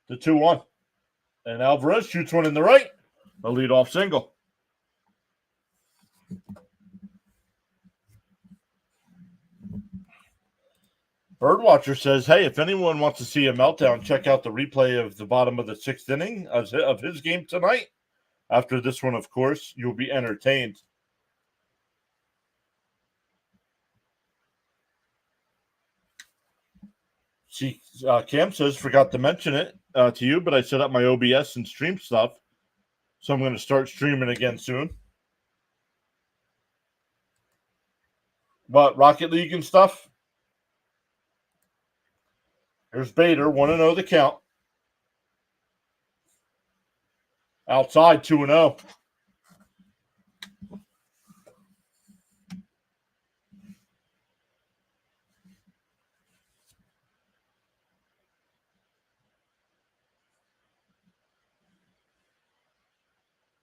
The 2-1. And Alvarez shoots one in the right. A leadoff single. Birdwatcher says, hey, if anyone wants to see a meltdown, check out the replay of the bottom of the 6th inning of his game tonight. After this one, of course, you'll be entertained. See, Cam says, forgot to mention it to you, but I set up my OBS and stream stuff. So I'm going to start streaming again soon. But Rocket League and stuff. Here's Bader, 1-0 the count. Outside, 2-0.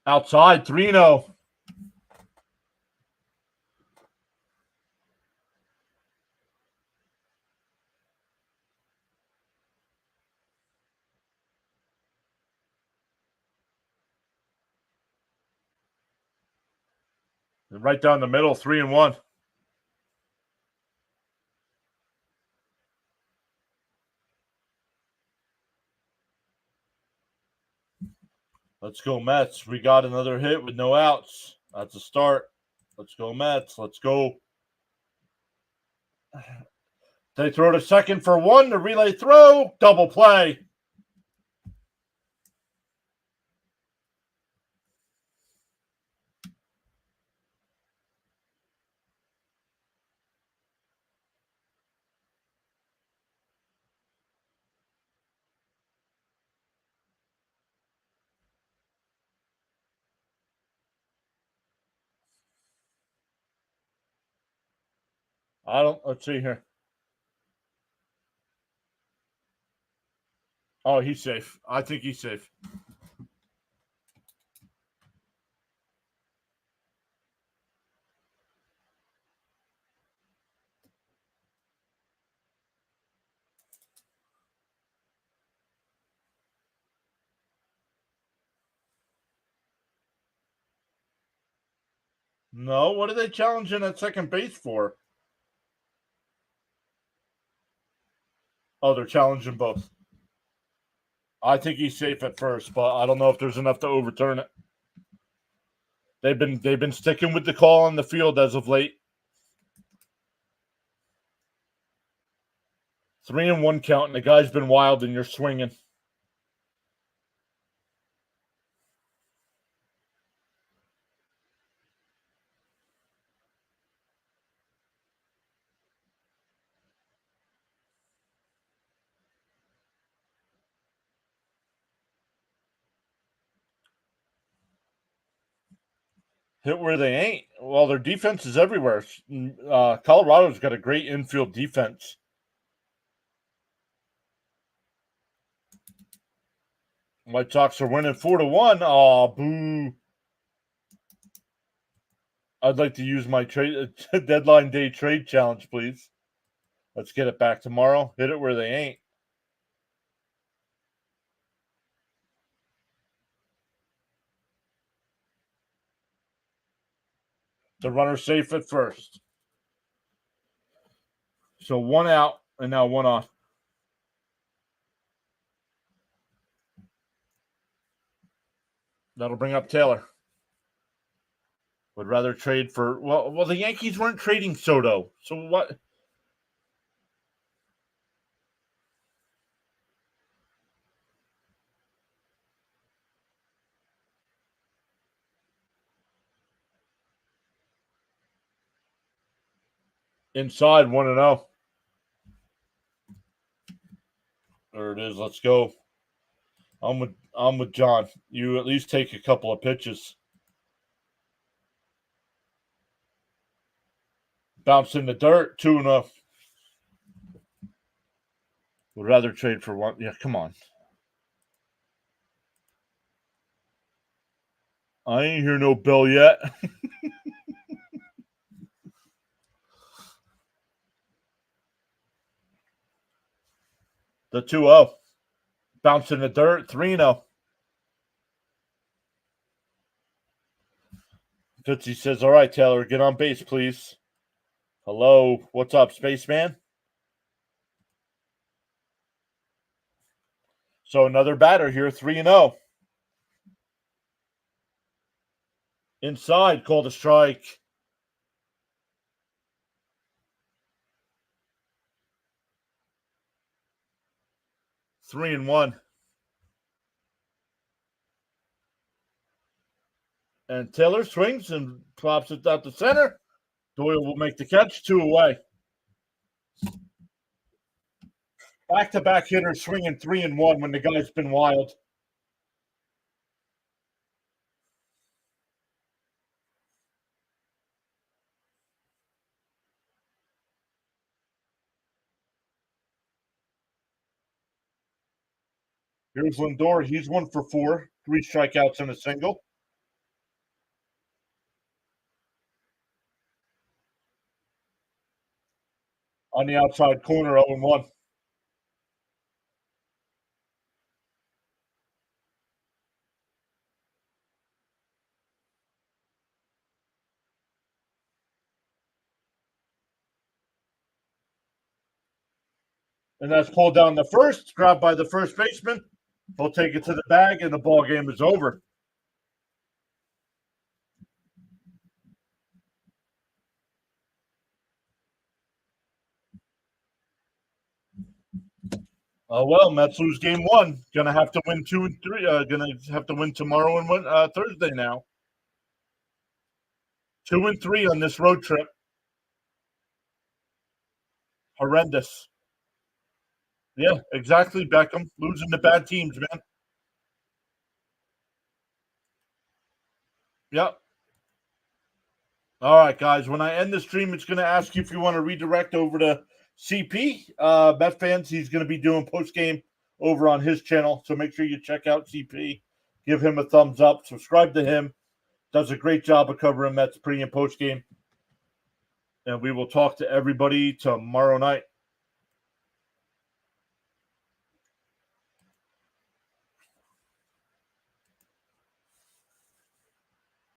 Outside, 3-0. Right down the middle, 3-1. Let's go, Mets. We got another hit with no outs. That's a start. Let's go, Mets. Let's go. They throw to second for 1. The relay throw. Double play. Let's see here. Oh, he's safe. I think he's safe. No, what are they challenging at second base for? Oh, they're challenging both. I think he's safe at first, but I don't know if there's enough to overturn it. They've been sticking with the call on the field as of late. 3-1 count, and the guy's been wild, and you're swinging. Hit where they ain't. Well, their defense is everywhere. Colorado's got a great infield defense. White Sox are winning 4-1. Oh, boo. I'd like to use my trade deadline day trade challenge, please. Let's get it back tomorrow. Hit it where they ain't. The runner safe at first. So 1 out and now 1 on. That'll bring up Taylor. Would rather trade for well, the Yankees weren't trading Soto, so what? Inside 1-0. There it is. Let's go. I'm with John. You at least take a couple of pitches. Bounce in the dirt. 2-0. Would rather trade for one. Yeah, come on. I ain't hear no bell yet. The 2-0. Bounce in the dirt. 3-0. Tootsie says, all right, Taylor, get on base, please. Hello. What's up, spaceman? So another batter here, 3-0. Inside, called a strike. Three and 1. And Taylor swings and pops it out the center. Doyle will make the catch. 2 away. Back-to-back hitters swinging 3 and 1 when the guy's been wild. Here's Lindor. He's 1 for 4. 3 strikeouts and a single. On the outside corner, 0-1. And that's pulled down the first, grabbed by the first baseman. He'll take it to the bag, and the ball game is over. Oh, well, Mets lose game 1. Gonna have to win 2 and 3. Gonna have to win tomorrow and win Thursday now. 2 and 3 on this road trip. Horrendous. Yeah, exactly, Beckham. Losing to bad teams, man. Yep. All right, guys. When I end the stream, it's going to ask you if you want to redirect over to CP. Met fans, he's going to be doing post-game over on his channel. So make sure you check out CP. Give him a thumbs up. Subscribe to him. Does a great job of covering Mets pre- and post-game. And we will talk to everybody tomorrow night.